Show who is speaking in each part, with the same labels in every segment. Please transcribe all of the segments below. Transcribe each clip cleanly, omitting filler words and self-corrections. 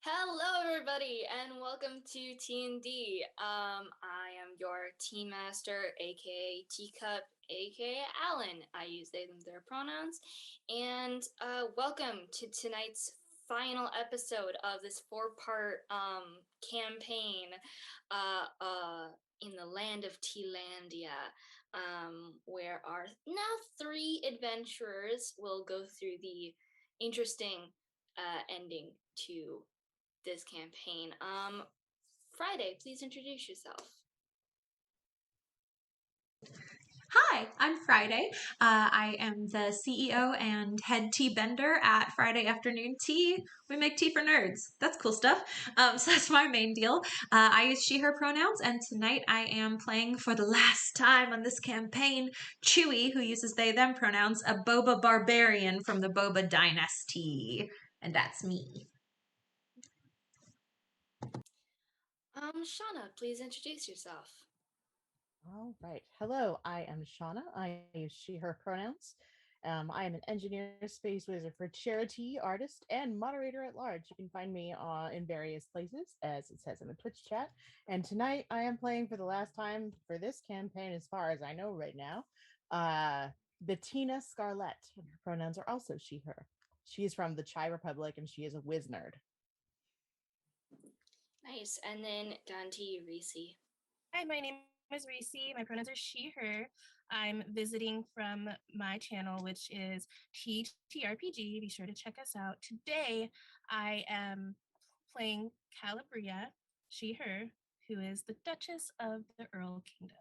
Speaker 1: Hello, everybody, and welcome to Tea&D. I am your tea master, aka Teacup, aka Alan. I use they, them, their pronouns. And welcome to tonight's final episode of this four-part campaign in the land of Tealandia, where our now three adventurers will go through the interesting ending to this campaign. Friday, please introduce yourself.
Speaker 2: Hi, I'm Friday. I am the CEO and head tea bender at Friday Afternoon Tea. We make tea for nerds. That's cool stuff. So that's my main deal. I use she, her pronouns, and tonight I am playing for the last time on this campaign Chewy, who uses they, them pronouns, a boba barbarian from the Boba Dynasty. And that's me.
Speaker 1: Shauna, please introduce yourself.
Speaker 3: All right. Hello, I am Shauna. I use she, her pronouns. I am an engineer, space wizard for charity, artist, and moderator at large. You can find me in various places, as it says in the Twitch chat. And tonight I am playing for the last time for this campaign, as far as I know right now, Bettina Scarlett. Her pronouns are also she, her. She is from the Chai Republic, and she is a whiz nerd.
Speaker 1: Nice. And then down to you, Reese.
Speaker 4: Hi, my name is Reese. My pronouns are she, her. I'm visiting from my channel, which is TTRPG. Be sure to check us out. Today, I am playing Calabria, she, her, who is the Duchess of the Earl Kingdom.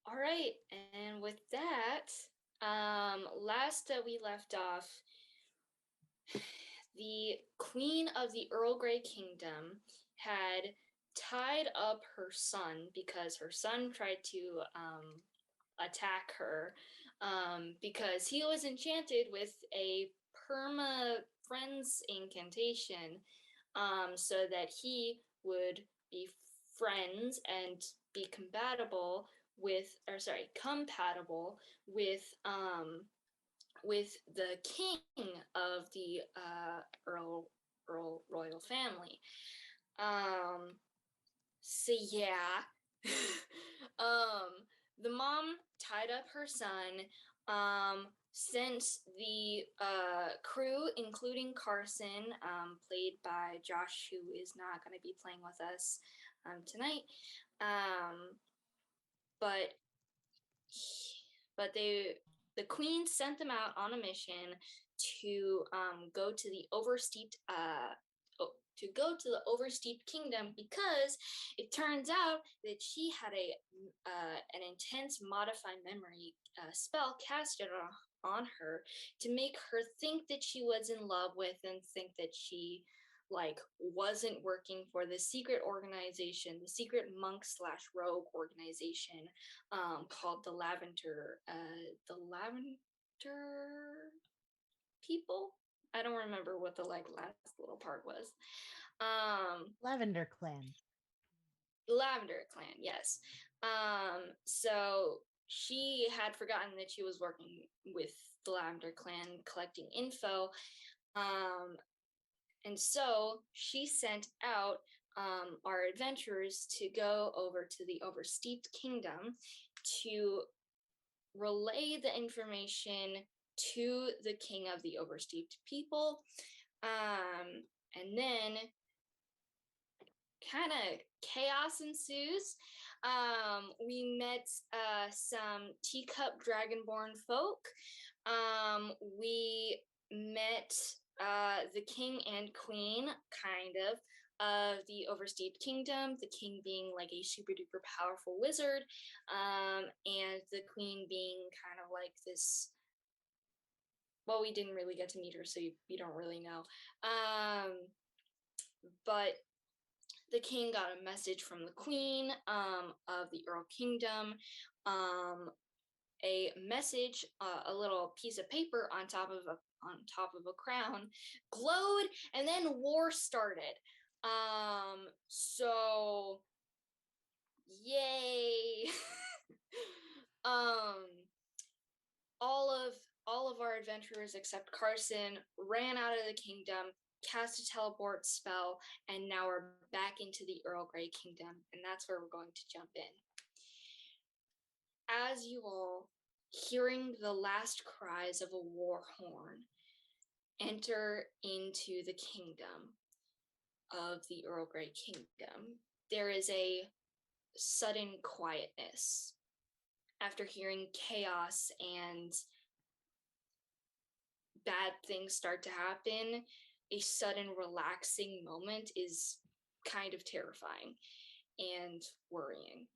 Speaker 1: All right, and with that, last we left off, the Queen of the Earl Grey Kingdom had tied up her son because her son tried to attack her because he was enchanted with a perma friends incantation so that he would be friends and be compatible with the king of the Earl royal family. So yeah. The mom tied up her son, since the crew, including Carson, played by Josh, who is not going to be playing with us tonight, but the queen sent them out on a mission to go to the oversteeped kingdom because it turns out that she had an intense modify memory spell casted on her to make her think that she was in love with and think that she wasn't working for the secret organization, the secret monk / rogue organization called the Lavender people. I don't remember what the last little part was.
Speaker 3: Lavender Clan.
Speaker 1: Lavender Clan, yes. So she had forgotten that she was working with the Lavender Clan collecting info. And so she sent out our adventurers to go over to the Oversteeped Kingdom to relay the information to the king of the Oversteeped people. And then kind of chaos ensues. We met some teacup dragonborn folk. We met the king and queen, kind of the Oversteeped Kingdom, the king being like a super duper powerful wizard, and the queen being kind of like this. Well, we didn't really get to meet her, so you don't really know. But the king got a message from the queen of the Earl Kingdom, a message, a little piece of paper on top of a crown, glowed, and then war started. So yay. All of our adventurers except Carson ran out of the kingdom, cast a teleport spell, and now we're back into the Earl Grey Kingdom, and that's where we're going to jump in. As you all, hearing the last cries of a war horn, enter into the kingdom of the Earl Grey Kingdom, there is a sudden quietness after hearing chaos and bad things start to happen. A sudden relaxing moment is kind of terrifying and worrying.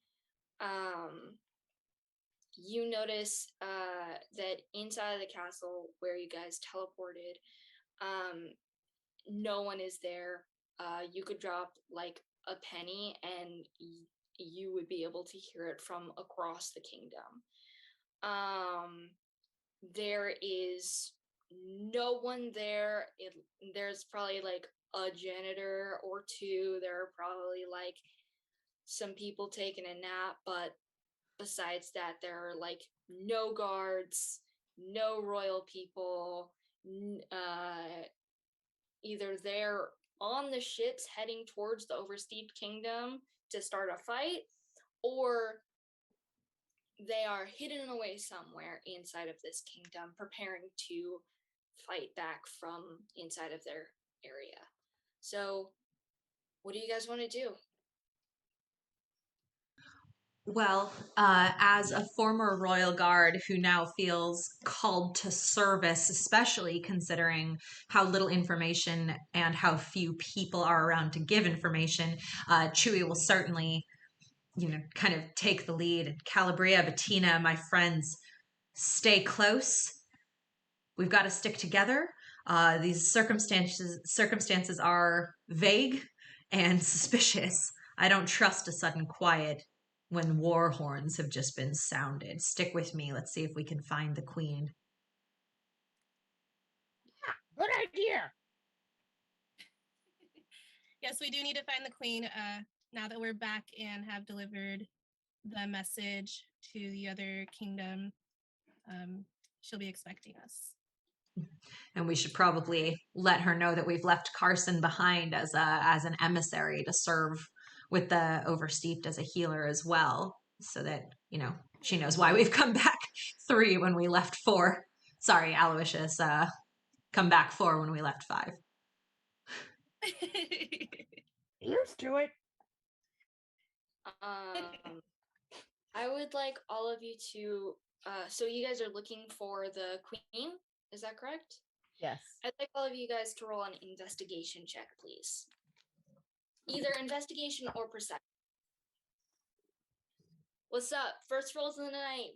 Speaker 1: You notice that inside of the castle where you guys teleported, no one is there. You could drop like a penny and you would be able to hear it from across the kingdom. There is no one there. There's probably like a janitor or two. There are probably like some people taking a nap, but besides that, there are like no guards, no royal people, either they're on the ships heading towards the Oversteeped Kingdom to start a fight, or they are hidden away somewhere inside of this kingdom, preparing to fight back from inside of their area. So, what do you guys want to do?
Speaker 2: Well, as a former royal guard who now feels called to service, especially considering how little information and how few people are around to give information, Chewie will certainly, kind of take the lead. Calabria, Bettina, my friends, stay close. We've got to stick together. These circumstances are vague and suspicious. I don't trust a sudden quiet when war horns have just been sounded. Stick with me. Let's see if we can find the queen.
Speaker 3: Good idea.
Speaker 4: Yes, we do need to find the queen now that we're back and have delivered the message to the other kingdom. She'll be expecting us.
Speaker 2: And we should probably let her know that we've left Carson behind as an emissary to serve with the Oversteeped as a healer as well, so that, she knows why we've come back 3 when we left 4. Sorry, Aloysius, come back 4 when we left 5.
Speaker 3: Used to it.
Speaker 1: I would like all of you to, so you guys are looking for the queen, is that correct?
Speaker 3: Yes.
Speaker 1: I'd like all of you guys to roll an investigation check, please. Either investigation or perception. What's up? First rolls of the night.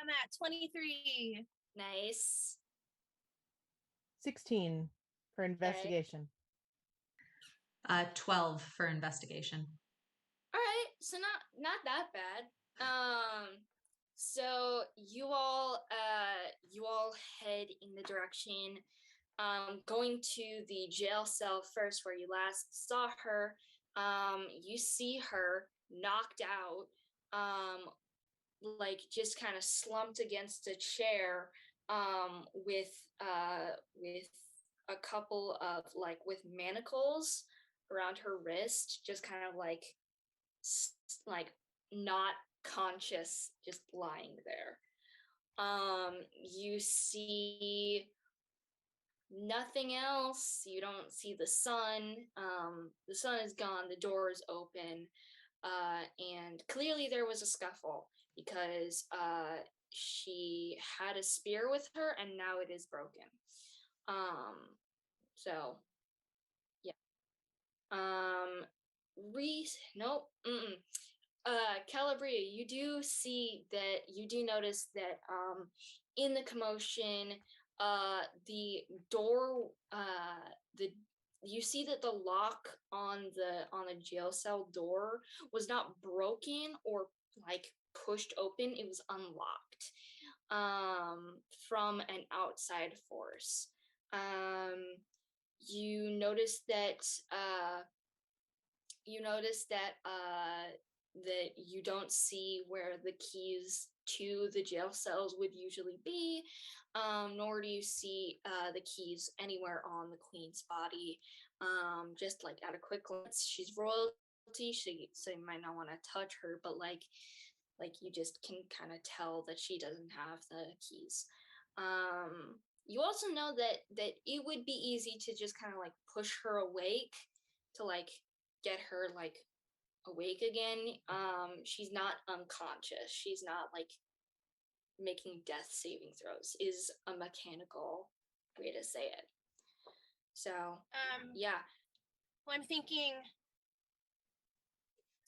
Speaker 4: I'm at 23.
Speaker 1: Nice.
Speaker 3: 16 for investigation.
Speaker 2: 12 for investigation.
Speaker 1: All right, so not that bad. So you all head in the direction, going to the jail cell first where you last saw her. You see her knocked out, like just kind of slumped against a chair, with a couple of with manacles around her wrist, just kind of like not conscious, just lying there. You see nothing else. You don't see the sun. The sun is gone. The door is open. And clearly there was a scuffle because she had a spear with her and now it is broken. So yeah. Reese, nope. Calabria, you do notice that in the commotion, the door, you see that the lock on the jail cell door was not broken or pushed open. It was unlocked from an outside force. You notice that that you don't see where the keys to the jail cells would usually be, nor do you see the keys anywhere on the queen's body. Just like at a quick glance, she's royalty, so you might not want to touch her, but like you just can kind of tell that she doesn't have the keys. You also know that it would be easy to just kind of like push her awake to like get her like awake again. She's not unconscious. She's not like making death saving throws is a mechanical way to say it. So, yeah.
Speaker 4: Well, I'm thinking,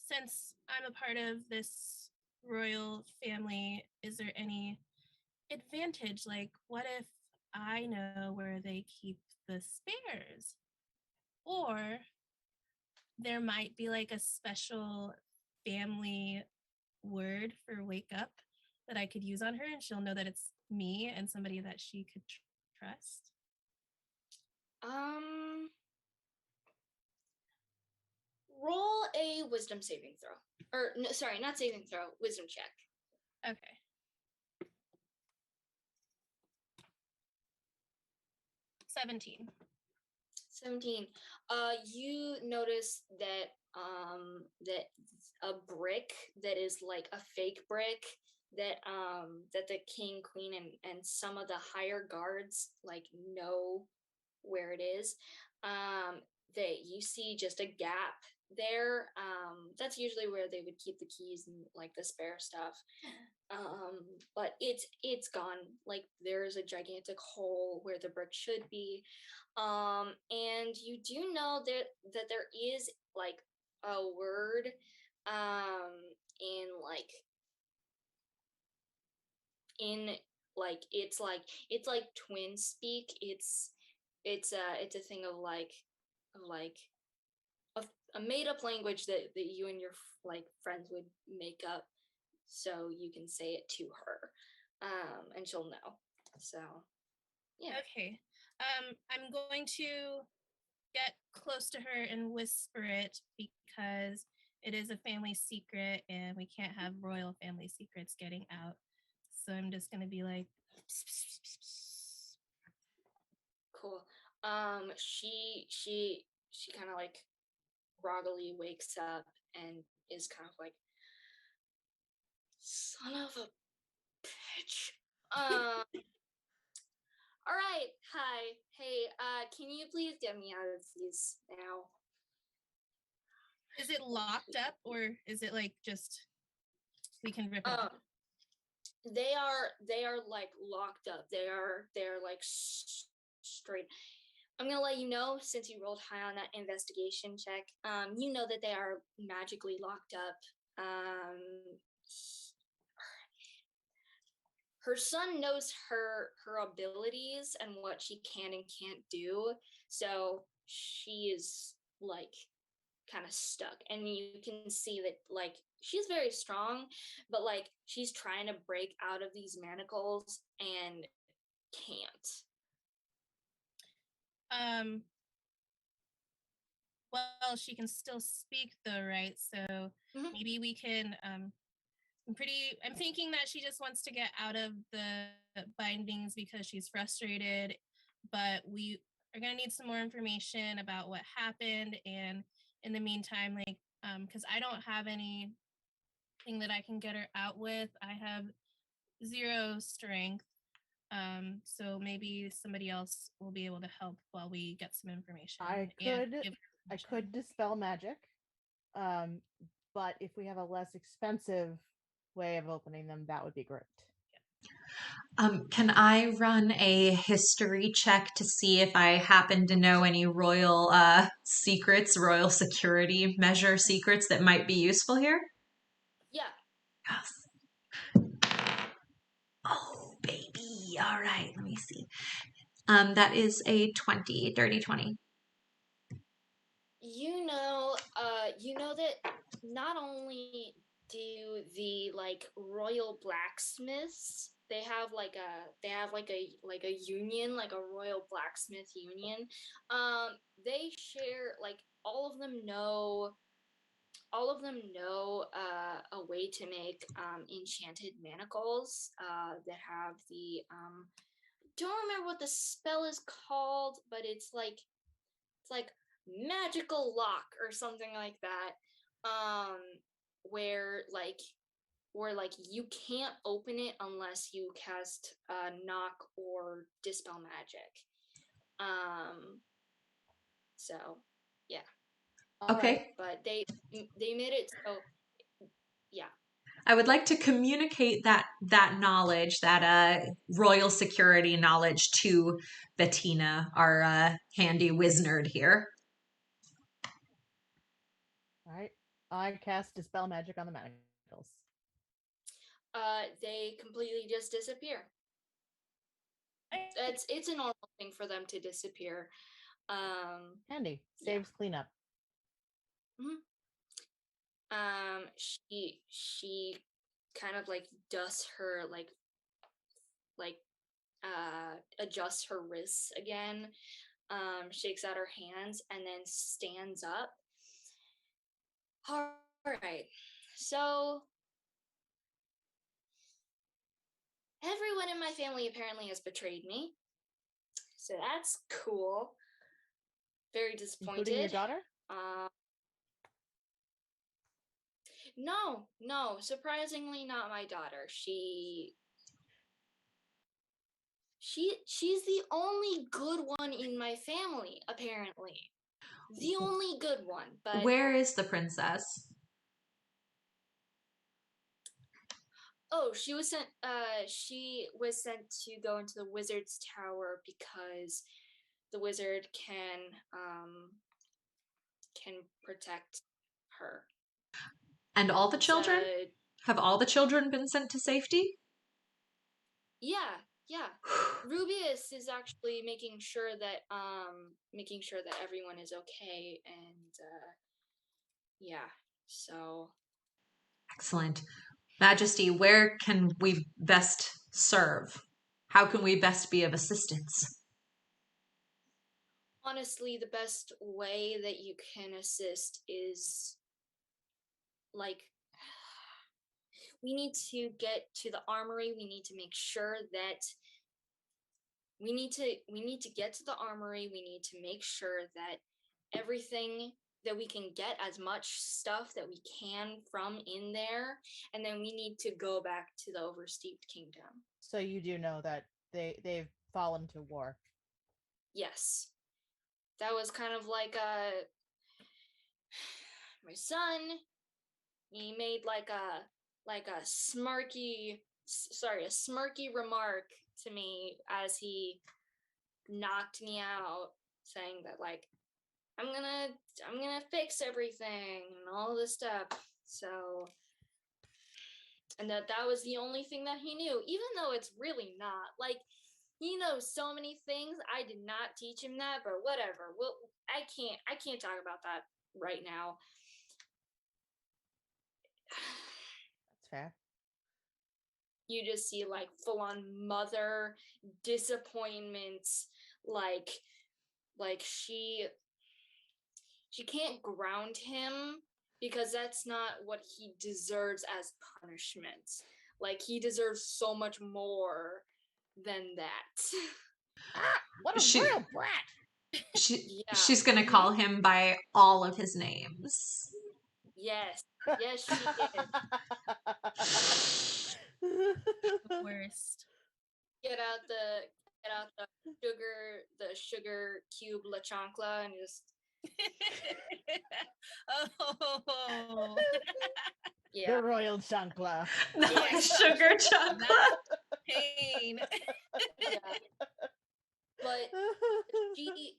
Speaker 4: since I'm a part of this royal family, is there any advantage? Like, what if I know where they keep the spares? Or there might be like a special family word for wake up that I could use on her, and she'll know that it's me and somebody that she could trust.
Speaker 1: Roll a wisdom saving throw. Or no, sorry, not saving throw, wisdom check.
Speaker 4: Okay. 17.
Speaker 1: 17. You notice that that a brick that is like a fake brick that that the king, queen, and some of the higher guards like know where it is. That you see just a gap there. That's usually where they would keep the keys and like the spare stuff. But it's gone. Like there's a gigantic hole where the brick should be. And you do know that there is like a word in in it's like twin speak. It's a thing of like a made up language that you and your like friends would make up so you can say it to her, and she'll know. So yeah.
Speaker 4: Okay. I'm going to get close to her and whisper it because it is a family secret and we can't have royal family secrets getting out. So I'm just going to be like, psst, psst, psst, psst.
Speaker 1: Cool. She kind of like groggily wakes up and is kind of like, son of a bitch. All right. Hi. Hey. Can you please get me out of these now?
Speaker 4: Is it locked up or is it like just we can rip it
Speaker 1: Um,
Speaker 4: up?
Speaker 1: they are like locked up. They're like straight. I'm gonna let you know since you rolled high on that investigation check. You know that they are magically locked up. Her son knows her abilities and what she can and can't do, so she is like kind of stuck, and you can see that like she's very strong, but like she's trying to break out of these manacles and can't.
Speaker 4: Um, well, she can still speak though, right? So
Speaker 1: Mhm.
Speaker 4: maybe we can I'm thinking that she just wants to get out of the bindings because she's frustrated, but we are going to need some more information about what happened. And in the meantime, like, because I don't have anything that I can get her out with, I have 0 strength. So maybe somebody else will be able to help while we get some information
Speaker 3: I
Speaker 4: and
Speaker 3: could
Speaker 4: give
Speaker 3: I
Speaker 4: information.
Speaker 3: could dispel magic. Um, but if we have a less expensive way of opening them, that would be great.
Speaker 2: Can I run a history check to see if I happen to know any royal secrets, royal security measure secrets that might be useful here?
Speaker 1: Yeah.
Speaker 2: Yes. Oh, baby. All right, let me see. That is a 20, dirty 20.
Speaker 1: You know that not only do the like royal blacksmiths, they have like a union, like a royal blacksmith union. They share like all of them know all of them know a way to make enchanted manacles that have the don't remember what the spell is called, but it's like magical lock or something like that. Um, where you can't open it unless you cast knock or dispel magic. Um, so yeah,
Speaker 3: All right.
Speaker 2: Okay.
Speaker 1: but they made it so yeah.
Speaker 2: I would like to communicate that knowledge, that royal security knowledge, to Bettina, our handy whiz nerd here.
Speaker 3: All right. I cast dispel magic on the manacles.
Speaker 1: They completely just disappear. It's a normal thing for them to disappear.
Speaker 3: Handy.
Speaker 1: Yeah.
Speaker 3: Saves cleanup.
Speaker 1: Mhm. She kind of like dusts her like adjusts her wrists again, shakes out her hands, and then stands up. All right, so everyone in my family apparently has betrayed me, so that's cool. Very disappointed.
Speaker 3: Including your daughter?
Speaker 1: No, surprisingly not my daughter. She's the only good one in my family, apparently. The only good one, but
Speaker 2: Where is the princess?
Speaker 1: oh, she was sent to go into the wizard's tower because the wizard can protect her.
Speaker 2: And all the children? Have all the children been sent to safety?
Speaker 1: Yeah. Rubius is actually making sure that everyone is okay, and yeah. So
Speaker 2: Excellent. Majesty, where can we best serve? How can we best be of assistance?
Speaker 1: honestly, the best way that you can assist is like we need to get to the armory. We need to make sure that we need to get to the armory. We need to make sure that everything that we can get as much stuff that we can from in there, and then we need to go back to the oversteeped kingdom.
Speaker 3: So you do know that they've fallen to war.
Speaker 1: Yes. That was kind of like my son, he made like a smirky remark to me as he knocked me out, saying that like I'm gonna fix everything and all this stuff. So, and that was the only thing that he knew, even though it's really not. Like, he knows so many things. I did not teach him that, but whatever. Well, I can't talk about that right now.
Speaker 3: That's fair.
Speaker 1: You just see like full on mother disappointments, like she can't ground him because that's not what he deserves as punishment. Like, he deserves so much more than that.
Speaker 3: Ah, what a
Speaker 2: She
Speaker 3: royal brat!
Speaker 1: Yeah.
Speaker 2: she's gonna call him by all of his names.
Speaker 1: Yes, she did.
Speaker 4: The worst.
Speaker 1: Get out the sugar cube la chancla and just
Speaker 4: Oh,
Speaker 3: The royal chancla.
Speaker 2: Not
Speaker 1: Yeah.
Speaker 2: sugar chocolate.
Speaker 4: pain.
Speaker 1: yeah. But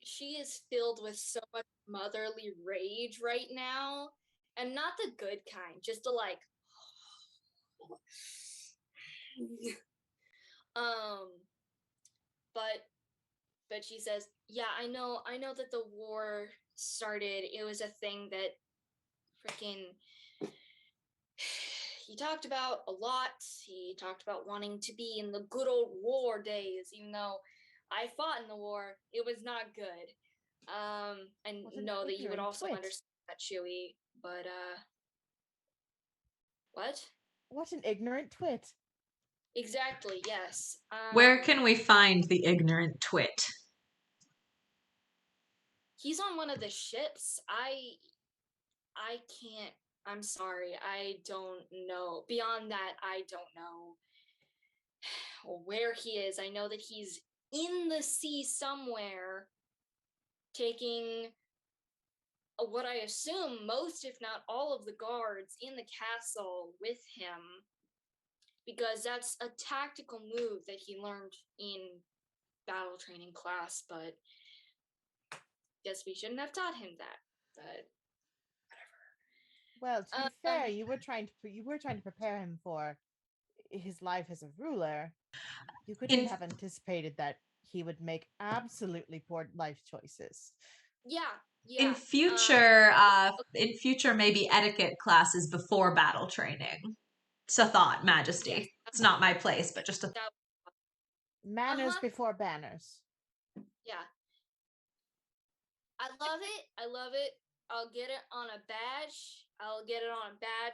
Speaker 1: she is filled with so much motherly rage right now, and not the good kind, just the like um but she says, "Yeah, I know that the war started. It was a thing that freaking he talked about a lot. He talked about wanting to be in the good old war days, even though I fought in the war. It was not good. And
Speaker 3: Wasn't
Speaker 1: know that you would
Speaker 3: ignorant
Speaker 1: also
Speaker 3: wit.
Speaker 1: understand that, Chewie. But What?
Speaker 3: What an ignorant twit.
Speaker 1: Exactly, yes.
Speaker 2: Where can we find the ignorant twit?
Speaker 1: He's on one of the ships. I can't. I'm sorry. I don't know. Beyond that, I don't know where he is. I know that he's in the sea somewhere, taking what I assume most, if not all, of the guards in the castle with him, because that's a tactical move that he learned in battle training class. But guess we shouldn't have taught him that. But
Speaker 3: Well, to be fair,
Speaker 1: um,
Speaker 3: you were trying to prepare him for his life as a ruler. You couldn't
Speaker 2: In
Speaker 3: have anticipated that he would make absolutely poor life choices.
Speaker 1: yeah,
Speaker 2: in
Speaker 1: yeah.
Speaker 2: future, maybe etiquette classes before battle training. It's a thought,
Speaker 1: Yes.
Speaker 2: Majesty. It's not my place, but just a
Speaker 1: That.
Speaker 3: Manners
Speaker 1: Uh-huh.
Speaker 3: before banners.
Speaker 1: Yeah. I love it. I love it. I'll get it on a badge.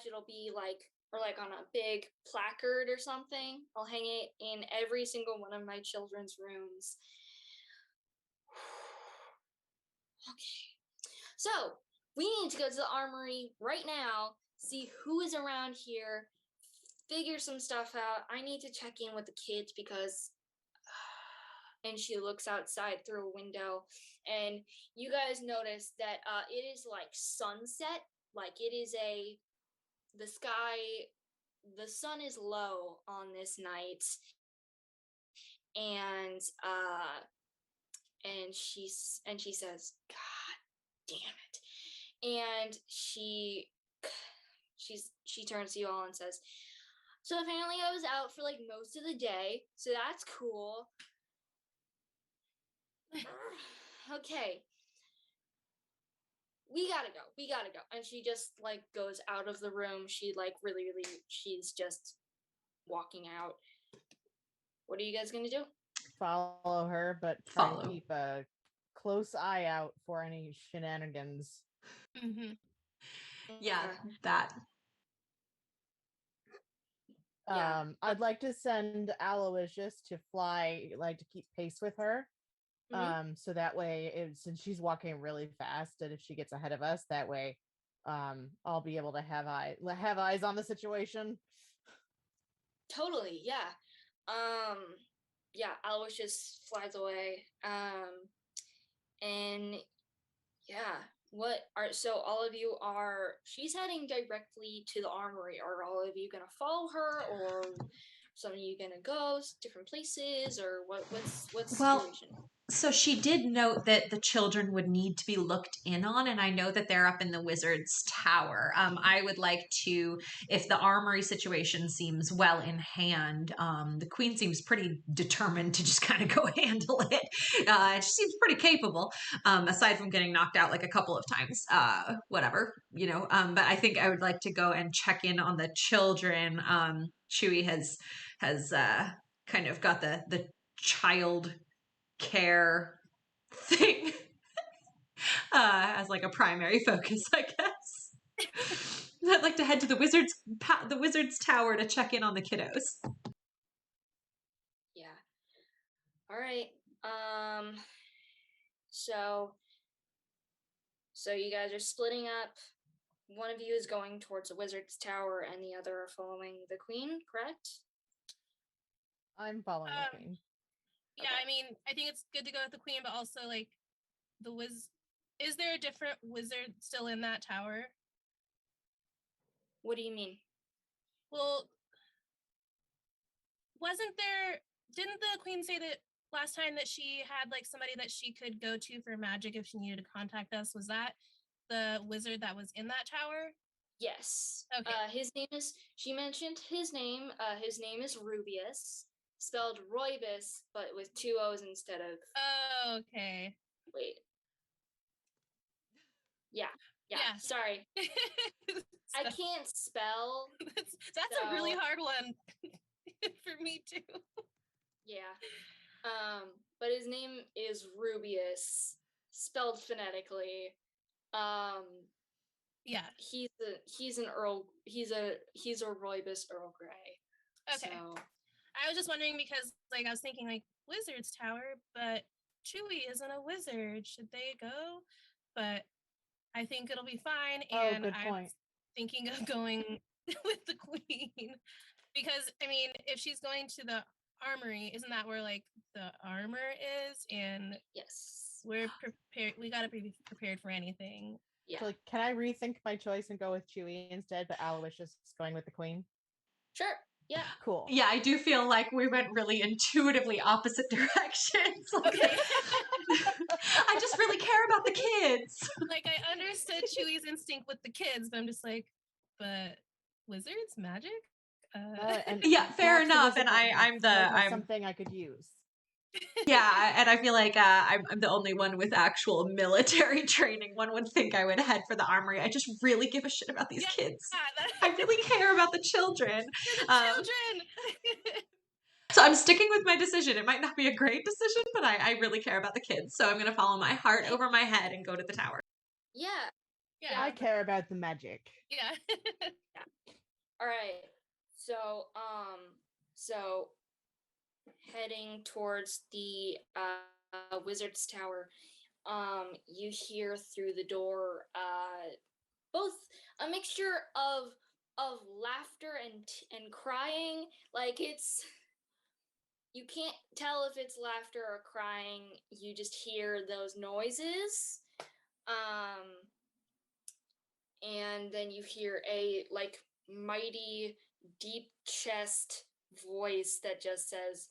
Speaker 1: It'll be like, or like on a big placard or something. I'll hang it in every single one of my children's rooms. Okay. So, we need to go to the armory right now, see who is around here, figure some stuff out. I need to check in with the kids because and she looks outside through a window, and you guys notice that it is like sunset, like it is the sky, the sun is low on this night, and she says, God damn it. And she turns to you all and says, so apparently I was out for like most of the day, so that's cool. Okay, we gotta go. And she just like goes out of the room. She like really, she's just walking out. What are you guys gonna do?
Speaker 3: Follow her, but try and
Speaker 2: follow.
Speaker 3: keep a close eye out for any shenanigans.
Speaker 4: Mm-hmm.
Speaker 2: Yeah,
Speaker 1: Okay.
Speaker 2: that.
Speaker 1: Yeah.
Speaker 3: I'd like to send Aloysius to fly, like to keep pace with her.
Speaker 1: Mm-hmm.
Speaker 3: So that way, since she's walking really fast, and if she gets ahead of us, that way, I'll be able to have eyes on the situation.
Speaker 1: Totally. Yeah. Um. Yeah. Alois just flies away. And yeah. What are so all of you are? She's heading directly to the armory. Are all of you gonna follow her, or some of you gonna go different places, or what's the
Speaker 2: Well,
Speaker 1: situation?
Speaker 2: so she did note that the children would need to be looked in on, and I know that they're up in the wizard's tower. I would like to, if the armory situation seems well in hand, the queen seems pretty determined to just kind of go handle it. She seems pretty capable, aside from getting knocked out like a couple of times. Whatever, you know. But I think I would like to go and check in on the children. Chewie has kind of got the child care thing as like a primary focus, I guess. I'd like to head to the wizard's tower to check in on the kiddos.
Speaker 1: Yeah. All right. Um. So you guys are splitting up. One of you is going towards the wizard's tower, and the other are following the queen. Correct?
Speaker 3: I'm following the
Speaker 4: Um,
Speaker 3: queen.
Speaker 4: yeah,
Speaker 1: Okay.
Speaker 4: I mean, I think it's good to go with the queen, but also like the wiz. Is there a different wizard still in that tower?
Speaker 1: What do you mean?
Speaker 4: Well, wasn't there? Didn't the queen say that last time that she had like somebody that she could go to for magic if she needed to contact us? Was that the wizard that was in that tower?
Speaker 1: Yes.
Speaker 4: Okay.
Speaker 1: His name is. She mentioned his name. His name is Rubius, spelled Roibus, but with two O's instead of.
Speaker 4: Oh, okay.
Speaker 1: Wait. Yeah. Yeah.
Speaker 4: Yeah.
Speaker 1: Sorry, I
Speaker 4: So,
Speaker 1: can't spell.
Speaker 4: that's a really
Speaker 1: So
Speaker 4: hard one for me too.
Speaker 1: yeah. But his name is Rubius, spelled phonetically. Um,
Speaker 4: Yeah.
Speaker 1: He's an Earl. He's a rooibos Earl Grey.
Speaker 4: Okay.
Speaker 1: So
Speaker 4: I was just wondering because, like, I was thinking, like, Wizard's Tower, but Chewie isn't a wizard. Should they go? But I think it'll be fine.
Speaker 3: Oh,
Speaker 4: And
Speaker 3: good
Speaker 4: I'm
Speaker 3: point.
Speaker 4: thinking of going with the Queen. Because, I mean, if she's going to the armory, isn't that where, like, the armor is? And
Speaker 1: yes,
Speaker 4: we're prepared. We got to be prepared for anything.
Speaker 1: yeah,
Speaker 3: So, like, can I rethink my choice and go with Chewie instead, but Aloysius going with the Queen?
Speaker 1: sure, yeah.
Speaker 3: Cool.
Speaker 2: Yeah, I do feel like we went really intuitively opposite directions.
Speaker 4: Okay.
Speaker 2: I just really care about the kids.
Speaker 4: Like, I understood Chewie's instinct with the kids, but I'm just like, but wizards, magic?
Speaker 3: And
Speaker 2: Yeah, fair
Speaker 3: perhaps the
Speaker 2: enough.
Speaker 3: wizard
Speaker 2: And
Speaker 3: might have something I could use.
Speaker 2: yeah, and I feel like I'm the only one with actual military training. One would think I would head for the armory. I just really give a shit about these kids. I really care about the children.
Speaker 4: For the children.
Speaker 2: So I'm sticking with my decision. It might not be a great decision, but I really care about the kids. So I'm going to follow my heart over my head and go to the tower.
Speaker 1: Yeah.
Speaker 4: Yeah.
Speaker 3: I care about the magic.
Speaker 4: Yeah.
Speaker 1: All right. So so heading towards the wizard's tower, you hear through the door both a mixture of laughter and crying. Like it's, you can't tell if it's laughter or crying. You just hear those noises. And then you hear a like mighty deep chest voice that just says,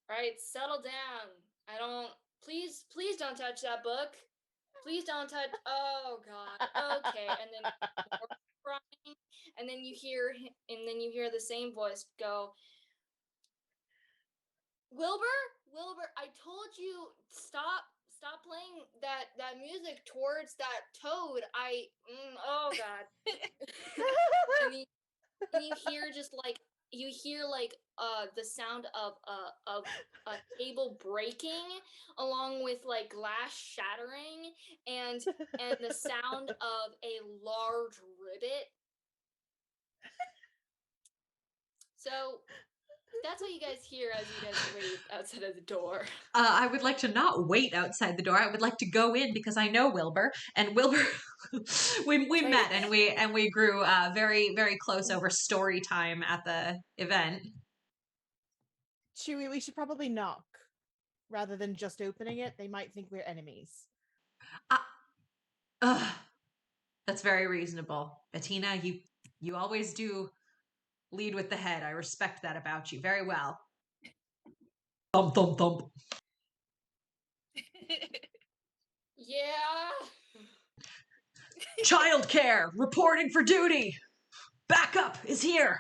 Speaker 1: "All right, settle down. I don't, please don't touch that book. Please don't touch, oh god. Okay." And then more crying, and then you hear the same voice go, Wilbur, I told you, stop playing that music towards that toad. Oh god." and, you, and you hear just like, the sound of a table breaking, along with like glass shattering, and the sound of a large ribbit. So that's what you guys hear as you guys wait outside of the door.
Speaker 2: I would like to not wait outside the door. I would like to go in because I know Wilbur, and Wilbur, we
Speaker 3: Wait.
Speaker 2: met and we grew very very close over story time at the event.
Speaker 3: Chewie, we should probably knock rather than just opening it. They might think we're enemies.
Speaker 2: That's very reasonable, Bettina. You always do lead with the head. I respect that about you very well. Thump thump thump.
Speaker 1: Yeah.
Speaker 2: Childcare reporting for duty. Backup is here.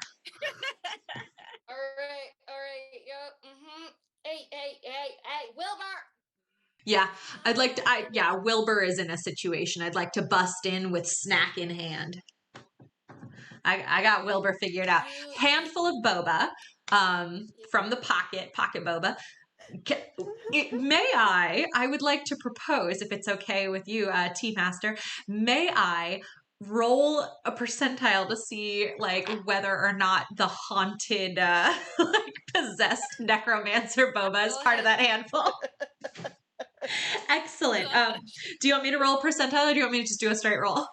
Speaker 1: All right. Yep. Hey, Wilbur.
Speaker 2: Yeah, Wilbur is in a situation. I'd like to bust in with snack in hand. I got Wilbur figured out. Handful of boba, from the pocket boba. I would like to propose, if it's okay with you, Tea Master, may I roll a percentile to see like whether or not the haunted, like possessed necromancer boba is part of that handful? Excellent. Do you want me to roll a percentile or do you want me to just do a straight roll?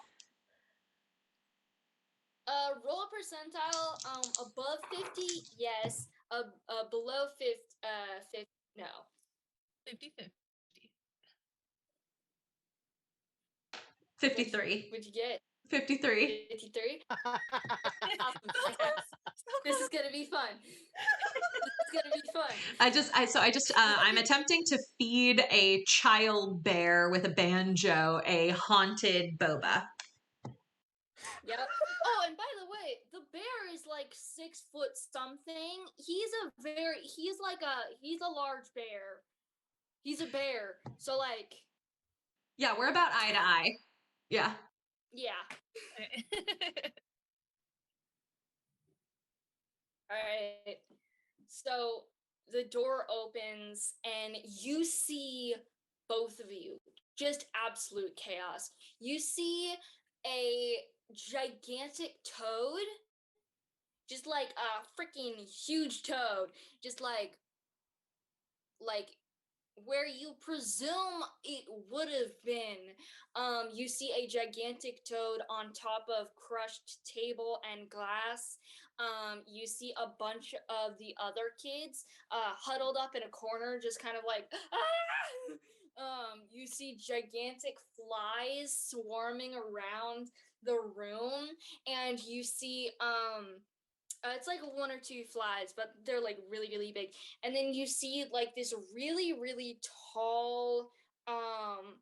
Speaker 1: Roll a percentile. Above 50, yes. Below 50, no.
Speaker 4: 50-50.
Speaker 2: 53.
Speaker 1: What'd you get?
Speaker 2: 53.
Speaker 1: 53. This is gonna be fun. I'm attempting to feed a child bear with a banjo a haunted boba. Yep. Oh, and by the way, the bear is like 6 foot something. He's a large bear. He's a bear. So like,
Speaker 2: yeah, we're about eye to eye. Yeah.
Speaker 1: All right. So the door opens and you see both of you. Just absolute chaos. You see a gigantic toad, just like a freaking huge toad, just like where you presume it would have been. You see a gigantic toad on top of crushed table and glass. You see a bunch of the other kids huddled up in a corner, just kind of like, ah! You see gigantic flies swarming around the room, and you see it's like one or two flies, but they're like really, really big. And then you see like this really, really tall, um,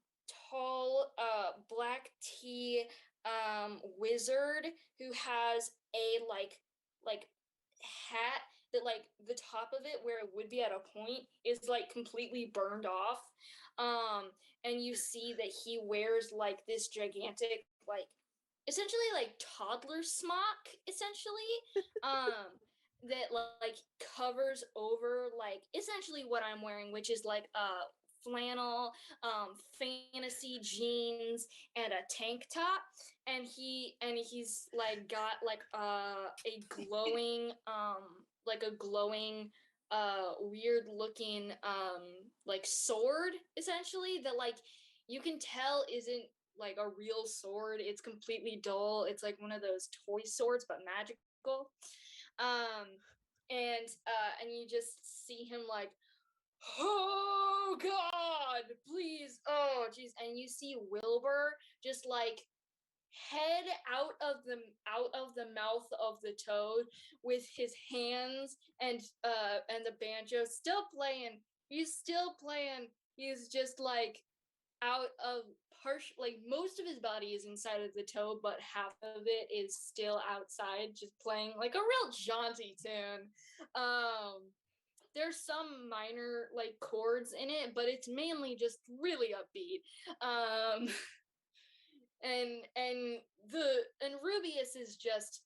Speaker 1: black tea wizard who has a like hat that like the top of it where it would be at a point is like completely burned off. Um, and you see that he wears like this gigantic like essentially like toddler smock essentially that like covers over like essentially what I'm wearing, which is like a flannel fantasy jeans and a tank top, and he's like got like a glowing like a glowing weird looking like sword essentially that like you can tell isn't like a real sword. It's completely dull. It's like one of those toy swords but magical. Um and you just see him like, oh god, please, oh jeez, and you see Wilbur just like head out of the mouth of the toad with his hands and the banjo still playing. He's still playing. He's just like out of like most of his body is inside of the toad, but half of it is still outside, just playing like a real jaunty tune. There's some minor like chords in it, but it's mainly just really upbeat. And Rubius is just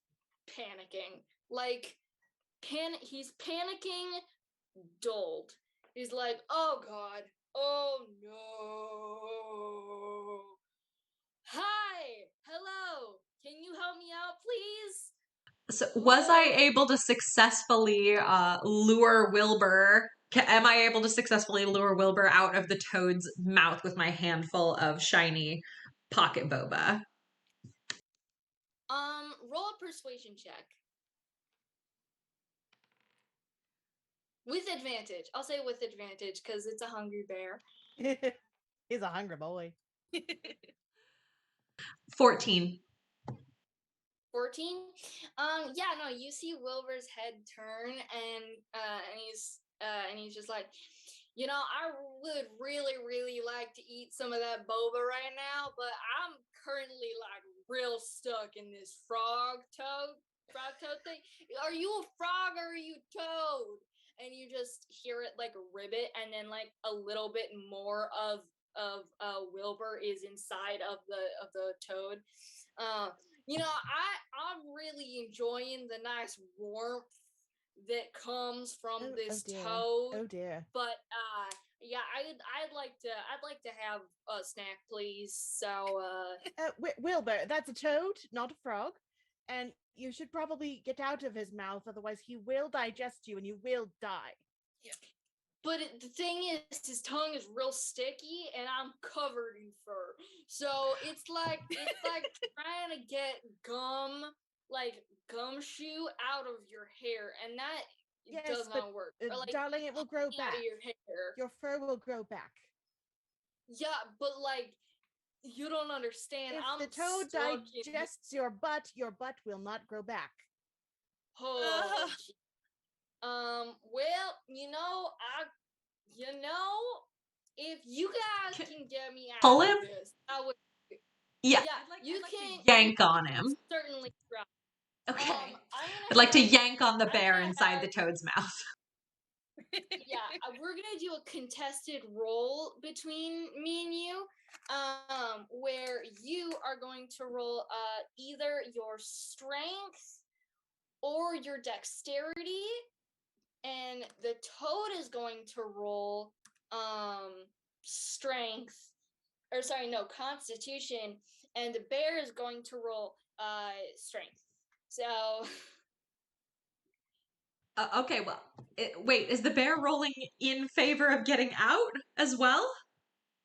Speaker 1: panicking. Like he's panicking dulled. He's like, oh god, oh no. Hi, hello, can you help me out, please?
Speaker 2: So was I able to successfully lure Wilbur? Am I able to successfully lure Wilbur out of the toad's mouth with my handful of shiny pocket boba?
Speaker 1: Roll a persuasion check. With advantage. I'll say with advantage because it's a hungry bear.
Speaker 3: He's a hungry boy.
Speaker 2: 14.
Speaker 1: 14. Yeah, no, you see Wilbur's head turn and he's just like, you know, I would really, really like to eat some of that boba right now, but I'm currently like real stuck in this frog toad thing. Are you a frog or are you toad? And you just hear it like ribbit, and then like a little bit more of Wilbur is inside of the toad. You know, I'm really enjoying the nice warmth that comes from this toad.
Speaker 3: Oh dear.
Speaker 1: But yeah, I'd like to have a snack, please. So
Speaker 3: Wilbur, that's a toad, not a frog. And you should probably get out of his mouth, otherwise he will digest you and you will die.
Speaker 1: yeah. But the thing is, his tongue is real sticky, and I'm covered in fur. So it's like trying to get gumshoe out of your hair, and that does not work. Or like,
Speaker 3: darling, it will grow
Speaker 1: out
Speaker 3: back.
Speaker 1: of your hair.
Speaker 3: Your fur will grow back.
Speaker 1: Yeah, but like, you don't understand.
Speaker 3: If
Speaker 1: I'm
Speaker 3: the toad digests your butt will not grow back.
Speaker 1: Oh, well, if you guys can get me out
Speaker 2: Pull
Speaker 1: of
Speaker 2: him?
Speaker 1: this, I would.
Speaker 2: Yeah.
Speaker 1: You can
Speaker 2: yank on him.
Speaker 1: Certainly try.
Speaker 2: Okay. I'd like to yank on the bear inside the
Speaker 1: have,
Speaker 2: toad's mouth.
Speaker 1: Yeah, we're gonna do a contested roll between me and you, where you are going to roll either your strength or your dexterity, and the toad is going to roll strength, or sorry, no, constitution, and the bear is going to roll strength. So
Speaker 2: Okay, well, wait, is the bear rolling in favor of getting out as well?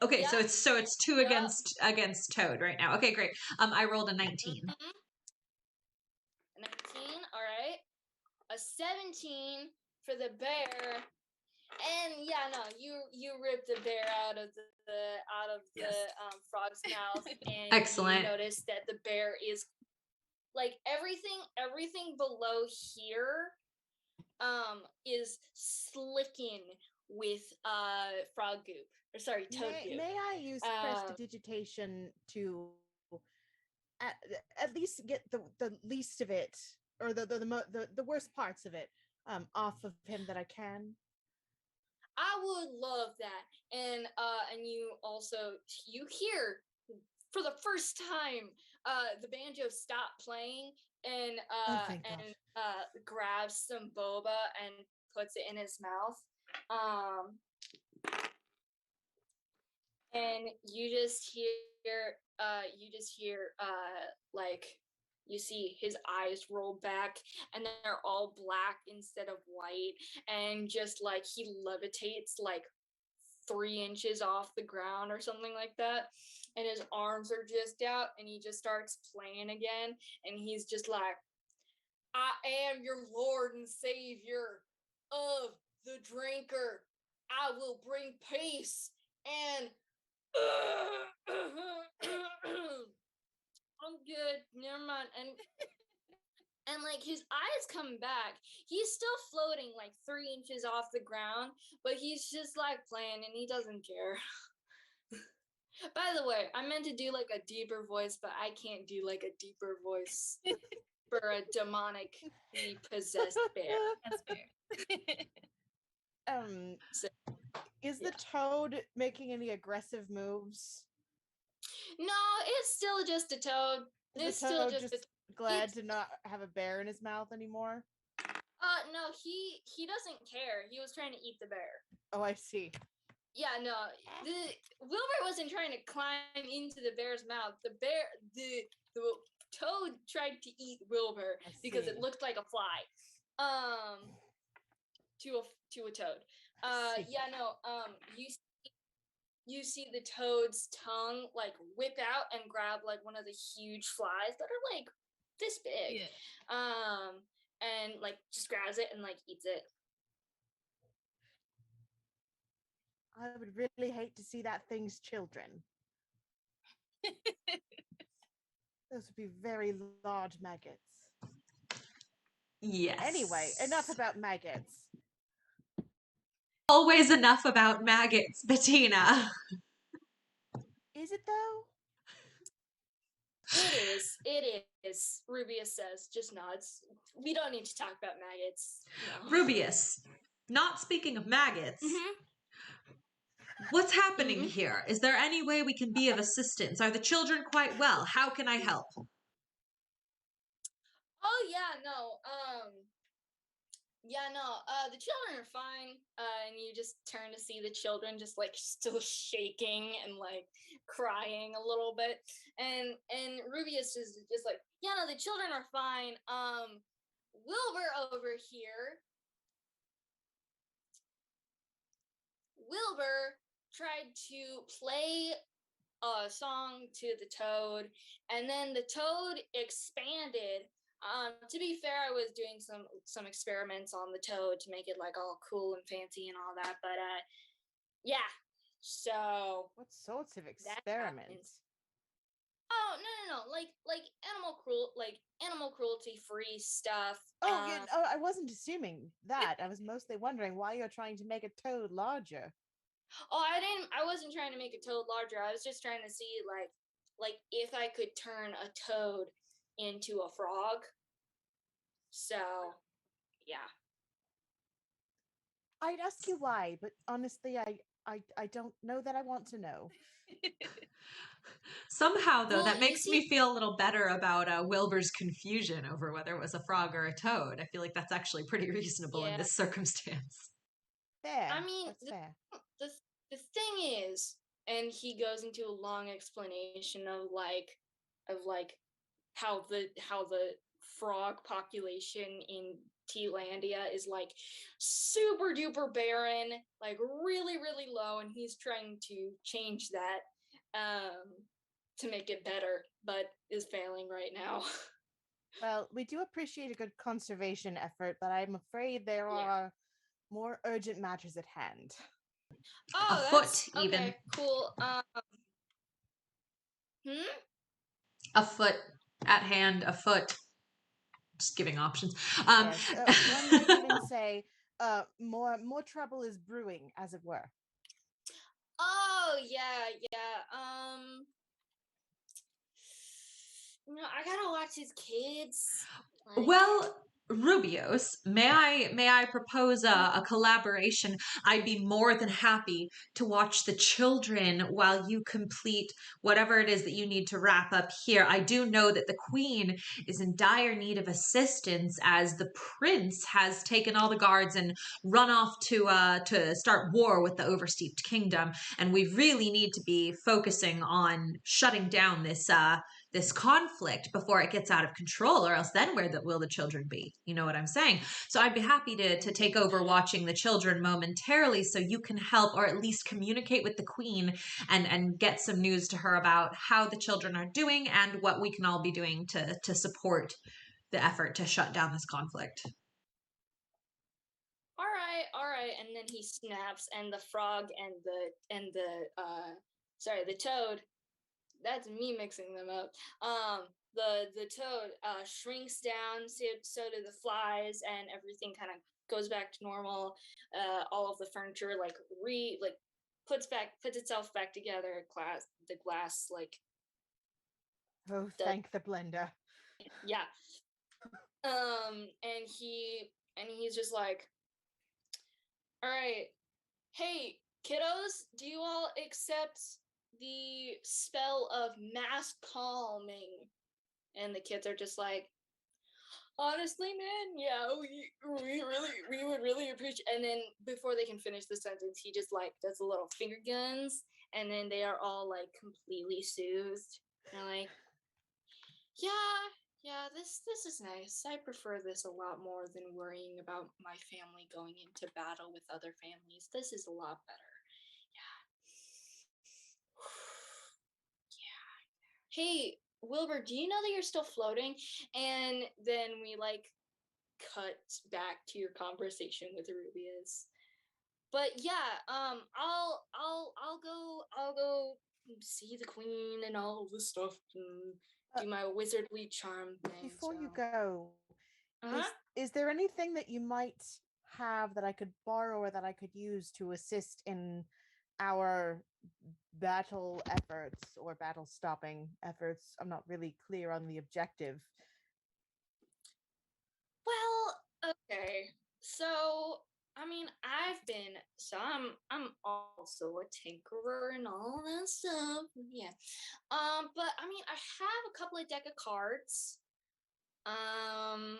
Speaker 2: Okay,
Speaker 1: yeah,
Speaker 2: so it's two
Speaker 1: yeah.
Speaker 2: against Toad right now. Okay, great. I rolled a 19.
Speaker 1: 19, all right. A 17 for the bear. And yeah, no, you rip the bear out of the
Speaker 4: Yes.
Speaker 1: frog's mouth, and
Speaker 2: Excellent.
Speaker 1: you notice that the bear is like everything below here is slicking with frog goop, or sorry, toad goop.
Speaker 3: May I use prestidigitation to at, at least get the least of it, or the worst parts of it off of him that I can?
Speaker 1: I would love that. And you also you hear for the first time the banjo stop playing, and
Speaker 3: Thank God.
Speaker 1: grabs some boba and puts it in his mouth. And you just hear like you see his eyes roll back, and they're all black instead of white, and just like he levitates like 3 inches off the ground or something like that, and his arms are just out, and he just starts playing again, and he's just like, I am your Lord and Savior of the drinker. I will bring peace and I'm good. Never mind. And like his eyes come back. He's still floating like 3 inches off the ground, but he's just like playing, and he doesn't care. By the way, I meant to do like a deeper voice, but I can't do like a deeper voice for a demonically possessed bear.
Speaker 4: That's fair.
Speaker 1: So,
Speaker 3: Is the toad making any aggressive moves?
Speaker 1: no, it's still just a toad.
Speaker 3: Is the toad just glad to not have a bear in his mouth anymore?
Speaker 1: No, he doesn't care. He was trying to eat the bear.
Speaker 3: Oh, I see.
Speaker 1: Yeah, no, Wilbur wasn't trying to climb into the bear's mouth. The toad tried to eat Wilbur because it looked like a fly. To a toad. Yeah, no. You see the toad's tongue like whip out and grab like one of the huge flies that are like this big. Yeah. And like just grabs it and like eats it.
Speaker 3: I would really hate to see that thing's children. Those would be very large maggots.
Speaker 2: Yes.
Speaker 3: Anyway, enough about maggots.
Speaker 2: Always enough about maggots, Bettina.
Speaker 3: Is it though?
Speaker 1: It is. Rubius says, just nods. We don't need to talk about maggots. No.
Speaker 2: Rubius, not speaking of maggots, what's happening here? Is there any way we can be of assistance? Are the children quite well? How can I help?
Speaker 1: Oh yeah, no. Yeah, no. The children are fine. And you just turn to see the children just like still shaking and like crying a little bit. And Rubius is just like, yeah, no, the children are fine. Wilbur over here. Wilbur tried to play a song to the toad, and then the toad expanded. To be fair, I was doing some experiments on the toad to make it like all cool and fancy and all that, but yeah. So
Speaker 3: what sorts of experiments?
Speaker 1: Oh no, like animal cruelty free stuff.
Speaker 3: Oh, yeah, oh, I wasn't assuming that. I was mostly wondering why you're trying to make a toad larger.
Speaker 1: Oh, I wasn't trying to make a toad larger. I was just trying to see like if I could turn a toad into a frog. So, yeah.
Speaker 3: I'd ask you why, but honestly, I don't know that I want to know.
Speaker 2: Somehow, though, that makes me feel a little better about Wilbur's confusion over whether it was a frog or a toad. I feel like that's actually pretty reasonable in this circumstance.
Speaker 3: Fair.
Speaker 1: I mean,
Speaker 3: that's fair.
Speaker 1: The thing is, and he goes into a long explanation of like of like how the frog population in Tealandia is like super duper barren, like really really low, and he's trying to change that to make it better, but is failing right now.
Speaker 3: Well, we do appreciate a good conservation effort, but I'm afraid there
Speaker 1: Yeah.
Speaker 3: are more urgent matters at hand.
Speaker 1: Oh,
Speaker 2: Afoot,
Speaker 1: that's
Speaker 2: even.
Speaker 1: okay. Cool. Hmm.
Speaker 2: Afoot, at hand, afoot. Just giving options.
Speaker 3: Yes, one might even say, more trouble is brewing, as it were.
Speaker 1: Oh yeah, yeah. I gotta watch his kids. Like,
Speaker 2: Well, Rubios, may I propose a collaboration? I'd be more than happy to watch the children while you complete whatever it is that you need to wrap up here. I do know that the queen is in dire need of assistance as the prince has taken all the guards and run off to start war with the oversteeped kingdom, and we really need to be focusing on shutting down this conflict before it gets out of control, or else then where will the children be? You know what I'm saying? So I'd be happy to take over watching the children momentarily so you can help or at least communicate with the queen and get some news to her about how the children are doing and what we can all be doing to support the effort to shut down this conflict.
Speaker 1: all right, and then he snaps, and the frog and the toad. That's me mixing them up. The toad shrinks down, so do the flies, and everything kind of goes back to normal. All of the furniture puts itself back together. The glass
Speaker 3: Oh,
Speaker 1: the
Speaker 3: thank the blender.
Speaker 1: yeah. And he's just like, all right, hey kiddos, do you all accept the spell of mass calming? And the kids are just like, honestly, man, yeah, we would really appreciate. And then before they can finish the sentence, he just like does the little finger guns, and then they are all like completely soothed. And they're like, yeah, this is nice. I prefer this a lot more than worrying about my family going into battle with other families. This is a lot better. Yeah. Hey, Wilbur, do you know that you're still floating? And then we like cut back to your conversation with Rubius. But yeah, I'll go see the queen and all this stuff and do my wizardly charm thing.
Speaker 3: Before you
Speaker 1: So,
Speaker 3: go,
Speaker 1: uh-huh.
Speaker 3: is there anything that you might have that I could borrow or that I could use to assist in our battle efforts or battle stopping efforts? I'm not really clear on the objective.
Speaker 1: Well, okay. So, I mean, I'm also a tinkerer and all that stuff. Yeah. But I mean, I have a couple of deck of cards. Um,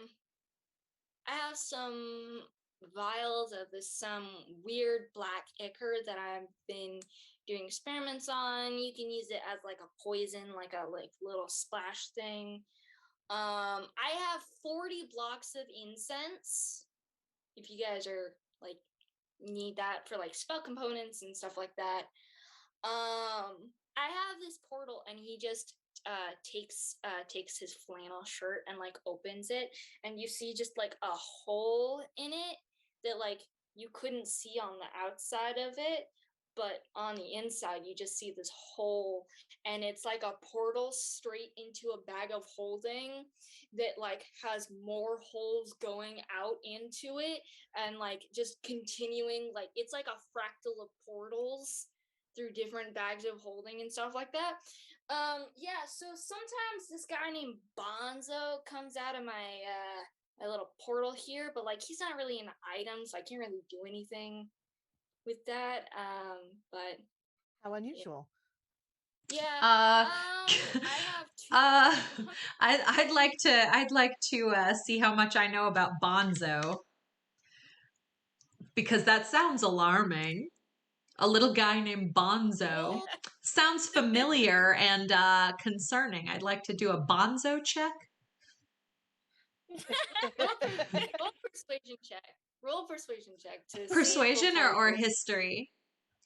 Speaker 1: I have some vials of some weird black ichor that I've been doing experiments on. You can use it as like a poison, like a little splash thing. I have 40 blocks of incense. If you guys are like need that for like spell components and stuff like that. I have this portal, and he just takes his flannel shirt and like opens it, and you see just like a hole in it that like you couldn't see on the outside of it, but on the inside you just see this hole, and it's like a portal straight into a bag of holding that like has more holes going out into it, and like just continuing, like it's like a fractal of portals through different bags of holding and stuff like that. Yeah, so sometimes this guy named Bonzo comes out of my little portal here, but like he's not really an item, so I can't really do anything with that. But
Speaker 3: How unusual.
Speaker 1: yeah.
Speaker 2: Uh,
Speaker 1: I have two.
Speaker 2: uh, I'd like to see how much I know about Bonzo, because that sounds alarming. A little guy named Bonzo.
Speaker 1: Well,
Speaker 2: Sounds familiar and concerning. I'd like to do a bonzo check.
Speaker 1: Roll persuasion check. Roll persuasion check to
Speaker 2: Persuasion
Speaker 1: see before
Speaker 2: or
Speaker 1: you.
Speaker 2: history?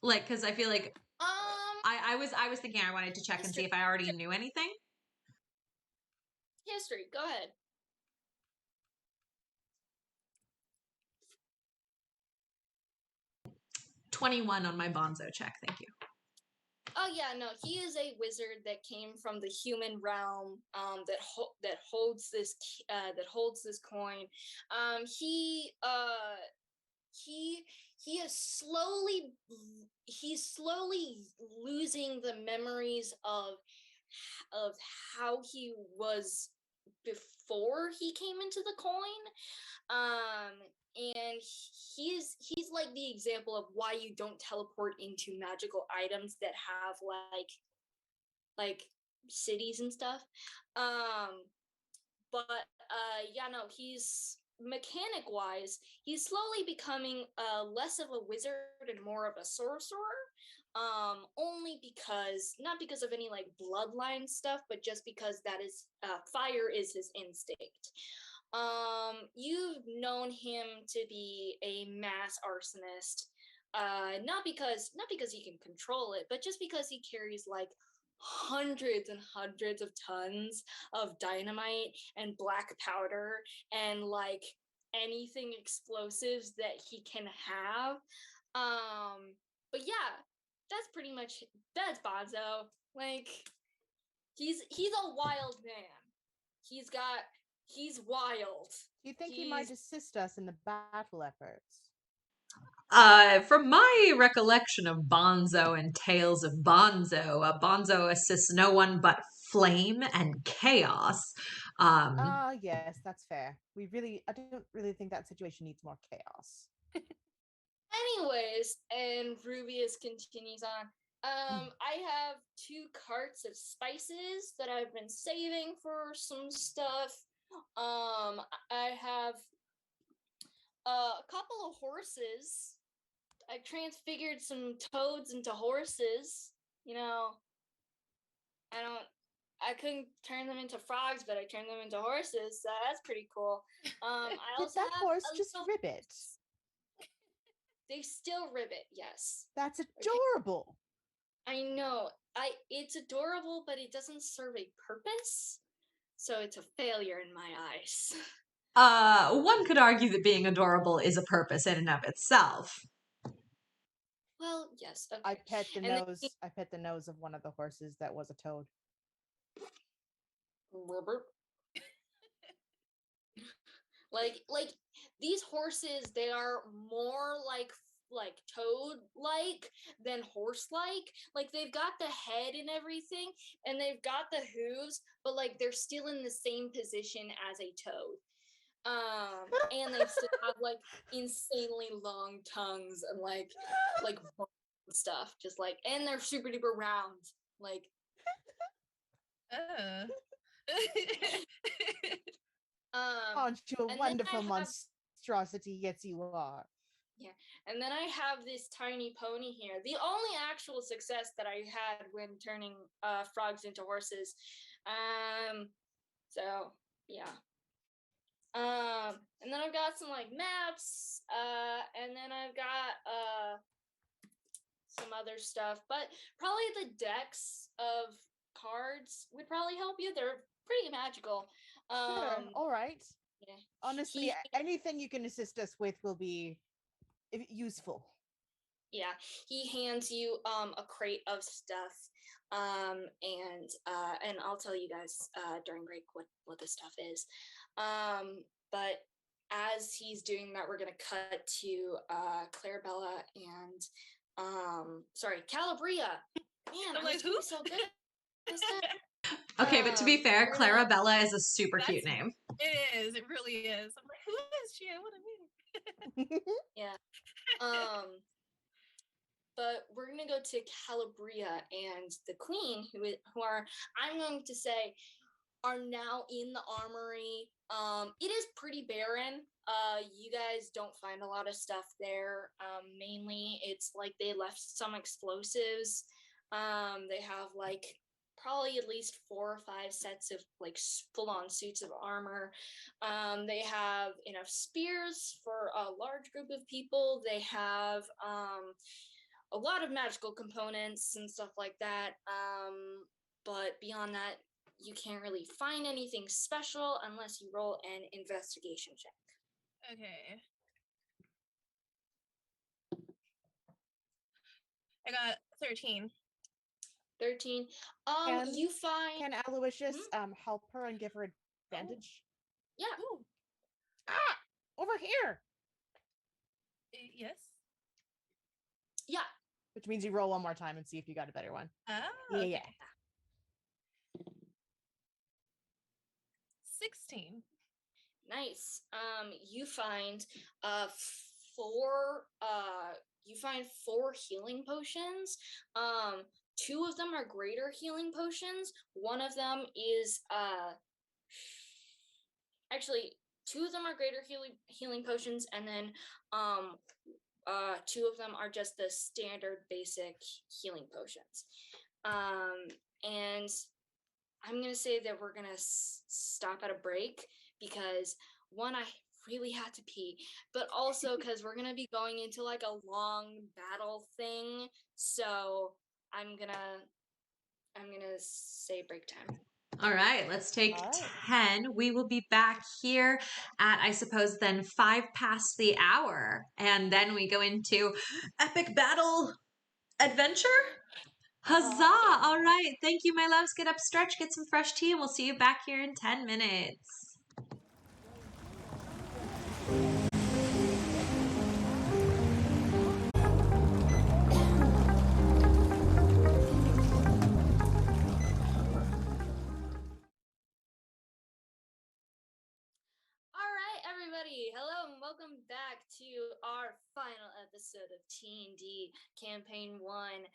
Speaker 2: Like, because I feel like
Speaker 1: Um,
Speaker 2: I was thinking I wanted to check and see if I already knew anything.
Speaker 1: history. Go ahead.
Speaker 2: 21 on my bonzo check. Thank you.
Speaker 1: Oh yeah, no, he is a wizard that came from the human realm. That holds this coin. He he is slowly losing the memories of how he was before he came into the coin. And he's like the example of why you don't teleport into magical items that have like cities and stuff. But yeah, no, he's mechanic wise, he's slowly becoming less of a wizard and more of a sorcerer. Only because, not because of any like bloodline stuff, but just because that is fire is his instinct. You've known him to be a mass arsonist, not because he can control it, but just because he carries like hundreds and hundreds of tons of dynamite and black powder and like anything explosives that he can have. But yeah, that's Bonzo. Like he's a wild man. He's wild.
Speaker 3: Do you think he might assist us in the battle efforts?
Speaker 2: From my recollection of Bonzo and Tales of Bonzo, Bonzo assists no one but flame and chaos.
Speaker 3: Yes, that's fair. I don't really think that situation needs more chaos.
Speaker 1: Anyways, and Rubius continues on. I have 2 carts of spices that I've been saving for some stuff. I have a couple of horses. I transfigured some toads into horses. You know, I couldn't turn them into frogs, but I turned them into horses, so that's pretty cool. I
Speaker 3: Did
Speaker 1: also
Speaker 3: that
Speaker 1: have
Speaker 3: horse
Speaker 1: a
Speaker 3: just
Speaker 1: little.
Speaker 3: ribbit?
Speaker 1: They still ribbit, yes.
Speaker 3: That's adorable.
Speaker 1: I know. It's adorable, but it doesn't serve a purpose, so it's a failure in my eyes.
Speaker 2: One could argue that being adorable is a purpose in and of itself.
Speaker 1: Well, yes. Okay.
Speaker 3: I pet the
Speaker 1: And then
Speaker 3: nose. I pet the nose of one of the horses that was a toad.
Speaker 1: like these horses, they are more like toad like than horse like they've got the head and everything, and they've got the hooves, but like they're still in the same position as a toad. And they still have like insanely long tongues and like stuff, just like, and they're super duper round, like.
Speaker 3: Aren't you a
Speaker 1: And then
Speaker 3: wonderful
Speaker 1: I have,
Speaker 3: monstrosity? Yes, you are.
Speaker 1: yeah, and then I have this tiny pony here. The only actual success that I had when turning frogs into horses. So yeah. And then I've got some like maps, and then I've got some other stuff, but probably the decks of cards would probably help you. They're pretty magical.
Speaker 3: Sure. All right.
Speaker 1: Yeah.
Speaker 3: Honestly, anything you can assist us with will be useful.
Speaker 1: Yeah, he hands you a crate of stuff, and I'll tell you guys during break what the stuff is. But as he's doing that, we're gonna cut to Clarabella and sorry, Calabria. Man,
Speaker 4: I'm like, who?
Speaker 1: so good.
Speaker 2: Okay, but to be fair,
Speaker 1: Clarabella.
Speaker 2: Clarabella is a super cute name.
Speaker 4: It is. It really is. I'm like, who is she? I want to meet her.
Speaker 1: Yeah. But we're gonna go to Calabria and the Queen, who are, I'm going to say, are now in the armory. It is pretty barren. You guys don't find a lot of stuff there. Mainly, it's like they left some explosives They have like probably at least 4 or 5 sets of like full-on suits of armor. They have enough spears for a large group of people. They have a lot of magical components and stuff like that. But beyond that, you can't really find anything special unless you roll an investigation check.
Speaker 4: Okay. I got 13.
Speaker 1: 13. You find.
Speaker 3: Can Aloysius help her and give her advantage?
Speaker 1: Yeah.
Speaker 4: Ooh.
Speaker 3: Ah, over here.
Speaker 4: Yes.
Speaker 1: Yeah.
Speaker 3: Which means you roll one more time and see if you got a better one.
Speaker 4: Oh,
Speaker 3: Yeah,
Speaker 4: okay.
Speaker 3: yeah.
Speaker 4: 16.
Speaker 1: Nice. You find four four healing potions. 2 of them are greater healing potions. One of them is actually 2 of them are greater healing potions, and then 2 of them are just the standard basic healing potions. And I'm gonna say that we're gonna stop at a break because one, I really had to pee, but also because we're gonna be going into like a long battle thing. So I'm gonna say break time.
Speaker 2: All right, let's take
Speaker 3: All right.
Speaker 2: 10. We will be back here at, I suppose, then 5 past the hour. And then we go into epic battle adventure. Huzzah! All right. Thank you, my loves. Get up, stretch, get some fresh tea, and we'll see you back here in 10 minutes.
Speaker 1: All right, everybody. Hello and welcome back to our final episode of Tea&d Campaign 1.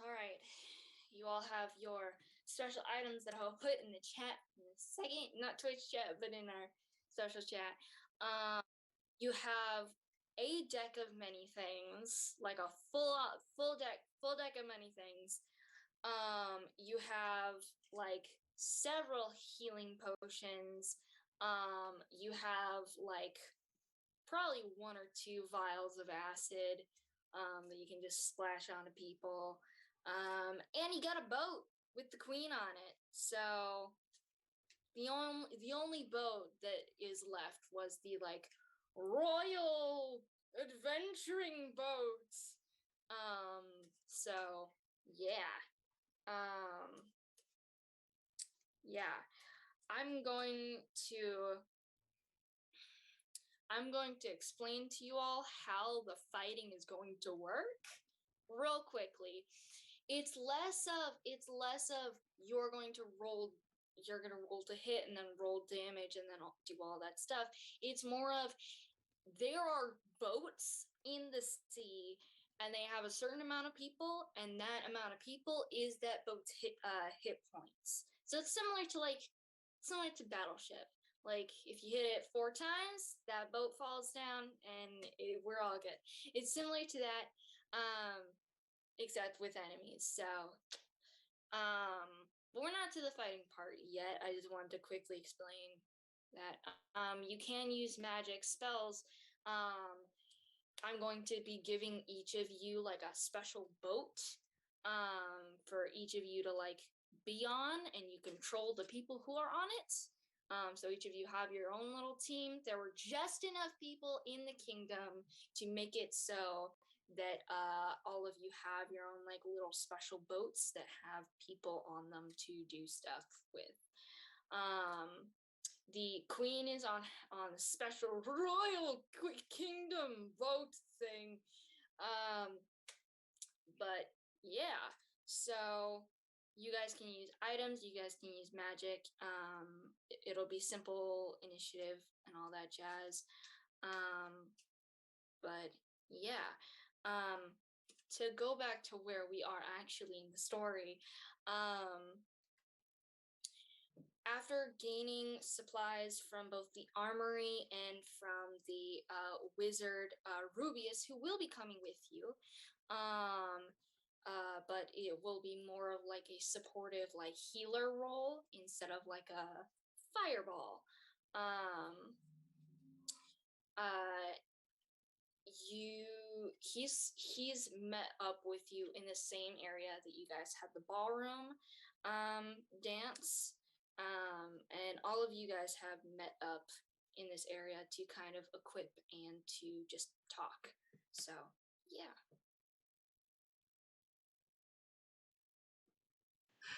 Speaker 1: All right. You all have your special items that I'll put in the chat in a second. Not Twitch chat, but in our social chat. You have a deck of many things, like a full deck of many things. You have like several healing potions. You have like probably 1 or 2 vials of acid that you can just splash onto people. And you got a boat with the queen on it. So the only boat that is left was the like royal adventuring boat. So yeah. Yeah. I'm going to explain to you all how the fighting is going to work real quickly. It's less of you're going to roll to hit and then roll damage and then I'll do all that stuff. It's more of there are boats in the sea and they have a certain amount of people, and that amount of people is that boat's hit points. So it's similar to Battleship. Like if you hit it 4 times, that boat falls down and we're all good. It's similar to that, except with enemies. So but we're not to the fighting part yet. I just wanted to quickly explain that you can use magic spells. I'm going to be giving each of you like a special boat for each of you to like be on, and you control the people who are on it. So each of you have your own little team. There were just enough people in the kingdom to make it so that all of you have your own like little special boats that have people on them to do stuff with. The queen is on a special royal kingdom boat thing. But yeah, so you guys can use items, you guys can use magic. It'll be simple initiative and all that jazz. But yeah, to go back to where we are actually in the story, after gaining supplies from both the armory and from the wizard Rubius, who will be coming with you, but it will be more of like a supportive, like healer role instead of like a fireball. Uh, he's met up with you in the same area that you guys had the ballroom dance, and all of you guys have met up in this area to kind of equip and to just talk. So yeah.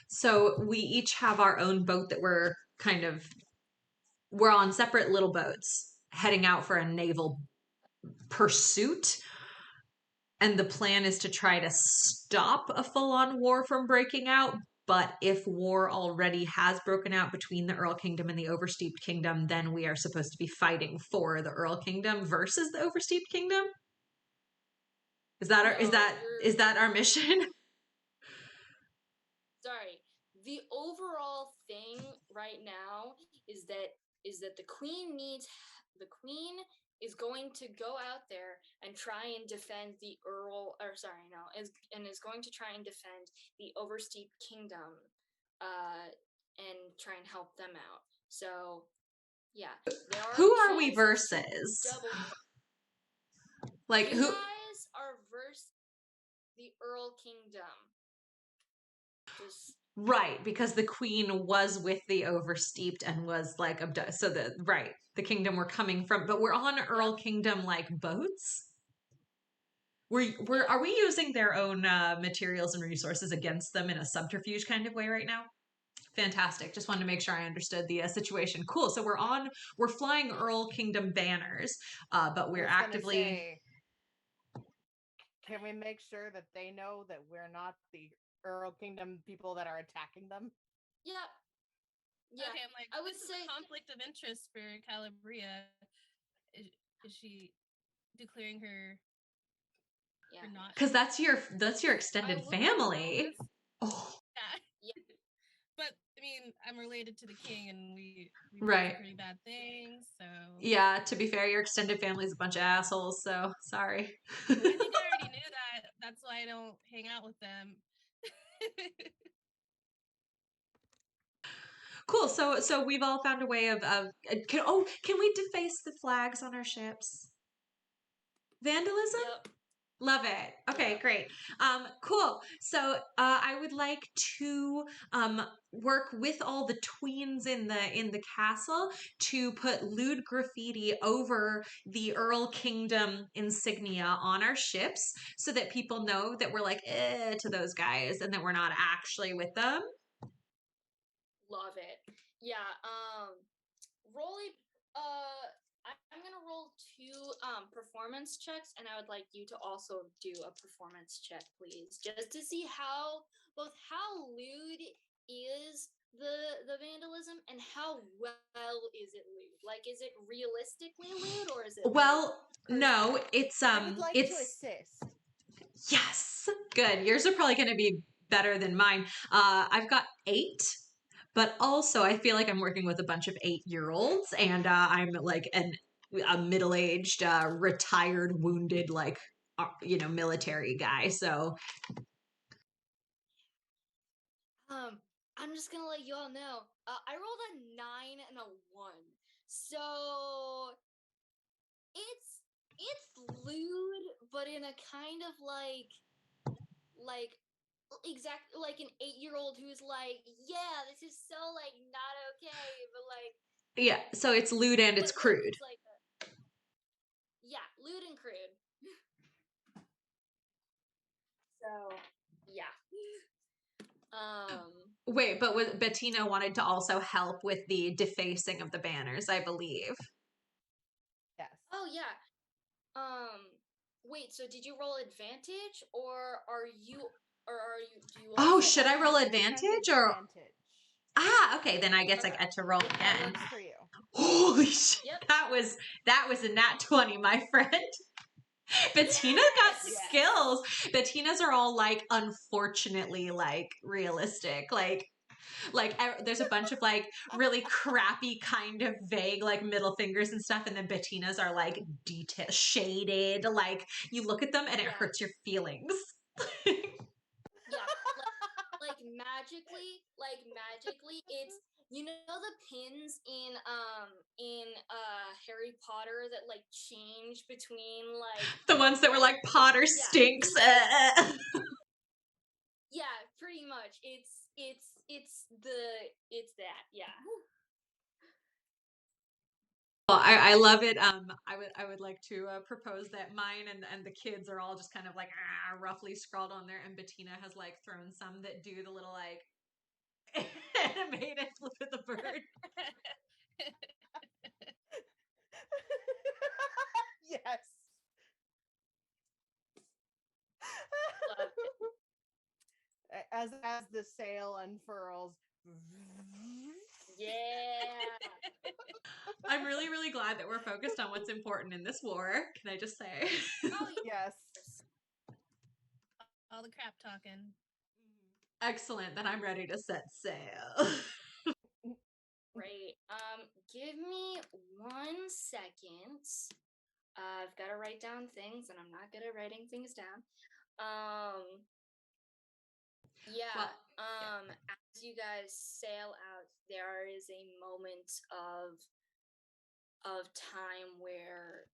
Speaker 2: So we each have our own boat that we're on separate little boats heading out for a naval pursuit. And the plan is to try to stop a full-on war from breaking out. But if war already has broken out between the Earl Kingdom and the Oversteeped Kingdom, then we are supposed to be fighting for the Earl Kingdom versus the Oversteeped Kingdom. Is that our mission?
Speaker 1: Sorry. The overall thing right now is that the queen is going to go out there and try and defend the Earl, or sorry, no, is going to try and defend the Oversteep Kingdom, and try and help them out. So, yeah, there are
Speaker 2: Who are we
Speaker 1: chances to
Speaker 2: versus?
Speaker 1: double.
Speaker 2: Like
Speaker 1: You
Speaker 2: who?
Speaker 1: guys are versus the Earl Kingdom. Just
Speaker 2: Right, because the queen was with the Oversteeped and was like abducted. So the kingdom we're coming from, but we're on Earl Kingdom like boats. Are we using their own materials and resources against them in a subterfuge kind of way right now? Fantastic. Just wanted to make sure I understood the situation. Cool. So we're flying Earl Kingdom banners, but we're actively.
Speaker 3: Can we make sure that they know that we're not the Earl Kingdom people that are attacking them?
Speaker 1: yeah.
Speaker 4: Okay, I'm like,
Speaker 1: I would
Speaker 4: this is
Speaker 1: say
Speaker 4: a conflict of interest for Calabria. Is she declaring her?
Speaker 1: Yeah.
Speaker 4: Not.
Speaker 2: Because that's your extended family. Oh.
Speaker 1: Yeah.
Speaker 4: But I mean, I'm related to the king, and we
Speaker 2: Right.
Speaker 4: did pretty bad things. So
Speaker 2: yeah, to be fair, your extended family is a bunch of assholes. So sorry.
Speaker 4: I think I already knew that. That's why I don't hang out with them.
Speaker 2: Cool. So we've all found a way of can we deface the flags on our ships? Vandalism?
Speaker 1: Yep.
Speaker 2: Love it. Okay,
Speaker 1: Yep.
Speaker 2: great. Cool. So I would like to work with all the tweens in the castle to put lewd graffiti over the Earl Kingdom insignia on our ships, so that people know that we're like to those guys and that we're not actually with them.
Speaker 1: Love it. Yeah. Roll it. I'm gonna roll 2 performance checks, and I would like you to also do a performance check, please, just to see how lewd is the vandalism and how well is it lewd. Like, is it realistically lewd, or is it
Speaker 2: Well, no, it's
Speaker 3: I would like to assist.
Speaker 2: Yes, good. Yours are probably going to be better than mine. I've got 8. But also, I feel like I'm working with a bunch of 8-year-olds, and I'm like a middle-aged, retired, wounded, like military guy. So,
Speaker 1: I'm just gonna let you all know. I rolled a 9 and a 1, so it's lewd, but in a kind of like exactly like an 8-year-old who's like, yeah, this is so like not okay, but like
Speaker 2: yeah. So it's lewd and it's crude.
Speaker 1: It's like lewd and crude. So yeah.
Speaker 2: Wait, but Bettina wanted to also help with the defacing of the banners, I believe.
Speaker 3: Yes.
Speaker 1: Oh yeah. Wait, so did you roll advantage, or do you
Speaker 2: Oh,
Speaker 1: also
Speaker 2: should I roll advantage or?
Speaker 3: Advantage.
Speaker 2: Okay, then I guess I get to roll
Speaker 3: That
Speaker 2: again.
Speaker 3: works for you.
Speaker 2: Holy shit!
Speaker 1: Yep.
Speaker 2: That was a nat 20, my friend. Bettina got skills. Bettina's are all like unfortunately like realistic. Like Like there's a bunch of like really crappy kind of vague like middle fingers and stuff, and then Bettina's are like detail shaded. Like you look at them and it
Speaker 1: Yeah.
Speaker 2: hurts your feelings.
Speaker 1: Yeah, like magically, it's you know the pins in Harry Potter that like change between like
Speaker 2: The ones that were like Potter
Speaker 1: yeah,
Speaker 2: stinks.
Speaker 1: yeah, pretty much. It's that, yeah.
Speaker 2: Well, I love it. I would like to propose that mine and the kids are all just kind of like roughly scrawled on there, and Bettina has like thrown some that do the little like animated flip of the bird.
Speaker 3: Yes.
Speaker 1: Love it.
Speaker 3: As the sail unfurls.
Speaker 1: Yeah.
Speaker 2: I'm really, really glad that we're focused on what's important in this war. Can I just say?
Speaker 1: Oh
Speaker 3: Yes.
Speaker 4: All the crap talking.
Speaker 2: Excellent. Then I'm ready to set sail.
Speaker 1: Great. Give me 1 second. I've got to write down things, and I'm not good at writing things down. Yeah.
Speaker 2: Well,
Speaker 1: As you guys sail out, there is a moment of time where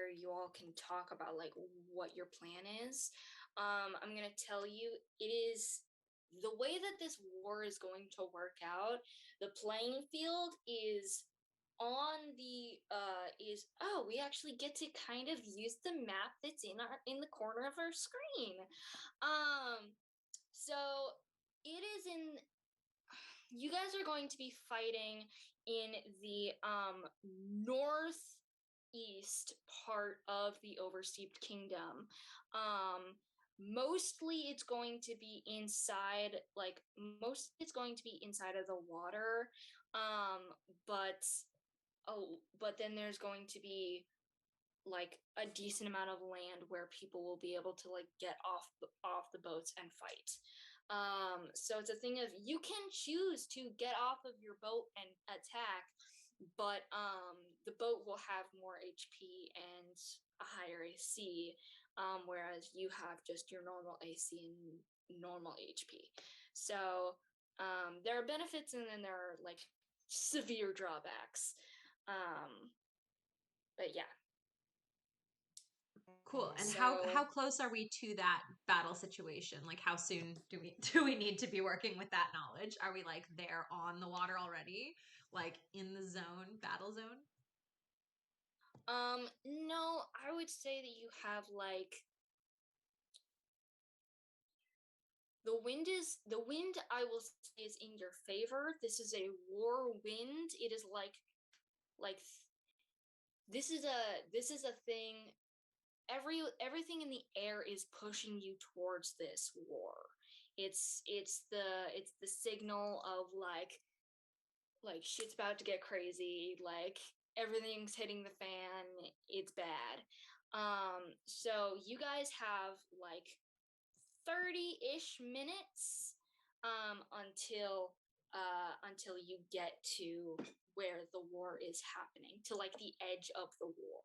Speaker 1: you all can talk about like what your plan is. I'm gonna tell you, it is the way that this war is going to work out. The playing field is on the is oh we actually get to kind of use the map that's in the corner of our screen. So it is in you guys are going to be fighting in the northeast part of the Oversteeped Kingdom. Mostly it's going to be inside, like most it's going to be inside of the water. But but then there's going to be like a decent amount of land where people will be able to like get off the boats and fight. So it's a thing of you can choose to get off of your boat and attack, but the boat will have more HP and a higher AC, whereas you have just your normal AC and normal HP. So there are benefits and then there are like severe drawbacks. But yeah.
Speaker 2: cool. And
Speaker 1: So
Speaker 2: how close are we to that battle situation? Like how soon do we need to be working with that knowledge? Are we like there on the water already? Like in the zone, battle zone?
Speaker 1: no, I would say that you have like the wind I will say is in your favor. This is a war wind. It is like this is a thing. Everything in the air is pushing you towards this war. It's the signal of like shit's about to get crazy, like everything's hitting the fan, it's bad. So you guys have like 30-ish minutes until you get to where the war is happening, to like the edge of the war.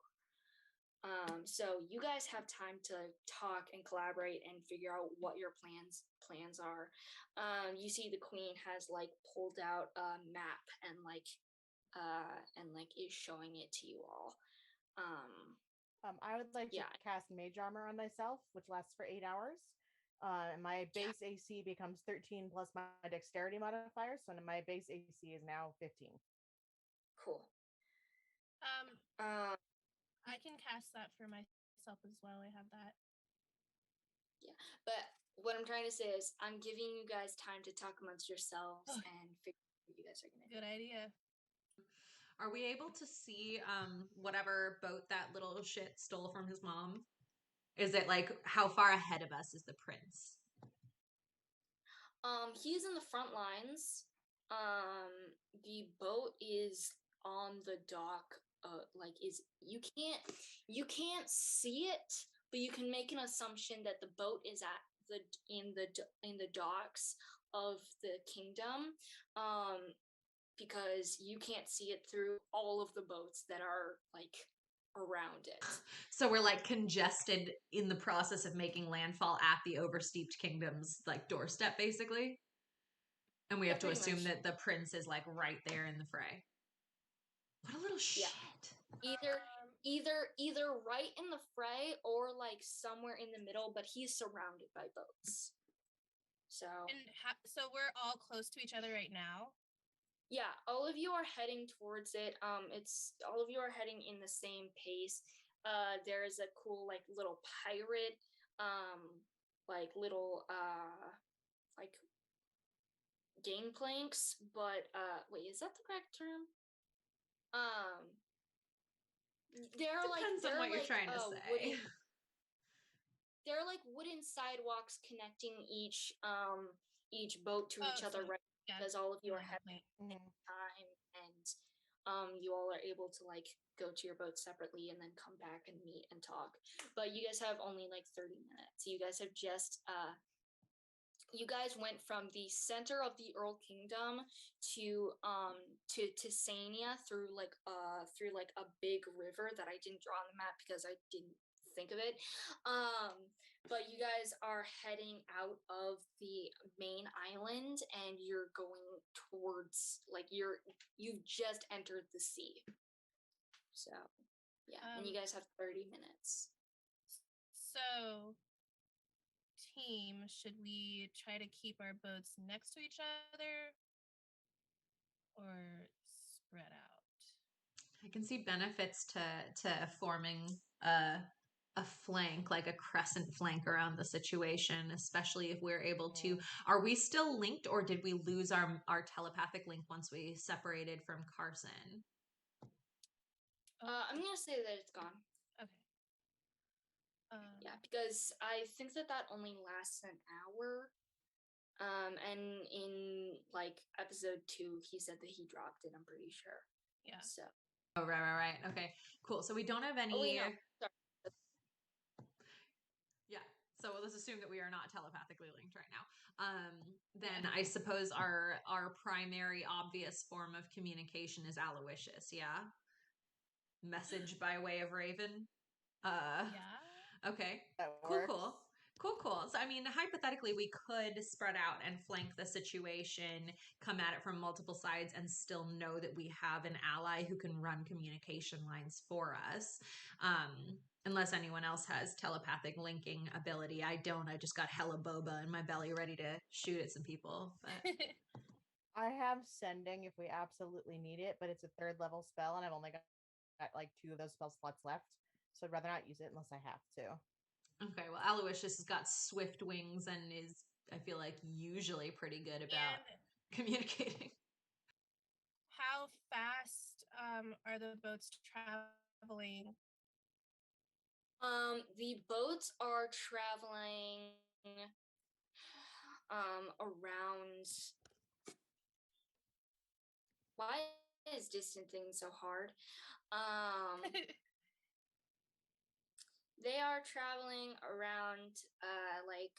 Speaker 1: So you guys have time to talk and collaborate and figure out what your plans are. You see the queen has like pulled out a map and like is showing it to you all.
Speaker 3: I would like to
Speaker 1: Yeah,
Speaker 3: cast Mage Armor on myself, which lasts for 8 hours. And my
Speaker 1: yeah,
Speaker 3: base AC becomes 13 plus my dexterity modifier, so my base AC is now 15.
Speaker 1: cool.
Speaker 4: Um,
Speaker 1: Um,
Speaker 4: I can cast that for myself as well. I have that.
Speaker 1: yeah, but what I'm trying to say is I'm giving you guys time to talk amongst yourselves and figure out what you guys are gonna do.
Speaker 4: Good idea.
Speaker 2: Are we able to see whatever boat that little shit stole from his mom? Is it like how far ahead of us is the prince?
Speaker 1: He's in the front lines. The boat is on the dock. Like is you can't see it, but you can make an assumption that the boat is at the in the docks of the kingdom, because you can't see it through all of the boats that are like around it.
Speaker 2: So we're like congested in the process of making landfall at the oversteeped kingdom's like doorstep, basically. And we
Speaker 1: Yeah,
Speaker 2: have to
Speaker 1: pretty
Speaker 2: assume
Speaker 1: much.
Speaker 2: that the prince is like right there in the fray. What a little shit.
Speaker 1: Either either right in the fray or like somewhere in the middle, but he's surrounded by boats. So
Speaker 4: so we're all close to each other right now.
Speaker 1: yeah, all of you are heading towards it. It's all of you are heading in the same pace. There is a cool like little pirate, like little like gangplanks, but wait, is that the correct term? They're
Speaker 2: Depends on what you're trying to say.
Speaker 1: They're like wooden sidewalks connecting each boat to each other, right?
Speaker 4: Yeah,
Speaker 1: Because all of you are
Speaker 4: definitely.
Speaker 1: having time, and you all are able to like go to your boat separately and then come back and meet and talk. But you guys have only like 30 minutes. You guys have just you guys went from the center of the Earl Kingdom to Sania through like a big river that I didn't draw on the map because I didn't think of it. But you guys are heading out of the main island and you're going towards like you've just entered the sea. So yeah, and you guys have 30 minutes.
Speaker 4: So team, should we try to keep our boats next to each other or spread out?
Speaker 2: I can see benefits to forming a flank, like a crescent flank around the situation, especially if we're able to. Are we still linked, or did we lose our telepathic link once we separated from Carson?
Speaker 1: I'm gonna say that it's gone.
Speaker 4: Okay.
Speaker 1: Yeah, because I think that only lasts an hour. And in like episode 2, he said that he dropped it. I'm pretty sure.
Speaker 4: Yeah.
Speaker 1: So.
Speaker 2: Oh right. Okay, cool. So we don't have any.
Speaker 1: Oh wait, no. Sorry.
Speaker 2: Yeah. So let's assume that we are not telepathically linked right now. Then I suppose our primary obvious form of communication is Aloysius. Yeah. Message by way of Raven.
Speaker 4: Yeah.
Speaker 2: Okay.
Speaker 3: That
Speaker 2: Cool.
Speaker 3: works.
Speaker 2: Cool. So, I mean, hypothetically, we could spread out and flank the situation, come at it from multiple sides, and still know that we have an ally who can run communication lines for us. Unless anyone else has telepathic linking ability. I don't. I just got hella boba in my belly ready to shoot at some people. But
Speaker 3: I have sending if we absolutely need it, but it's a 3rd level spell, and I've only got like 2 of those spell slots left. So I'd rather not use it unless I have to.
Speaker 2: Okay, well, Aloysius has got swift wings and is, I feel like, usually pretty good about communicating.
Speaker 4: How fast are the boats traveling?
Speaker 1: The boats are traveling around. Why is distancing so hard? They are traveling around like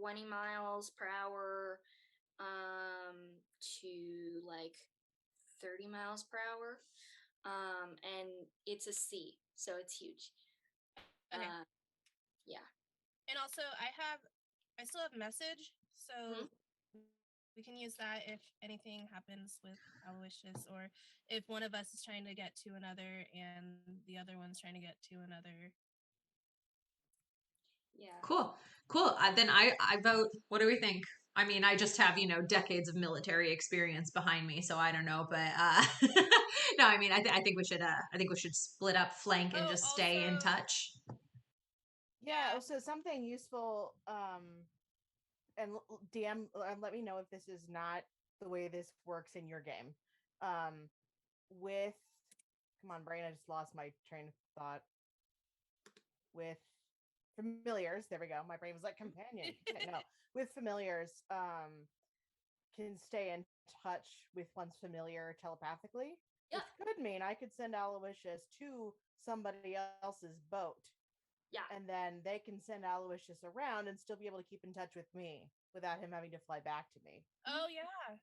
Speaker 1: 20 miles per hour to like 30 miles per hour. And it's a sea, so it's huge.
Speaker 4: Okay.
Speaker 1: Yeah.
Speaker 4: And also, I still have message, so we can use that if anything happens with Aloysius, or if one of us is trying to get to another and the other one's trying to get to another.
Speaker 1: Yeah.
Speaker 2: Cool. Then I vote. What do we think? I mean, I just have, decades of military experience behind me, so I don't know, but no, I mean, I think we should split up, flank, and just stay in touch.
Speaker 3: Yeah, so something useful and DM let me know if this is not the way this works in your game. With come on, brain, I just lost my train of thought. With familiars, there we go. My brain was like companion. No, with familiars, can stay in touch with one's familiar telepathically.
Speaker 1: Yeah.
Speaker 3: Which could mean I could send Aloysius to somebody else's boat.
Speaker 1: Yeah.
Speaker 3: And then they can send Aloysius around and still be able to keep in touch with me. without him having to fly back to me.
Speaker 4: Oh yeah.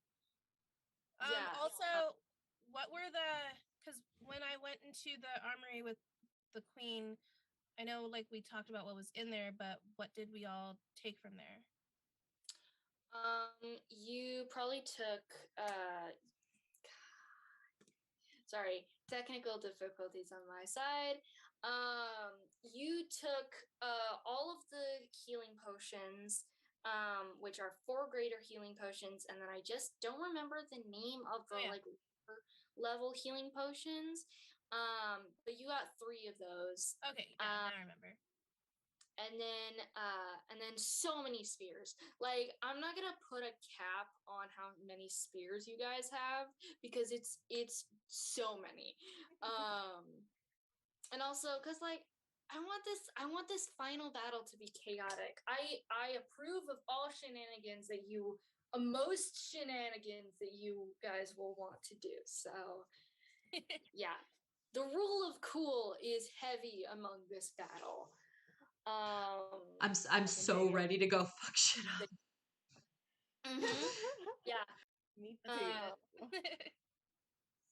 Speaker 1: Yeah.
Speaker 4: Also, what were the? Because when I went into the armory with the queen, I know like we talked about what was in there, but what did we all take from there?
Speaker 1: You probably took sorry, technical difficulties on my side. You took all of the healing potions, which are 4 greater healing potions, and then I just don't remember the name of the like level healing potions. But you got 3 of those.
Speaker 4: Okay, yeah, I remember.
Speaker 1: And then so many spears. Like, I'm not gonna put a cap on how many spears you guys have because it's so many. And also because like I want this final battle to be chaotic. I approve of all shenanigans that you most shenanigans that you guys will want to do. So yeah, the rule of cool is heavy among this battle.
Speaker 2: I'm so ready to go fuck shit up.
Speaker 1: Yeah.
Speaker 3: Me too.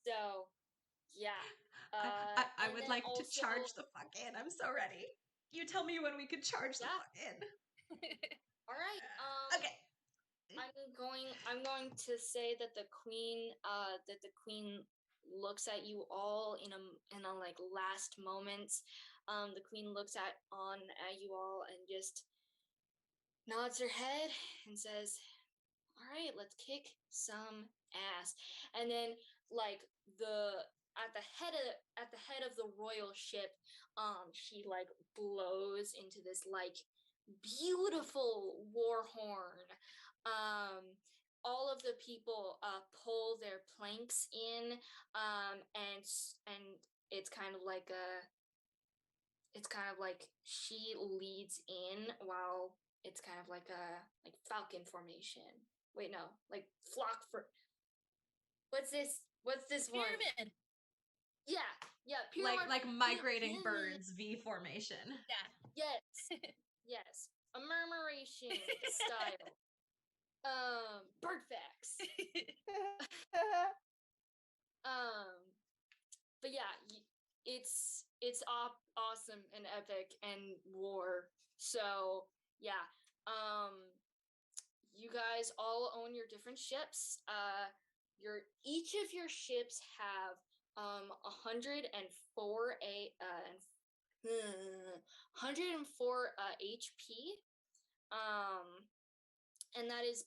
Speaker 1: So, yeah.
Speaker 2: I
Speaker 1: And
Speaker 2: would
Speaker 1: then
Speaker 2: like
Speaker 1: also,
Speaker 2: to charge the fuck in. I'm so ready. You tell me when we could charge the fuck in.
Speaker 1: All right.
Speaker 2: Okay.
Speaker 1: I'm going to say that the queen looks at you all in a like last moments. The queen looks at you all and just nods her head and says, "All right, let's kick some ass." And then like the at the head of the royal ship, she like blows into this like beautiful war horn. All of the people pull their planks in, and it's kind of like she leads in while it's kind of like a like falcon formation. Wait, no, like flock for. What's this? What's this one?
Speaker 4: Pyramid.
Speaker 1: Yeah, pyramid.
Speaker 2: Like migrating birds, V formation.
Speaker 4: Yeah.
Speaker 1: Yes, yes, a murmuration style. Bird facts. But yeah, it's awesome and epic and war. So yeah, you guys all own your different ships. Each of your ships have 104 HP. And that is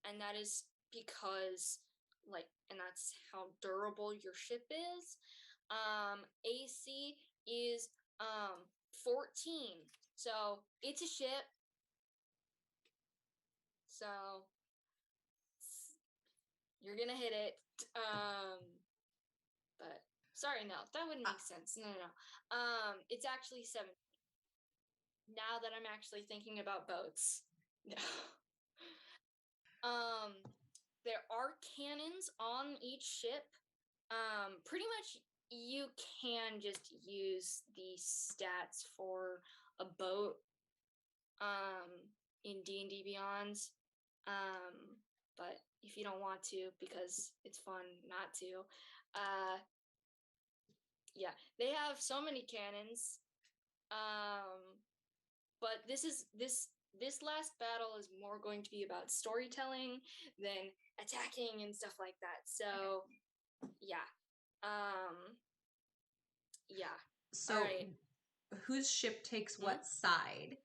Speaker 1: and that is because and that's how durable your ship is. AC is 14. So it's a ship. So you're gonna hit it. But sorry, no, that wouldn't make sense. No. It's actually 7. Now that I'm actually thinking about boats. No. There are cannons on each ship. Pretty much you can just use the stats for a boat in D&D Beyond. But if you don't want to because it's fun not to, yeah, they have so many cannons. But this last battle is more going to be about storytelling than attacking and stuff like that. So, yeah. Yeah.
Speaker 2: So,
Speaker 1: all right.
Speaker 2: whose ship takes what side?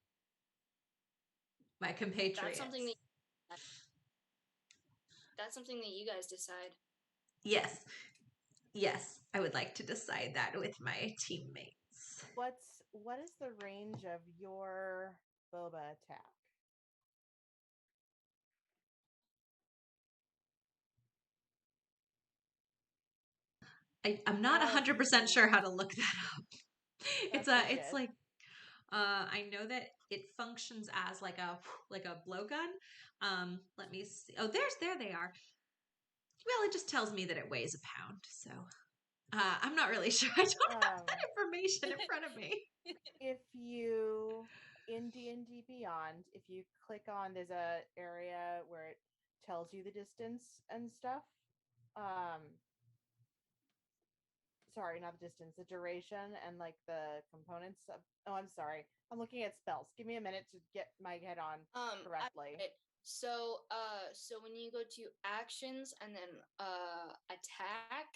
Speaker 2: My compatriots.
Speaker 1: That's something that you guys decide.
Speaker 2: Yes, I would like to decide that with my teammates.
Speaker 3: What is the range of your boba attack?
Speaker 2: I'm not 100% sure how to look that up. It's like I know that it functions as like a blowgun. Let me see. Oh, there they are. Well, it just tells me that it weighs a pound. So I'm not really sure. I don't have that information in front of me.
Speaker 3: If you in D&D Beyond, if you click on, there's a area where it tells you the distance and stuff. Um, sorry, not the distance, the duration and like the components of. Oh, I'm sorry. I'm looking at spells. Give me a minute to get my head on correctly.
Speaker 1: So when you go to actions and then attack,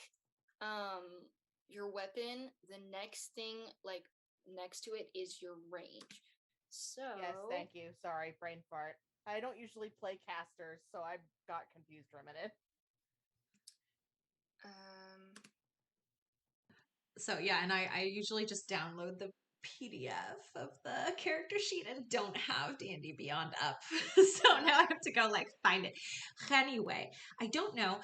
Speaker 1: um, your weapon, the next thing like next to it is your range. So
Speaker 3: Yes, thank you. Sorry, brain fart. I don't usually play casters, so I got confused for a minute.
Speaker 1: um,
Speaker 2: So yeah, and I usually just download the PDF of the character sheet and don't have D&D Beyond up. So now I have to go like find it. Anyway, I don't know.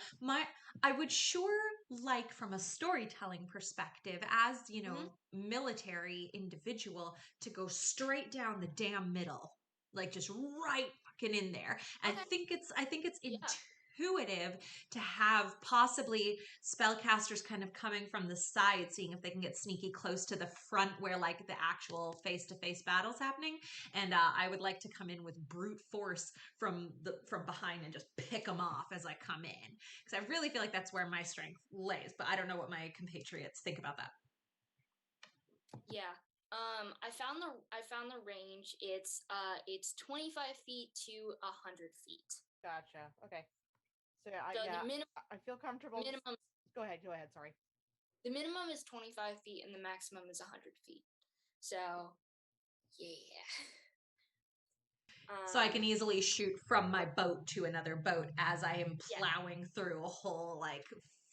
Speaker 2: I would sure like from a storytelling perspective as, military individual to go straight down the damn middle. Like just right fucking in there.
Speaker 1: Okay.
Speaker 2: I think it's
Speaker 1: Yeah.
Speaker 2: intuitive to have possibly spellcasters kind of coming from the side, seeing if they can get sneaky close to the front where like the actual face-to-face battle's happening. And I would like to come in with brute force from behind and just pick them off as I come in, because I really feel like that's where my strength lays. But I don't know what my compatriots think about that.
Speaker 1: Yeah. I found the range. It's 25 feet to 100 feet.
Speaker 3: Gotcha. Okay. So
Speaker 1: So
Speaker 3: yeah,
Speaker 1: the
Speaker 3: I feel comfortable.
Speaker 1: minimum
Speaker 3: Go ahead. Go ahead. Sorry.
Speaker 1: the minimum is 25 feet and the maximum is 100 feet. So yeah.
Speaker 2: So I can easily shoot from my boat to another boat as I am
Speaker 1: Yeah.
Speaker 2: plowing through a whole like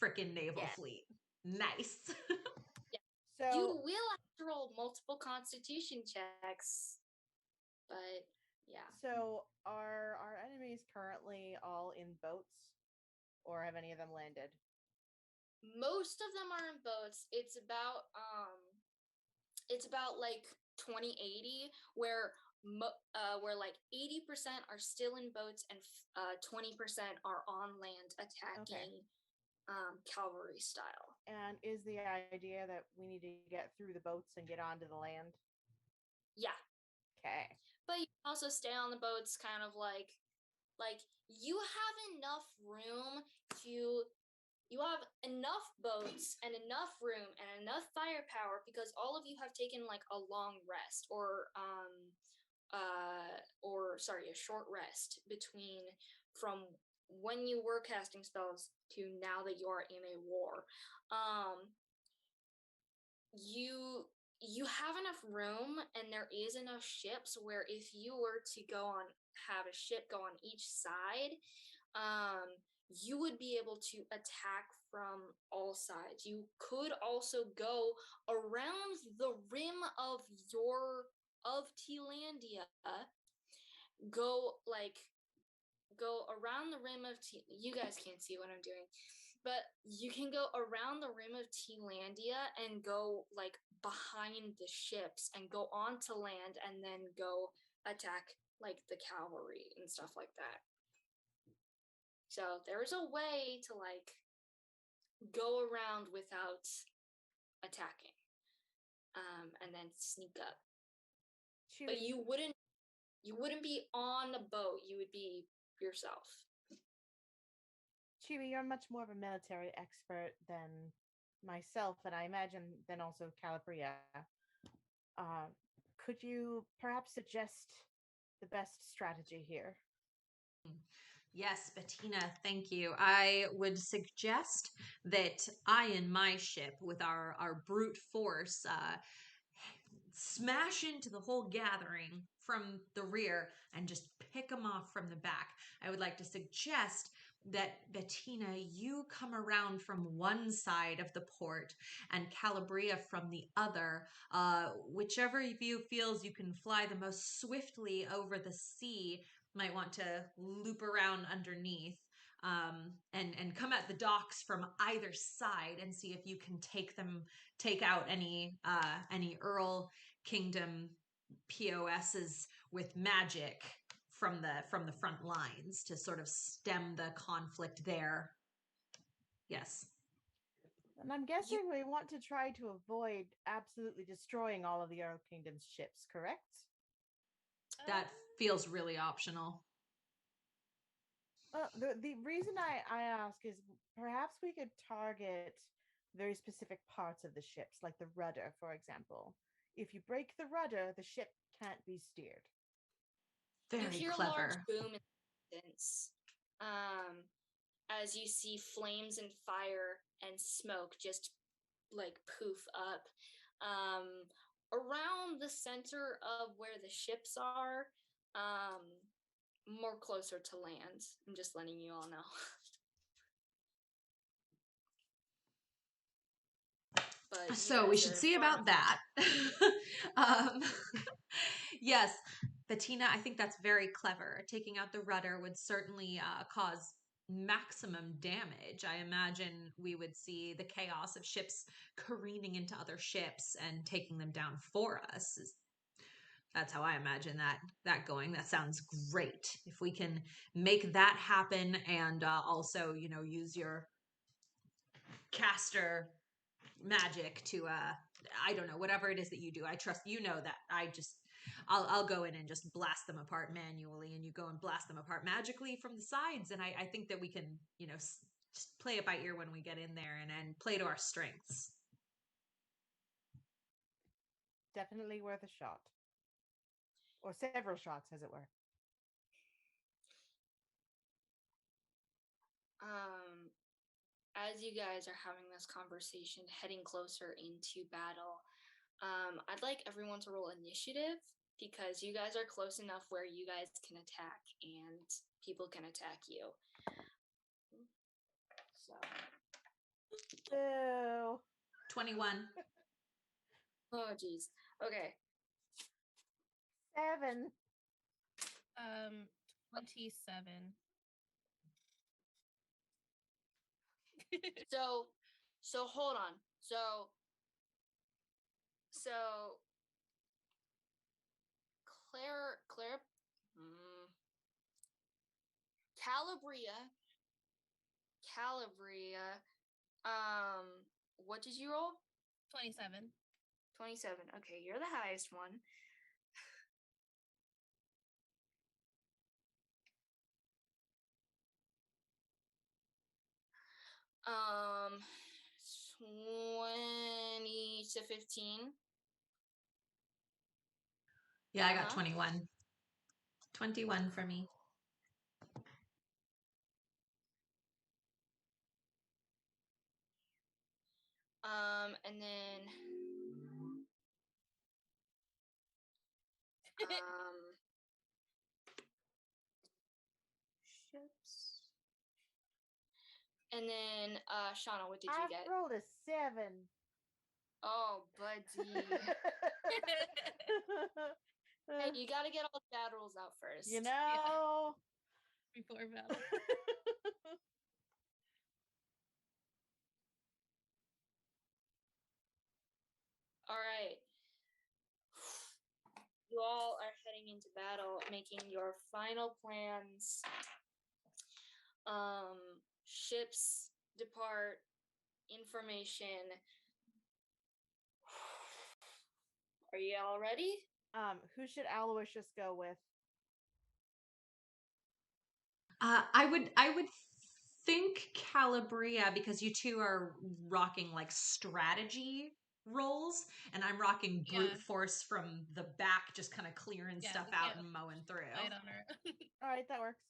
Speaker 2: freaking naval fleet. Nice.
Speaker 3: So
Speaker 1: You will have to roll multiple constitution checks, but yeah.
Speaker 3: So are our enemies currently all in boats, or have any of them landed?
Speaker 1: Most of them are in boats. It's about like 2080 where like 80% are still in boats and 20% are on land attacking cavalry style.
Speaker 3: And is the idea that we need to get through the boats and get onto the land?
Speaker 1: Yeah.
Speaker 3: Okay.
Speaker 1: But you can also stay on the boats kind of like you have enough room to you have enough boats and enough room and enough firepower because all of you have taken like a long rest or sorry, a short rest between from when you were casting spells to now that you are in a war. You have enough room and there is enough ships where if you were to have a ship go on each side, you would be able to attack from all sides. You could also go around the rim of Tealandia, go around the rim of you guys can't see what I'm doing, but you can go around the rim of Tealandia and go like behind the ships and go onto land and then go attack like the cavalry and stuff like that. So there's a way to like go around without attacking, and then sneak up. But you wouldn't be on the boat. You would be yourself.
Speaker 3: Chibi, you're much more of a military expert than myself, and I imagine then also Calabria. Uh, could you perhaps suggest the best strategy here?
Speaker 2: Yes, Bettina, thank you. I would suggest that I and my ship, with our brute force, smash into the whole gathering from the rear and just pick them off from the back. I would like to suggest that Bettina, you come around from one side of the port and Calabria from the other. Whichever of you feels you can fly the most swiftly over the sea might want to loop around underneath. And come at the docks from either side and see if you can take out any Earl Kingdom POSs with magic from the front lines to sort of stem the conflict there. Yes.
Speaker 3: And I'm guessing we want to try to avoid absolutely destroying all of the Earl Kingdom's ships, correct?
Speaker 2: that feels really optional.
Speaker 3: The reason I ask is perhaps we could target very specific parts of the ships, like the rudder, for example. If you break the rudder, the ship can't be steered.
Speaker 1: You
Speaker 2: Very
Speaker 1: hear a large
Speaker 2: clever.
Speaker 1: boom in the distance, as you see flames and fire and smoke just like poof up around the center of where the ships are, more closer to land. I'm just letting you all know. But
Speaker 2: So we should see about that. Yes, Bettina, I think that's very clever. Taking out the rudder would certainly cause maximum damage. I imagine we would see the chaos of ships careening into other ships and taking them down for us. That's how I imagine that going. That sounds great. If we can make that happen and also, use your caster magic to I don't know, whatever it is that you do. I trust that. I'll go in and just blast them apart manually, and you go and blast them apart magically from the sides. And I think that we can, just play it by ear when we get in there and play to our strengths.
Speaker 3: Definitely worth a shot. Or several shots, as it were.
Speaker 1: As you guys are having this conversation, heading closer into battle, I'd like everyone to roll initiative because you guys are close enough where you guys can attack and people can attack you. So.
Speaker 3: Ew.
Speaker 2: 21.
Speaker 1: Oh, geez. Okay.
Speaker 3: 7.
Speaker 4: 27.
Speaker 1: So hold on. So Claire, Calabria, what did you roll?
Speaker 4: 27.
Speaker 1: 27. Okay, you're the highest one. Um, 20 to 15.
Speaker 2: Yeah, I got 21. 21 for me.
Speaker 1: And then ships. And then Shauna, what did you get?
Speaker 3: I rolled a 7.
Speaker 1: Oh, buddy. Hey, you gotta get all the bad rolls out first.
Speaker 3: You know.
Speaker 4: Yeah. Before battle.
Speaker 1: All right. You all are heading into battle, making your final plans. Ships depart, information. Are you all ready?
Speaker 3: Who should Aloysius go with?
Speaker 2: I would think Calabria, because you two are rocking like strategy roles, and I'm rocking brute force from the back, just kind of clearing stuff out and mowing through.
Speaker 4: Fight on her.
Speaker 3: All right, that works.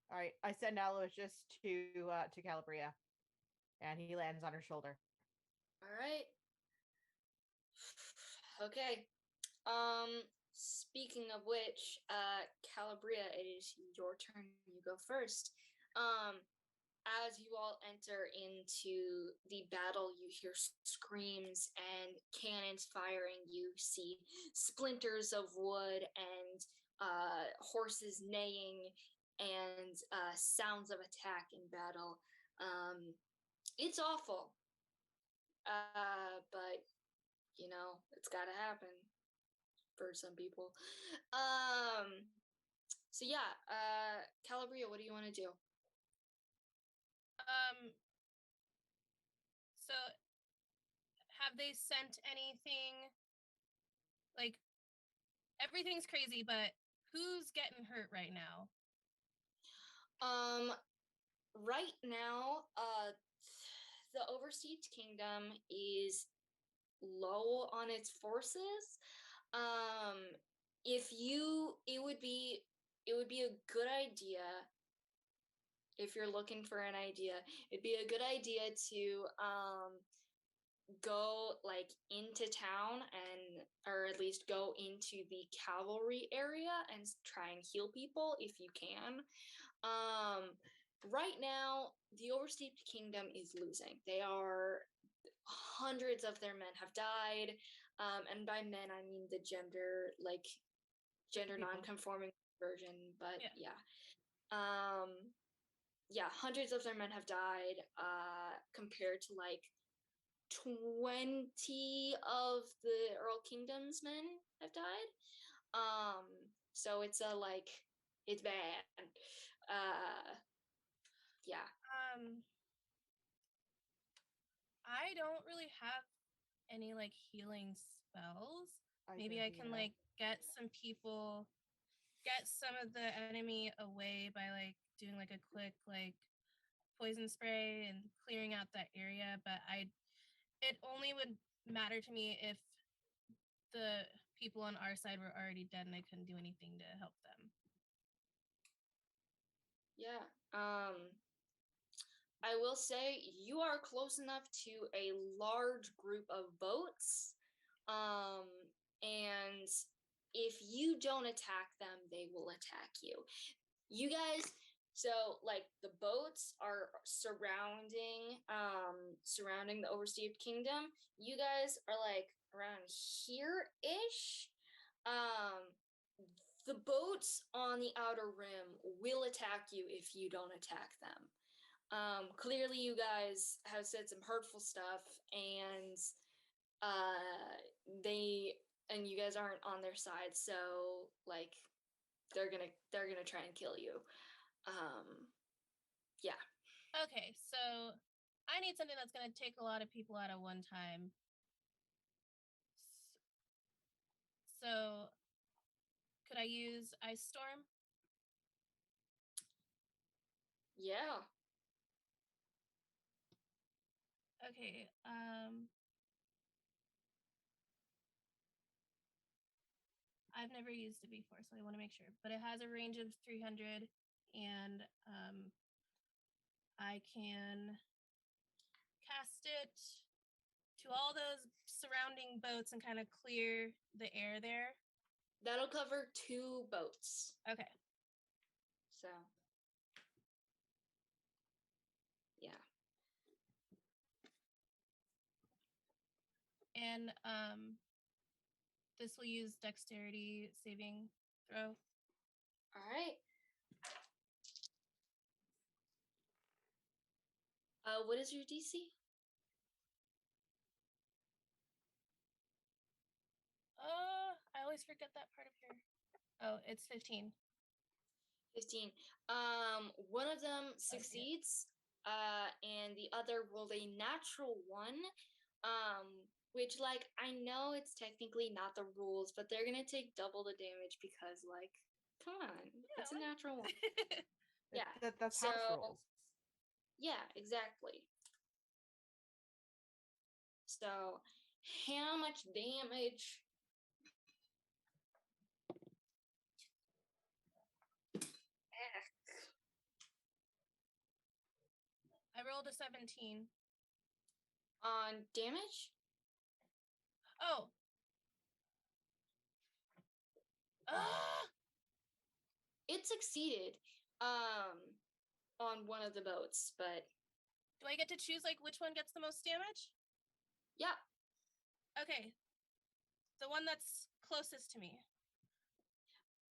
Speaker 3: All right, I send Aloysius to Calabria, and he lands on her shoulder.
Speaker 1: All right. Okay. Speaking of which, Calabria, it is your turn. You go first. As you all enter into the battle, you hear screams and cannons firing. You see splinters of wood and horses neighing and sounds of attack in battle. It's awful, but it's got to happen for some people. So yeah, Calabria, what do you want to do?
Speaker 4: So have they sent anything like everything's crazy, but who's getting hurt right now?
Speaker 1: Right now, the Overseas Kingdom is low on its forces. If you, it would be a good idea if you're looking for an idea. It'd be a good idea to go like into town and or at least go into the cavalry area and try and heal people if you can. Right now the Oversteeped Kingdom is losing. They are hundreds of their men have died, and by men I mean the gender
Speaker 3: People.
Speaker 1: non-conforming version, but yeah, hundreds of their men have died, compared to like 20 of the Earl Kingdom's men have died. So it's it's bad. Yeah.
Speaker 4: I don't really have any like healing spells. Maybe
Speaker 3: don't
Speaker 4: I can
Speaker 3: either.
Speaker 4: like get some of the enemy away by like doing like a quick like poison spray and clearing out that area, but it only would matter to me if the people on our side were already dead and I couldn't do anything to help them.
Speaker 1: Yeah. I will say you are close enough to a large group of boats. And if you don't attack them, they will attack you. You guys, so like the boats are surrounding the Oversteeped Kingdom. You guys are like around here-ish. The boats on the outer rim will attack you if you don't attack them. Clearly you guys have said some hurtful stuff, and you guys aren't on their side, so like they're gonna try and kill you. Yeah.
Speaker 4: Okay, so I need something that's gonna take a lot of people out at one time. So could I use Ice Storm?
Speaker 1: Yeah.
Speaker 4: Okay, I've never used it before, so I want to make sure. But it has a range of 300, and I can cast it to all those surrounding boats and kind of clear the air there.
Speaker 1: That'll cover 2 boats.
Speaker 4: Okay.
Speaker 1: So, yeah.
Speaker 4: And this will use dexterity saving throw.
Speaker 1: All right. What is your DC?
Speaker 4: I always forget that part of here. Oh, it's 15.
Speaker 1: 15. One of them succeeds, and the other rolled a natural 1. Which like I know it's technically not the rules, but they're gonna take double the damage because like, come on, it's a natural 1. Yeah.
Speaker 3: That's house rules.
Speaker 1: Yeah, exactly. So, how much damage?
Speaker 4: I rolled a 17.
Speaker 1: On damage?
Speaker 4: Oh.
Speaker 1: It succeeded on one of the boats, but
Speaker 4: do I get to choose like which one gets the most damage?
Speaker 1: yeah.
Speaker 4: Okay. The one that's closest to me.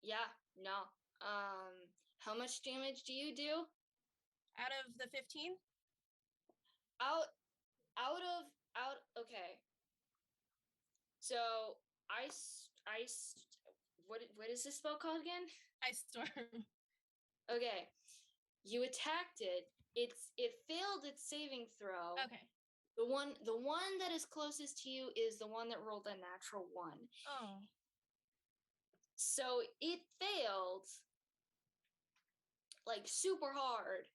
Speaker 1: Yeah, no. How much damage do you do?
Speaker 4: Out of the 15?
Speaker 1: Okay. So what is this spell called again?
Speaker 4: Ice Storm.
Speaker 1: Okay. You attacked it. It failed its saving throw.
Speaker 4: Okay.
Speaker 1: The one that is closest to you is the one that rolled a natural 1.
Speaker 4: Oh.
Speaker 1: So it failed, like, super hard.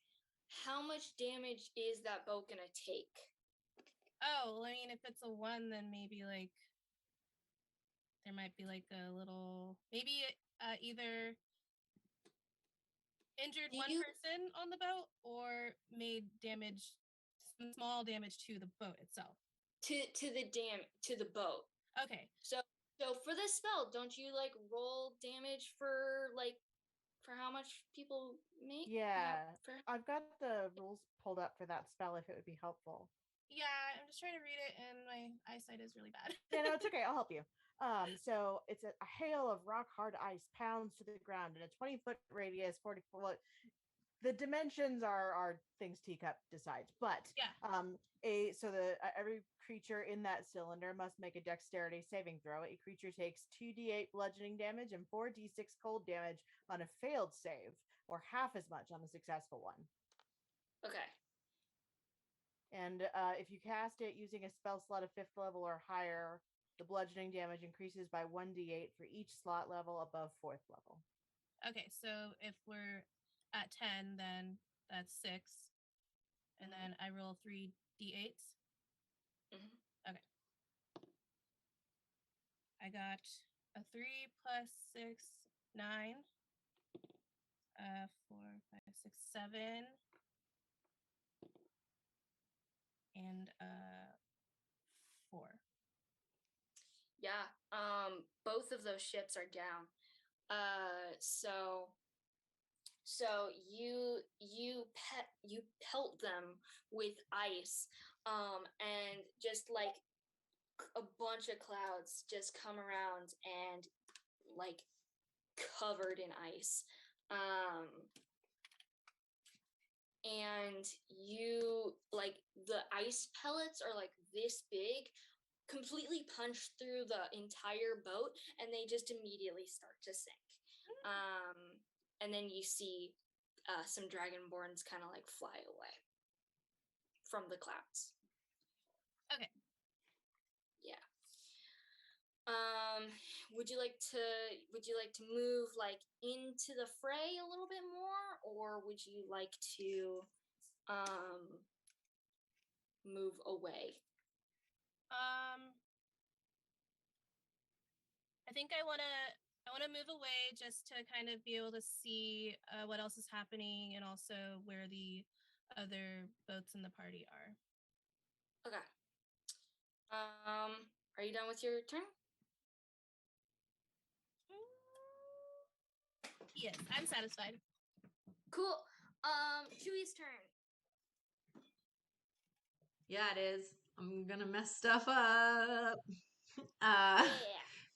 Speaker 1: How much damage is that boat gonna take?
Speaker 4: Oh, well, I mean, if it's a 1, then maybe like there might be like a little, maybe either injured one person on the boat or made damage, some small damage to the boat itself.
Speaker 1: To the boat.
Speaker 4: Okay.
Speaker 1: So for this spell, don't you like roll damage for how much people make?
Speaker 3: Yeah, I've got the rules pulled up for that spell if it would be helpful.
Speaker 4: Yeah, I'm just trying to read it and my eyesight is really bad.
Speaker 3: Yeah, no, it's okay. I'll help you. So it's a hail of rock hard ice pounds to the ground in a 20-foot radius, 40-foot. The dimensions are things Teacup decides, but
Speaker 4: Yeah.
Speaker 3: every creature in that cylinder must make a dexterity saving throw. A creature takes 2d8 bludgeoning damage and 4d6 cold damage on a failed save, or half as much on a successful one.
Speaker 1: Okay.
Speaker 3: And if you cast it using a spell slot of 5th level or higher, the bludgeoning damage increases by 1d8 for each slot level above 4th level.
Speaker 4: Okay, so if we're at 10, then that's 6. And then I roll 3 d8s.
Speaker 1: Mm-hmm.
Speaker 4: Okay. I got a 3 plus 6, 9. 4, 5, 6, 7. And 4.
Speaker 1: Yeah. Both of those ships are down. So you pelt them with ice, and just like a bunch of clouds just come around and like covered in ice. And you like the ice pellets are like this big, completely punch through the entire boat, and they just immediately start to sink. And then you see some dragonborns kind of like fly away from the clouds.
Speaker 4: Okay.
Speaker 1: Yeah. Would you like to move like into the fray a little bit more, or would you like to move away?
Speaker 4: I think I want to move away just to kind of be able to see what else is happening and also where the other boats in the party are.
Speaker 1: Okay. Are you done with your turn?
Speaker 4: Yes, I'm satisfied.
Speaker 1: Cool. Chewy's turn.
Speaker 2: Yeah, it is. I'm gonna mess stuff up.
Speaker 1: Yeah.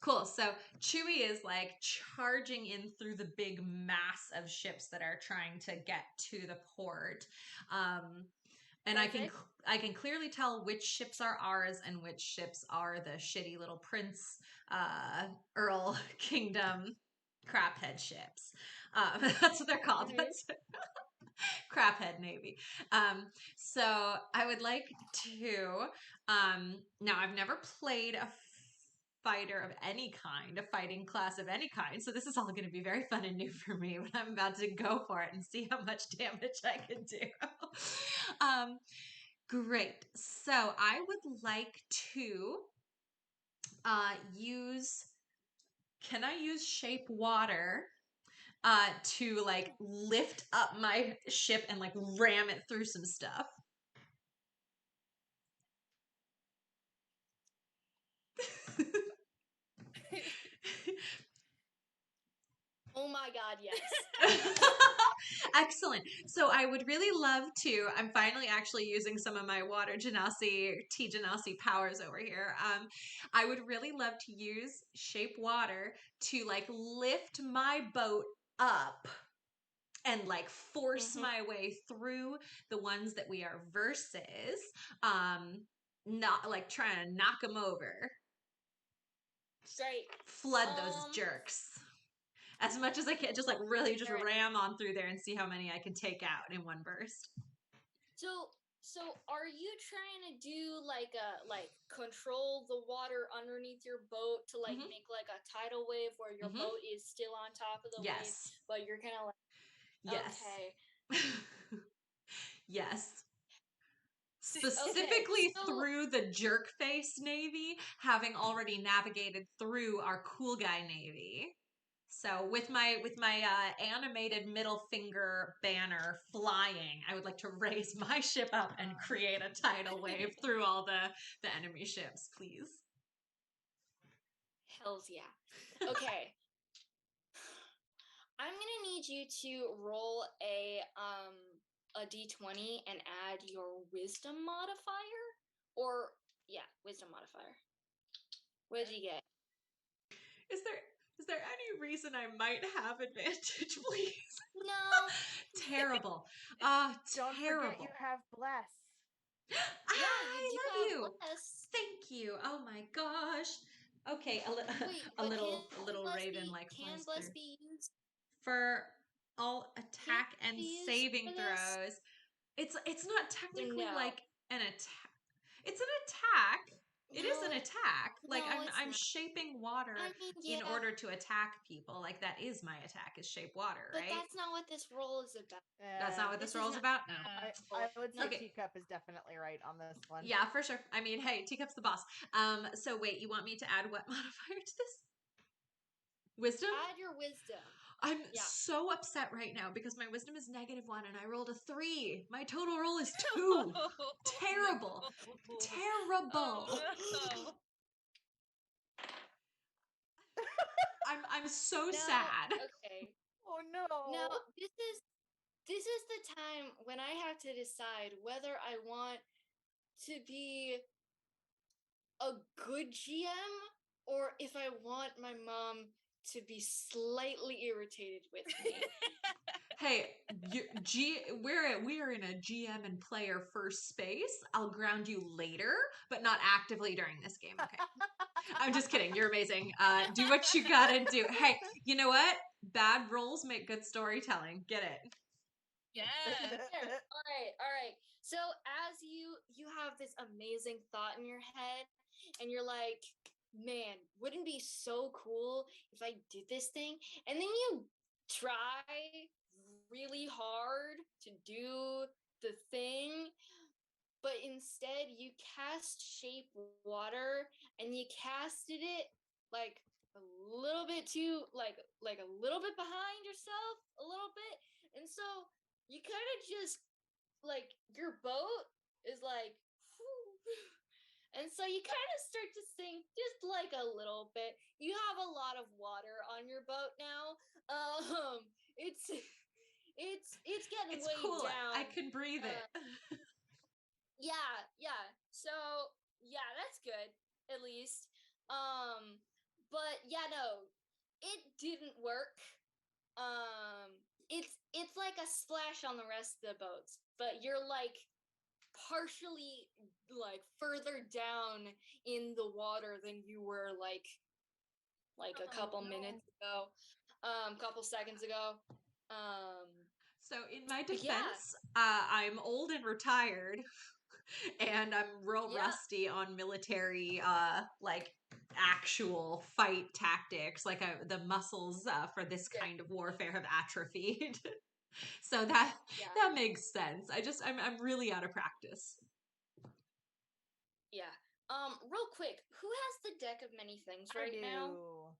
Speaker 2: Cool. So Chewy is like charging in through the big mass of ships that are trying to get to the port. And
Speaker 1: Perfect.
Speaker 2: I can clearly tell which ships are ours and which ships are the shitty little Prince Earl Kingdom craphead ships. That's what they're called.
Speaker 1: Mhm.
Speaker 2: That's craphead Navy. So I would like to. Now I've never played a fighter of any kind, a fighting class of any kind. So this is all going to be very fun and new for me when I'm about to go for it and see how much damage I can do. Great. So I would like to use. Can I use shape water to like lift up my ship and like ram it through some stuff?
Speaker 1: Oh my god, yes.
Speaker 2: Excellent. So I would really love to. I'm finally actually using some of my water genasi, tea genasi powers over here. I would really love to use shape water to like lift my boat up and like force my way through the ones that we are versus, not like trying to knock them over.
Speaker 1: Right.
Speaker 2: Flood those jerks as much as I can, just like really just
Speaker 1: Right.
Speaker 2: ram on through there and see how many I can take out in one burst.
Speaker 1: So So are you trying to do like control the water underneath your boat to like
Speaker 2: Mhm.
Speaker 1: make like a tidal wave where your
Speaker 2: Mhm.
Speaker 1: boat is still on top of the wave,
Speaker 2: Yes.
Speaker 1: but you're kind of like,
Speaker 2: Yes.
Speaker 1: okay.
Speaker 2: Yes.
Speaker 1: Okay,
Speaker 2: Specifically
Speaker 1: so
Speaker 2: through the jerk face navy, having already navigated through our cool guy navy. So with my animated middle finger banner flying, I would like to raise my ship up and create a tidal wave through all the enemy ships, please.
Speaker 1: hells yeah. Okay. I'm gonna need you to roll a d20 and add your wisdom modifier, or yeah, wisdom modifier. What did you get?
Speaker 2: Is there any reason I might have advantage, please?
Speaker 1: No.
Speaker 2: Terrible.
Speaker 3: Don't
Speaker 2: Terrible.
Speaker 3: forget you have bless.
Speaker 1: Yeah, you
Speaker 2: I
Speaker 1: do
Speaker 2: love
Speaker 1: have
Speaker 2: you.
Speaker 1: bless.
Speaker 2: Thank you. Oh my gosh. Okay,
Speaker 1: Wait,
Speaker 2: a
Speaker 1: but
Speaker 2: little raven like
Speaker 1: can
Speaker 2: flies
Speaker 1: bless
Speaker 2: through.
Speaker 1: be used?
Speaker 2: For all
Speaker 1: Can
Speaker 2: attack
Speaker 1: it
Speaker 2: and
Speaker 1: be used
Speaker 2: saving
Speaker 1: for this?
Speaker 2: throws. It's not
Speaker 1: So
Speaker 2: technically
Speaker 1: no.
Speaker 2: like an attack. It's an attack. It is an
Speaker 1: No,
Speaker 2: attack. Like
Speaker 1: no, it's
Speaker 2: I'm
Speaker 1: not.
Speaker 2: shaping water
Speaker 1: I mean,
Speaker 2: in
Speaker 1: yeah,
Speaker 2: order to attack people. Like that is my attack, is shape water,
Speaker 1: but
Speaker 2: right?
Speaker 1: that's not what this role is about.
Speaker 2: That's not what this
Speaker 1: This is
Speaker 2: roll is
Speaker 1: not
Speaker 2: about? No.
Speaker 3: I would say
Speaker 2: Okay.
Speaker 3: Teacup is definitely right on this one.
Speaker 2: Yeah, for sure. I mean, hey, Teacup's the boss. So wait, you want me to add what modifier to this? Wisdom?
Speaker 1: Add your wisdom.
Speaker 2: I'm
Speaker 1: Yeah.
Speaker 2: so upset right now because my wisdom is -1 and I rolled a 3. My total roll is 2. Terrible.
Speaker 4: No.
Speaker 2: Terrible.
Speaker 4: Oh no.
Speaker 2: I'm so
Speaker 1: Now,
Speaker 2: sad.
Speaker 1: okay.
Speaker 3: Oh no.
Speaker 1: Now, this is the time when I have to decide whether I want to be a good GM or if I want my mom to be slightly irritated with me.
Speaker 2: Hey, we're in a GM and player first space. I'll ground you later, but not actively during this game. Okay. I'm just kidding. You're amazing. Do what you gotta do. Hey, you know what? Bad rolls make good storytelling. Get it?
Speaker 4: Yes.
Speaker 1: There. All right. So as you have this amazing thought in your head, and you're like, man, wouldn't it be so cool if I did this thing? And then you try really hard to do the thing, but instead you cast shape water, and you casted it like a little bit too like a little bit behind yourself a little bit, and so you kind of just like your boat is like and so you kind of start to sink just like a little bit. You have a lot of water on your boat now. It's getting
Speaker 2: It's
Speaker 1: way
Speaker 2: cool. I
Speaker 1: down.
Speaker 2: can breathe it.
Speaker 1: Yeah. So yeah, that's good at least. But yeah, no, it didn't work. It's like a splash on the rest of the boats, but you're like partially like further down in the water than you were like a couple minutes ago, couple seconds ago.
Speaker 2: So in my
Speaker 1: But yeah,
Speaker 2: defense, I'm old and retired, and I'm real
Speaker 1: yeah,
Speaker 2: rusty on military, like actual fight tactics. Like the muscles for this
Speaker 1: yeah,
Speaker 2: kind of warfare have atrophied. So that makes sense. I'm really out of practice.
Speaker 1: yeah. Real quick, who has the deck of many things
Speaker 3: I
Speaker 1: right now?
Speaker 3: do.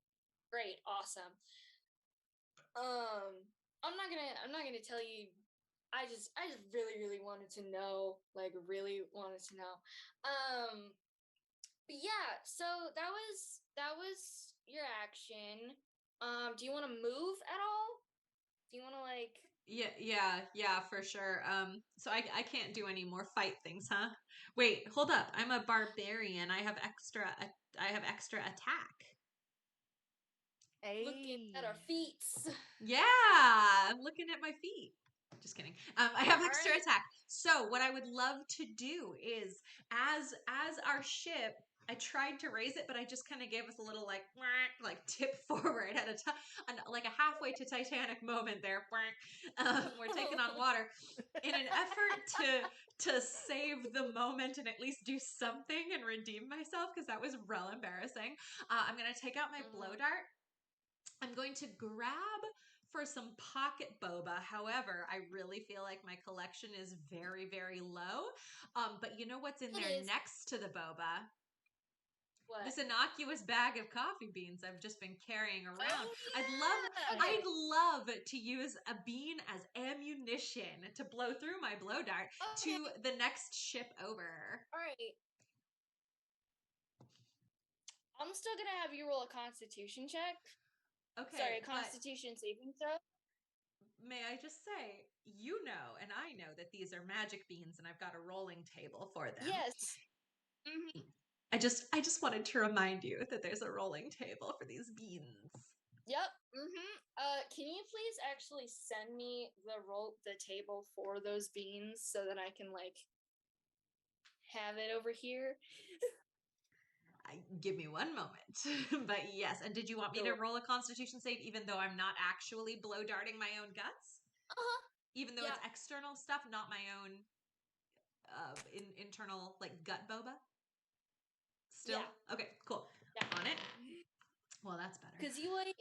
Speaker 1: Great, awesome. I'm not gonna tell you. I just really wanted to know, like really wanted to know. But yeah, so that was your action. Do you want to move at all? Do you want to like?
Speaker 2: Yeah, for sure. So I can't do any more fight things, huh? Wait, hold up. I'm a barbarian. I have extra attack.
Speaker 1: Looking
Speaker 3: Hey.
Speaker 1: at our feet.
Speaker 2: Yeah, I'm looking at my feet. Just kidding. I have
Speaker 1: All
Speaker 2: extra
Speaker 1: right.
Speaker 2: attack. So what I would love to do is, as our ship I tried to raise it, but I just kind of gave us a little like tip forward at a time, like a halfway to Titanic moment there. We're taking on water in an effort to save the moment and at least do something and redeem myself, because that was real embarrassing. I'm gonna take out my blow dart. I'm going to grab for some pocket boba. However, I really feel like my collection is very, very low. But you know what's in there next to the boba?
Speaker 1: What?
Speaker 2: This innocuous bag of coffee beans I've just been carrying around.
Speaker 4: Oh, yeah.
Speaker 2: I'd love to use a bean as ammunition to blow through my blow dart to the next ship over.
Speaker 1: All right. I'm still gonna have you roll a Constitution check.
Speaker 2: Okay.
Speaker 1: Sorry, a Constitution saving throw.
Speaker 2: May I just say, you know, and I know that these are magic beans, and I've got a rolling table for them.
Speaker 1: Yes. Mm-hmm.
Speaker 2: I just wanted to remind you that there's a rolling table for these beans.
Speaker 1: Yep. Can you please actually send me the table for those beans so that I can like have it over here?
Speaker 2: Give me one moment. But yes, and did you want me to roll a Constitution save even though I'm not actually blow darting my own guts? Even though it's external stuff, not my own internal like gut boba? Still?
Speaker 1: Yeah.
Speaker 2: Okay, cool. Yeah. On it? Well, that's better.
Speaker 1: Because you ate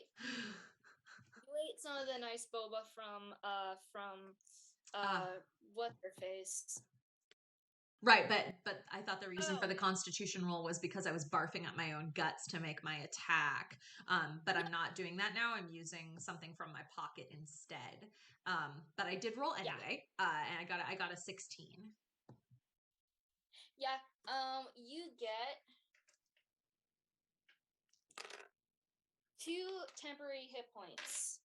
Speaker 1: some of the nice boba from what's her face?
Speaker 2: Right, but I thought the reason for the Constitution roll was because I was barfing up my own guts to make my attack. But I'm not doing that now. I'm using something from my pocket instead. But I did roll anyway, and I got a 16.
Speaker 1: Yeah. You get 2 temporary hit points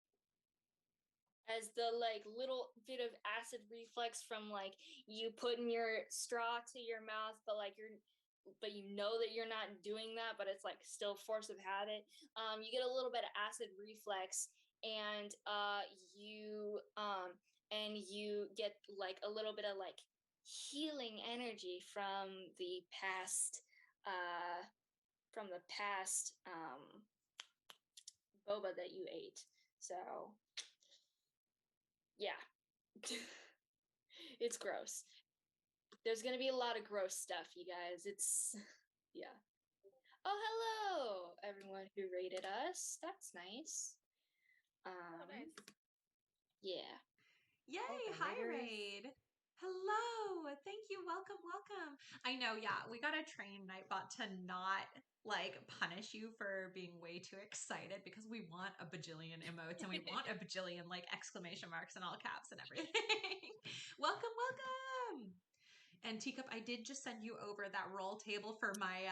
Speaker 1: as the like little bit of acid reflex from like you putting your straw to your mouth, but you know that you're not doing that, but it's like still force of habit. You get a little bit of acid reflex, and you get like a little bit of like healing energy from the past boba that you ate. So yeah. It's gross. There's gonna be a lot of gross stuff, you guys. It's yeah. Oh, hello everyone who rated us. That's nice.
Speaker 4: Nice.
Speaker 1: Yeah.
Speaker 2: Yay, hi Raid. Hello. Thank you. Welcome, welcome. I know, yeah, we gotta train Nightbot to not like punish you for being way too excited, because we want a bajillion emotes and we want a bajillion like exclamation marks and all caps and everything. Welcome, welcome. And Teacup, I did just send you over that roll table for my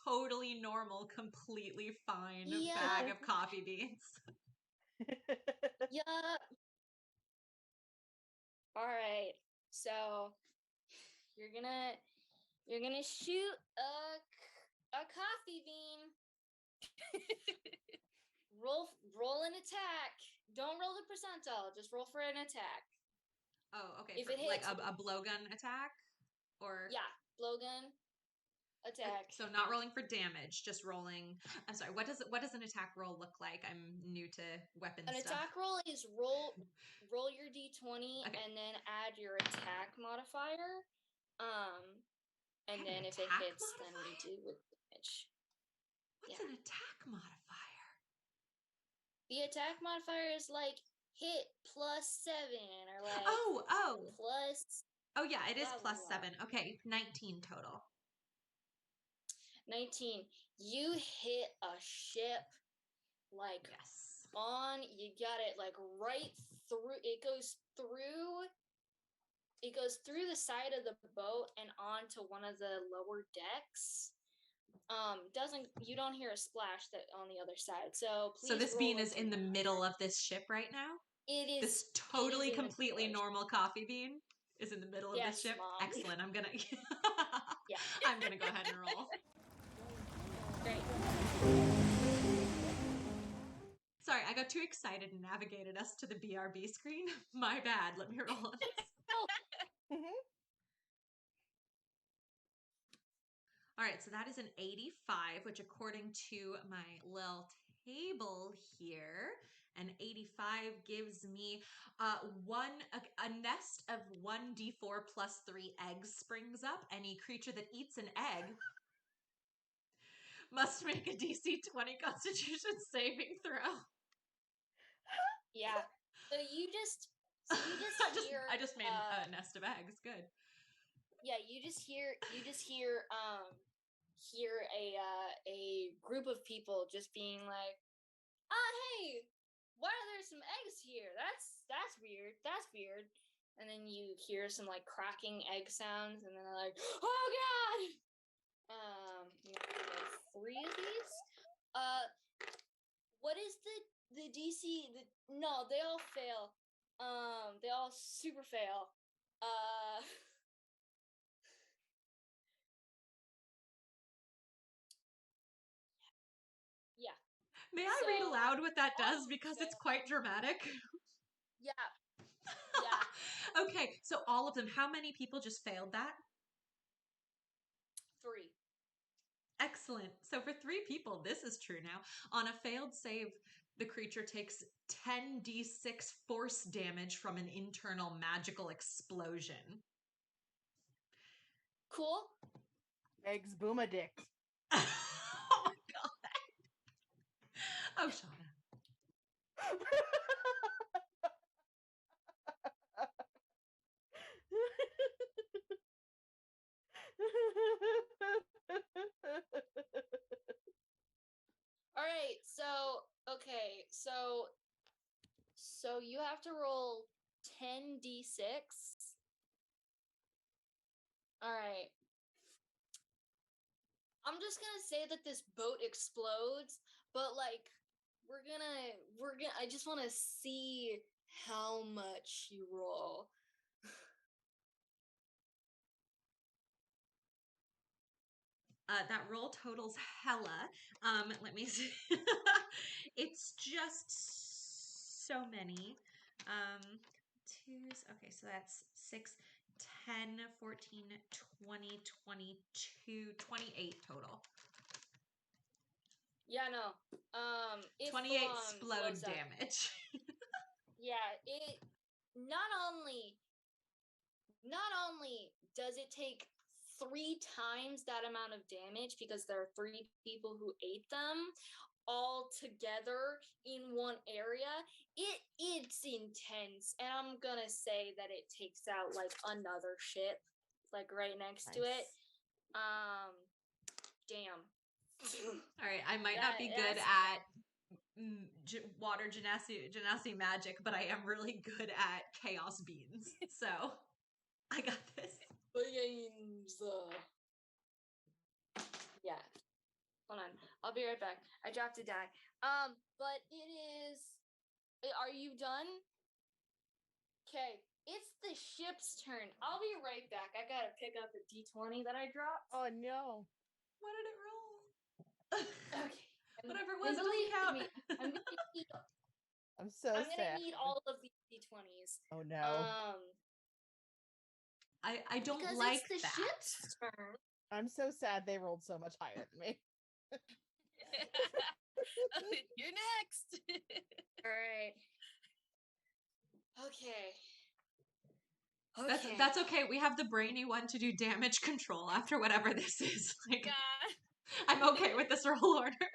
Speaker 2: totally normal, completely fine bag of coffee beans.
Speaker 1: Yeah. All right. So you're gonna shoot a coffee bean. roll an attack. Don't roll the percentile. Just roll for an attack.
Speaker 2: Oh, okay.
Speaker 1: If it hits,
Speaker 2: like a blowgun attack, or
Speaker 1: blowgun attack.
Speaker 2: So not rolling for damage, just rolling. I'm sorry. What does an attack roll look like? I'm new to weapon stuff.
Speaker 1: An attack roll is roll your d20 and then add your attack modifier. And then if it hits, then we do with damage.
Speaker 2: What's an attack modifier?
Speaker 1: The attack modifier is like hit +7 or like plus.
Speaker 2: Oh yeah, it is +7. Okay, 19 total.
Speaker 1: 19. You hit a ship like you got it like right through. It goes through the side of the boat and onto one of the lower decks. You don't hear a splash that on the other side. So please.
Speaker 2: So this bean is in the middle of this ship right now?
Speaker 1: It is.
Speaker 2: This totally completely normal coffee bean is in the middle of this ship?
Speaker 1: Mom.
Speaker 2: Excellent. I'm gonna I'm gonna go ahead and roll.
Speaker 1: Great.
Speaker 2: Sorry, I got too excited and navigated us to the BRB screen. My bad. Let me roll this. All right, so that is an 85, which according to my little table here, an 85 gives me a nest of 1d4 plus 3 eggs springs up. Any creature that eats an egg must make a DC 20 Constitution saving throw.
Speaker 1: Yeah. So you just
Speaker 2: I just made
Speaker 1: hear
Speaker 2: a nest of eggs. Good.
Speaker 1: yeah, you just hear a group of people just being like, hey, why are there some eggs here? That's weird. That's weird. And then you hear some like cracking egg sounds, and then they're like, oh god. You have like 3 of these. What is the DC? No, they all fail. They all super fail. Yeah.
Speaker 2: May I read
Speaker 1: So,
Speaker 2: aloud what that does
Speaker 1: all
Speaker 2: because it's
Speaker 1: fail.
Speaker 2: quite dramatic?
Speaker 1: Yeah. Yeah.
Speaker 2: Okay, so all of them. How many people just failed that?
Speaker 1: 3.
Speaker 2: Excellent. So for 3 people, this is true now. On a failed save, the creature takes 10d6 force damage from an internal magical explosion.
Speaker 1: Cool.
Speaker 3: Eggs boom-a-dick.
Speaker 2: Oh my god. Oh, Shauna.
Speaker 1: All right. So, okay. So you have to roll 10d6. All right. I'm just gonna say that this boat explodes, but like we're gonna. I just want to see how much you roll.
Speaker 2: That roll totals hella. Let me see. It's just so many. Twos. Okay, so that's 6, 10, 14, 20, 22, 28 total.
Speaker 1: Yeah, no. It
Speaker 2: 28
Speaker 1: full-on
Speaker 2: explode
Speaker 1: blows up.
Speaker 2: damage.
Speaker 1: Yeah, it not only does it take 3 times that amount of damage because there are 3 people who ate them all together in one area. It's intense, and I'm gonna say that it takes out like another ship like right next to it. Damn.
Speaker 2: All right, I might not be good at water genasi magic, but I am really good at chaos beans. So I got this.
Speaker 1: Beans. Yeah. Hold on. I'll be right back. I dropped a die. But it is. Are you done? Okay. It's the ship's turn. I'll be right back. I gotta pick up a d20 that I dropped.
Speaker 3: Oh no.
Speaker 2: What did it roll?
Speaker 1: Okay.
Speaker 2: Whatever it was, it doesn't
Speaker 1: Believe
Speaker 2: count.
Speaker 1: me, I'm gonna need.
Speaker 3: I'm so
Speaker 1: I'm gonna
Speaker 3: sad.
Speaker 1: need all of these d20s.
Speaker 3: Oh no.
Speaker 2: I don't
Speaker 1: because
Speaker 2: like
Speaker 1: it's the
Speaker 2: that.
Speaker 1: ship's turn.
Speaker 3: I'm so sad they rolled so much higher than me.
Speaker 4: You're next.
Speaker 1: All right. Okay.
Speaker 2: That's okay. We have the brainy one to do damage control after whatever this is. Like,
Speaker 4: God.
Speaker 2: I'm okay with this roll order.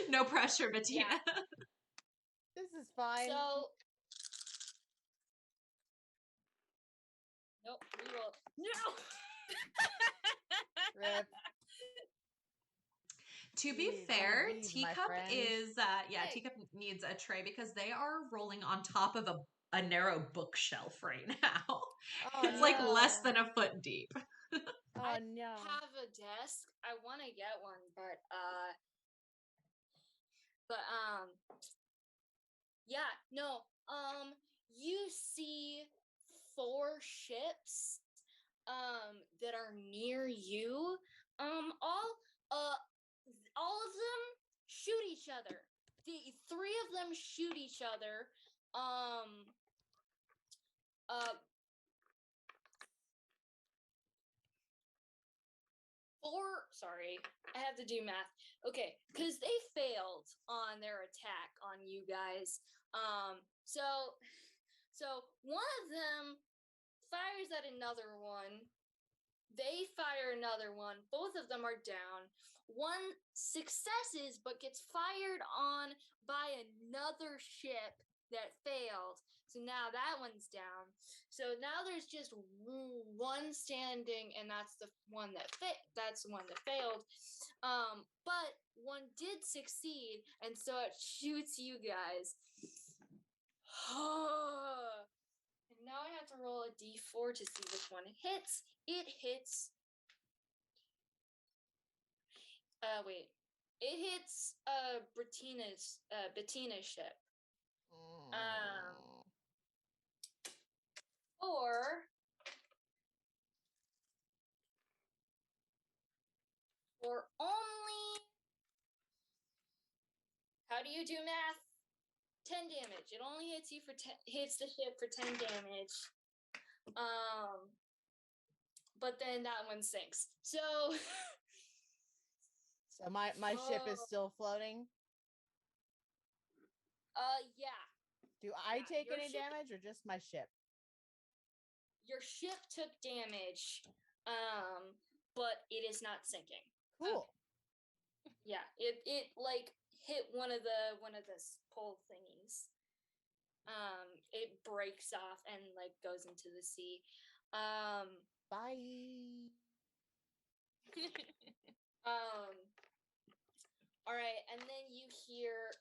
Speaker 2: No pressure, Bettina.
Speaker 1: Yeah.
Speaker 3: This is fine.
Speaker 1: So. Nope. Reroll. No.
Speaker 3: Rip.
Speaker 2: To be
Speaker 3: Jeez,
Speaker 2: fair,
Speaker 3: leave, my
Speaker 2: Teacup
Speaker 3: friend.
Speaker 2: is
Speaker 1: Hey.
Speaker 2: Teacup needs a tray because they are rolling on top of a narrow bookshelf right now.
Speaker 3: Oh,
Speaker 2: It's like
Speaker 3: no.
Speaker 2: less than a foot deep.
Speaker 3: Oh
Speaker 1: I
Speaker 3: no.
Speaker 1: have a desk. I want to get one, but yeah, no. You see 4 ships that are near you. All of them shoot each other. The 3 of them shoot each other. Sorry, I have to do math. Okay, because they failed on their attack on you guys. So one of them fires at another one. They fire another one. Both of them are down. One successes but gets fired on by another ship that failed. So now that one's down. So now there's just one standing, and that's the one that failed. But one did succeed, and so it shoots you guys. And now I have to roll a d4 to see which one hits. It hits. Wait. It hits Bettina's ship. Or for only, how do you do math? 10 damage. It only hits you for hits the ship for 10 damage. But then that one sinks. So
Speaker 3: So my ship is still floating.
Speaker 1: Yeah.
Speaker 3: Do I take any damage or just my ship?
Speaker 1: Your ship took damage, but it is not sinking.
Speaker 3: Cool.
Speaker 1: Yeah, it like hit one of the pole thingies. It breaks off and like goes into the sea.
Speaker 3: Bye.
Speaker 1: All right, and then you hear.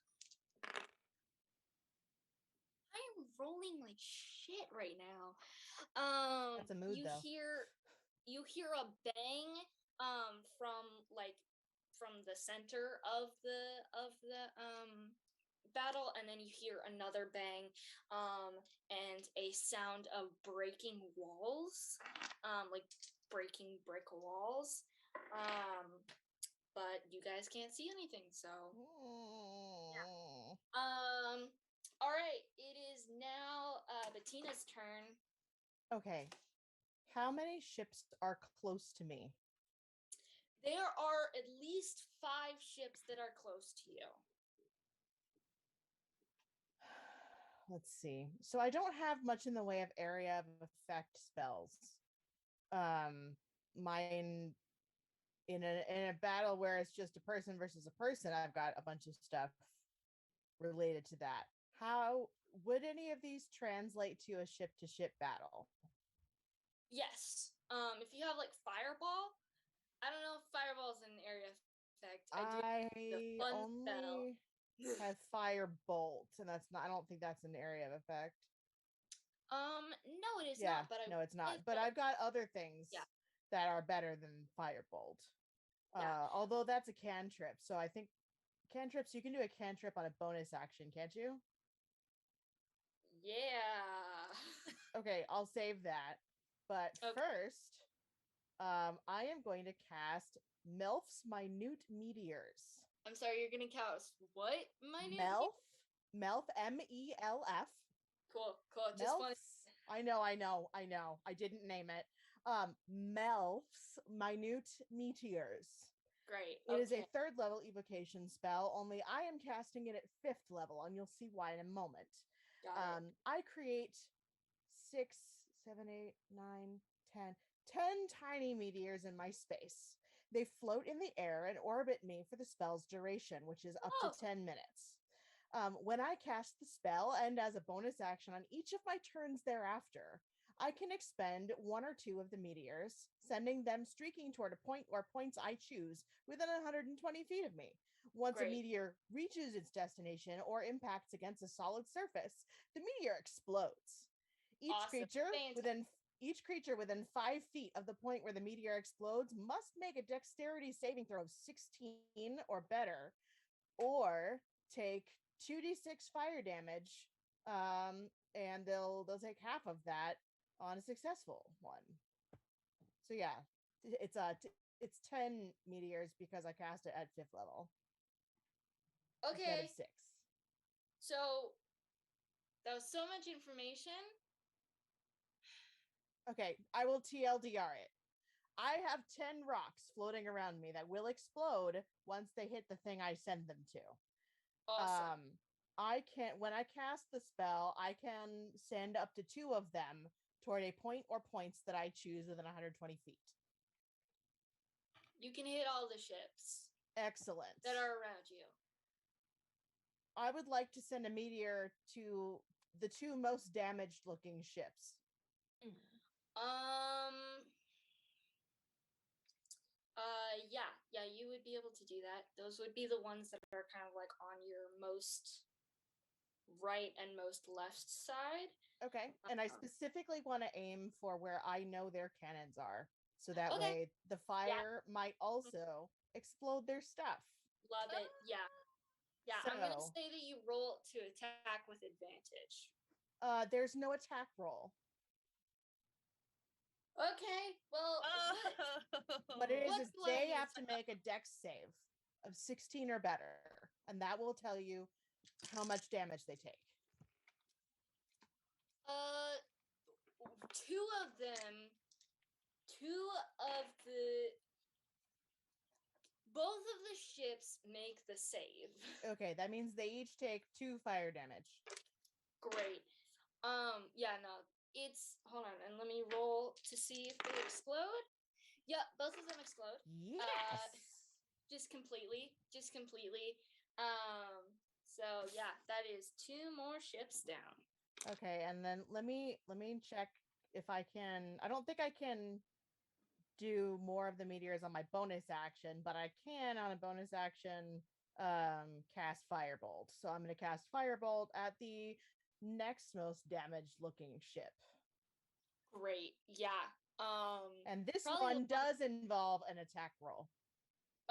Speaker 1: I am rolling like shit right now.
Speaker 3: That's a mood, though.
Speaker 1: You hear a bang from the center of the battle, and then you hear another bang and a sound of breaking walls, like breaking brick walls. But you guys can't see anything, so yeah. All right, it is now Bettina's turn.
Speaker 3: Okay. How many ships are close to me?
Speaker 1: There are at least 5 ships that are close to you.
Speaker 3: Let's see. So I don't have much in the way of area of effect spells. Mine in a battle where it's just a person versus a person, I've got a bunch of stuff related to that. How would any of these translate to a ship to ship battle?
Speaker 1: Yes. If you have like fireball, I don't know if fireball is an area effect.
Speaker 3: I only have firebolt, and that's not. I don't think that's an area of effect.
Speaker 1: No, it is not. But
Speaker 3: no, it's not. But I've got other things that are better than firebolt. Although that's a cantrip, so I think cantrips, you can do a cantrip on a bonus action, can't you?
Speaker 1: Yeah.
Speaker 3: Okay, I'll save that. But first, I am going to cast Melf's Minute Meteors.
Speaker 1: I'm sorry, you're gonna cast what?
Speaker 3: Melf, M-E-L-F.
Speaker 1: Cool. Just one.
Speaker 3: I know. I didn't name it. Melf's Minute Meteors.
Speaker 1: Great.
Speaker 3: It is a 3rd level evocation spell, only I am casting it at 5th level, and you'll see why in a moment. I create 6, 7, 8, 9, 10 tiny meteors in my space. They float in the air and orbit me for the spell's duration, which is up to 10 minutes. When I cast the spell, and as a bonus action on each of my turns thereafter, I can expend 1 or 2 of the meteors, sending them streaking toward a point or points I choose within 120 feet of me. Once a meteor reaches its destination or impacts against a solid surface, the meteor explodes. Each creature within 5 feet of the point where the meteor explodes must make a dexterity saving throw of 16 or better, or take 2d6 fire damage, and they'll take half of that on a successful one. So yeah, it's 10 meteors because I cast it at 5th level.
Speaker 1: Okay.
Speaker 3: Instead of 6.
Speaker 1: So that was so much information.
Speaker 3: Okay, I will TLDR it. I have 10 rocks floating around me that will explode once they hit the thing I send them to.
Speaker 1: Awesome.
Speaker 3: I can when I cast the spell, I can send up to 2 of them toward a point or points that I choose within 120 feet.
Speaker 1: You can hit all the ships
Speaker 3: Excellent.
Speaker 1: that are around you.
Speaker 3: I would like to send a meteor to the 2 most damaged looking ships.
Speaker 1: Yeah, you would be able to do that. Those would be the ones that are kind of like on your most right and most left side.
Speaker 3: Okay. And I specifically want to aim for where I know their cannons are. So that
Speaker 1: Okay.
Speaker 3: way the fire might also explode their stuff.
Speaker 1: Love it. Yeah. Yeah, I'm going to
Speaker 3: So-
Speaker 1: say that you roll to attack with advantage.
Speaker 3: There's no attack roll.
Speaker 1: Okay, well,
Speaker 3: What it
Speaker 1: What
Speaker 3: is
Speaker 1: blow
Speaker 3: they
Speaker 1: you
Speaker 3: have to make a dex save of 16 or better, and that will tell you how much damage they take.
Speaker 1: two of them, both of the ships make the save.
Speaker 3: Okay, that means they each take 2 fire damage.
Speaker 1: Great. Yeah, no, hold on, and let me roll to see if they explode. Yeah, both of them explode.
Speaker 3: Yes.
Speaker 1: Just completely. So yeah, that is 2 more ships down.
Speaker 3: Okay, and then let me check if I can. I don't think I can do more of the meteors on my bonus action, but I can on a bonus action cast Firebolt. So I'm going to cast Firebolt at the next most damaged looking ship.
Speaker 1: Great. Yeah.
Speaker 3: And this
Speaker 1: probably
Speaker 3: one does involve an attack roll.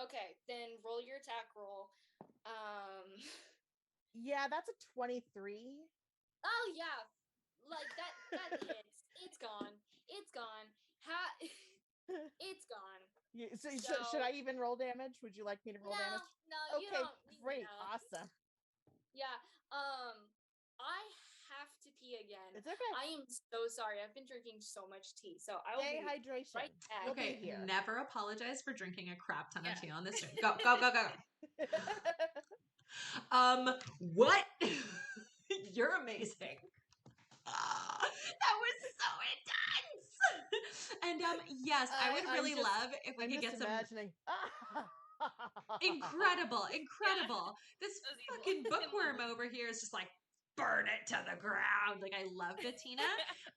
Speaker 1: Okay, then roll your attack roll.
Speaker 3: Yeah, that's a 23.
Speaker 1: Oh yeah, like that hits. It's gone. It's gone. It's gone.
Speaker 3: So should I even roll damage? Would you like me to roll damage?
Speaker 1: No, you
Speaker 3: Okay,
Speaker 1: don't.
Speaker 3: great,
Speaker 1: No.
Speaker 3: awesome.
Speaker 1: Yeah. I have to pee again.
Speaker 3: It's okay.
Speaker 1: I am so sorry. I've been drinking so much tea, so I will
Speaker 3: Stay
Speaker 1: be
Speaker 3: hydration.
Speaker 1: right back.
Speaker 3: We'll
Speaker 2: Okay,
Speaker 3: be here.
Speaker 2: never apologize for drinking a crap ton of
Speaker 4: Yeah.
Speaker 2: tea on this stream. Go. What? You're amazing. That was so intense. And yes, I would really love if we could get some
Speaker 3: imagining.
Speaker 2: incredible. This
Speaker 4: That was evil.
Speaker 2: fucking bookworm over here is just like burn it to the ground. Like, I love Bettina.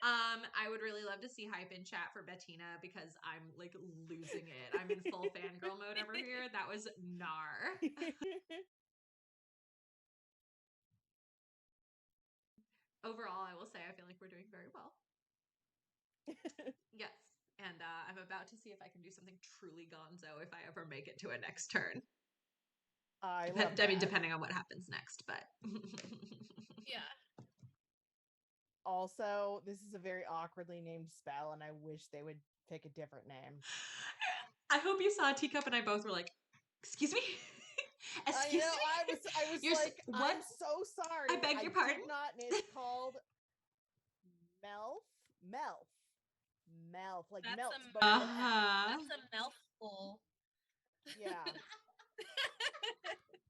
Speaker 2: I would really love to see hype in chat for Bettina because I'm like losing it. I'm in full fangirl mode over here. That was gnar. Overall, I will say I feel like we're doing very well. Yes. And I'm about to see if I can do something truly gonzo if I ever make it to a next turn.
Speaker 3: I mean,
Speaker 2: depending on what happens next, but
Speaker 4: Yeah.
Speaker 3: Also, this is a very awkwardly named spell, and I wish they would pick a different name.
Speaker 2: I hope you saw Teacup and I both were like, "Excuse me." Excuse me.
Speaker 3: I was
Speaker 2: You're
Speaker 3: like,
Speaker 2: what?
Speaker 3: I'm so sorry.
Speaker 2: I beg your pardon?
Speaker 3: Did not. It's called Melf. Like
Speaker 4: That's
Speaker 3: melt.
Speaker 4: a-
Speaker 3: But with an F.
Speaker 4: That's a mouthful.
Speaker 3: Yeah.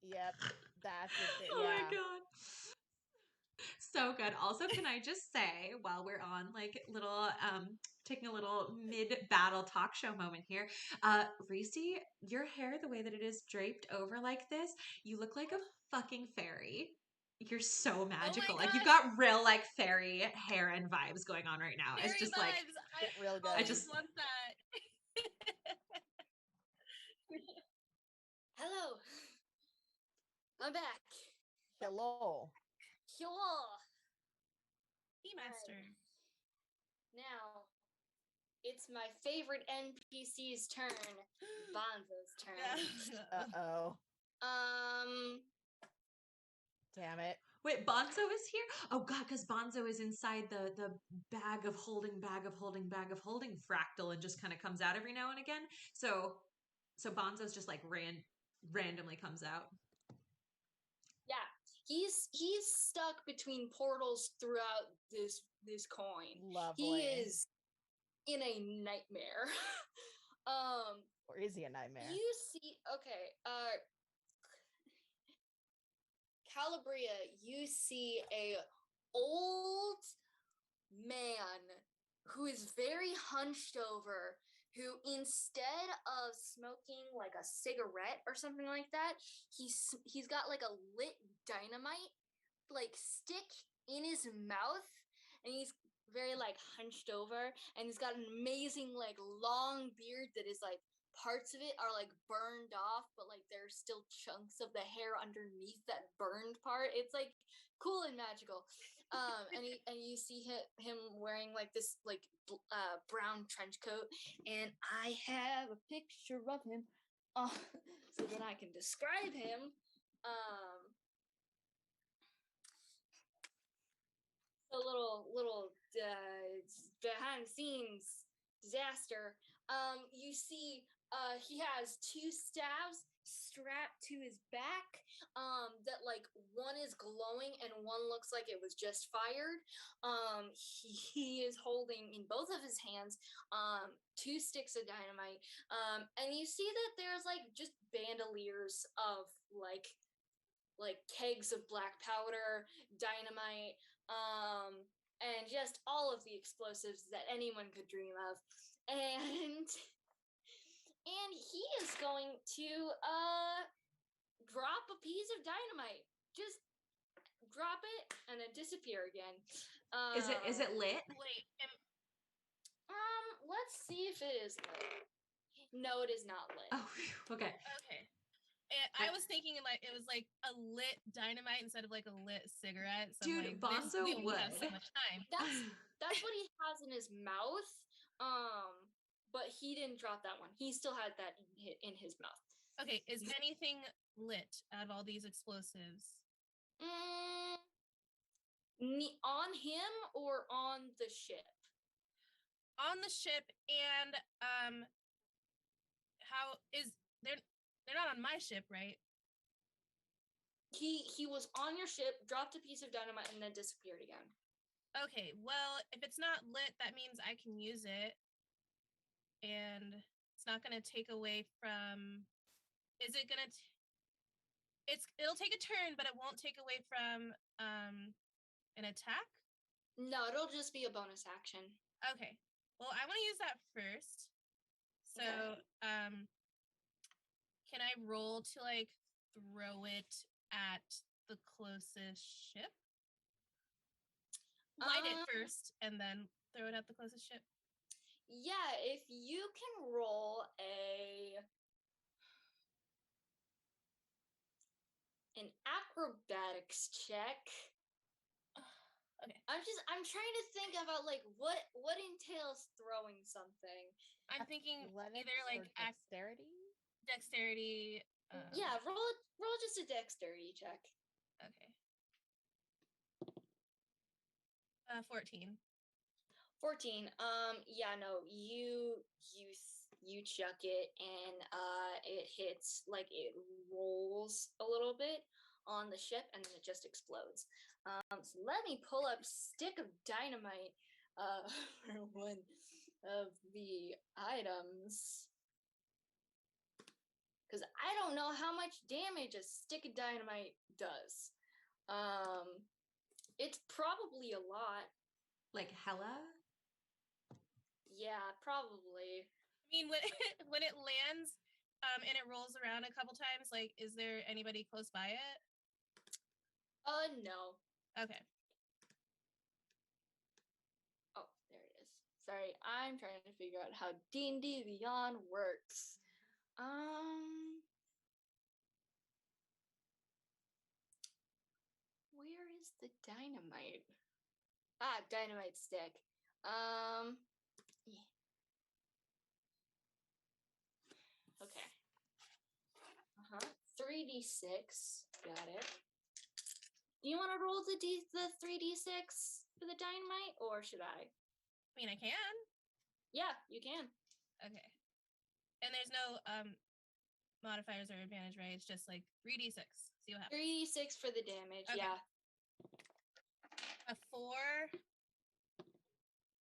Speaker 3: Yep. That's it.
Speaker 2: Oh
Speaker 3: Yeah.
Speaker 2: my god. So good. Also, can I just say, while we're on like little taking a little mid-battle talk show moment here, Reese, your hair, the way that it is draped over like this, you look like a fucking fairy. You're so magical. Like, you've got real like fairy hair and vibes going on right now.
Speaker 4: Fairy
Speaker 2: It's just
Speaker 4: vibes.
Speaker 2: like
Speaker 4: I
Speaker 3: real good.
Speaker 2: I
Speaker 4: always
Speaker 2: just
Speaker 4: want that.
Speaker 1: Hello. I'm back.
Speaker 3: Hello.
Speaker 4: Tea master.
Speaker 1: Now, it's my favorite NPC's turn. Bonzo's turn.
Speaker 3: Uh-oh. Damn it.
Speaker 2: Wait, Bonzo is here? Oh god, because Bonzo is inside the bag of holding fractal and just kind of comes out every now and again. So Bonzo's just like randomly comes out.
Speaker 1: Yeah, he's stuck between portals throughout this coin.
Speaker 3: Lovely.
Speaker 1: He is in a nightmare.
Speaker 3: Or is he a nightmare?
Speaker 1: You see, okay, Calabria, you see a old man who is very hunched over, who instead of smoking like a cigarette or something like that, he's got like a lit dynamite like stick in his mouth, and he's very like hunched over, and he's got an amazing like long beard that is like parts of it are like burned off, but like there's still chunks of the hair underneath that burned part. It's like cool and magical. And you see him wearing like this like brown trench coat, and I have a picture of him, so that I can describe him. A little behind the scenes disaster. You see, he has two staves strapped to his back. That like one is glowing and one looks like it was just fired. He is holding in both of his hands two sticks of dynamite. And you see that there's like just bandoliers of like kegs of black powder, dynamite, and just all of the explosives that anyone could dream of. And he is going to drop a piece of dynamite. Just drop it and then disappear again.
Speaker 2: Is it lit?
Speaker 4: Wait,
Speaker 1: Let's see if it is lit. No, it is not lit.
Speaker 2: Oh, okay.
Speaker 4: okay. I was thinking like it was like a lit dynamite instead of like a lit cigarette. So
Speaker 2: Dude,
Speaker 4: I'm like,
Speaker 2: Bonzo
Speaker 4: we only have
Speaker 2: would.
Speaker 4: so much time.
Speaker 1: That's what he has in his mouth. But he didn't drop that one. He still had that in his mouth.
Speaker 4: Okay, is anything lit out of all these explosives?
Speaker 1: On him or on the ship?
Speaker 4: On the ship, and how is they're not on my ship, right?
Speaker 1: He was on your ship, dropped a piece of dynamite, and then disappeared again.
Speaker 4: Okay, well, if it's not lit, that means I can use it. And it's not going to take away from... Is it going to... It'll take a turn, but it won't take away from an attack?
Speaker 1: No, it'll just be a bonus action.
Speaker 4: Okay. Well, I want to use that first. So,
Speaker 1: Okay.
Speaker 4: Can I roll to, like, throw it at the closest ship? Light it first, and then throw it at the closest ship?
Speaker 1: Yeah, if you can roll an acrobatics check.
Speaker 4: Okay.
Speaker 1: I'm trying to think about like what entails throwing something.
Speaker 4: I'm thinking
Speaker 3: Athletics
Speaker 4: either like
Speaker 3: or dexterity.
Speaker 4: Dexterity.
Speaker 1: Yeah, roll just a dexterity check.
Speaker 4: Okay. 14.
Speaker 1: 14. Yeah, no, you chuck it, and it hits, like it rolls a little bit on the ship, and then it just explodes. So let me pull up stick of dynamite for one of the items, because I don't know how much damage a stick of dynamite does. It's probably a lot.
Speaker 2: Like hella?
Speaker 1: Yeah, probably.
Speaker 4: I mean, when it lands and it rolls around a couple times, like, is there anybody close by it?
Speaker 1: No.
Speaker 4: Okay.
Speaker 1: Oh, there it is. Sorry, I'm trying to figure out how D&D Beyond works. Where is the dynamite? Ah, dynamite stick. Yeah. Okay. 3d6. Got it. Do you want to roll the 3d6 for the dynamite, or should I?
Speaker 4: I mean, I can.
Speaker 1: Yeah, you can.
Speaker 4: Okay. And there's no modifiers or advantage, right? It's just like 3d6. See what happens.
Speaker 1: 3d6 for the damage. Okay. Yeah.
Speaker 4: A 4,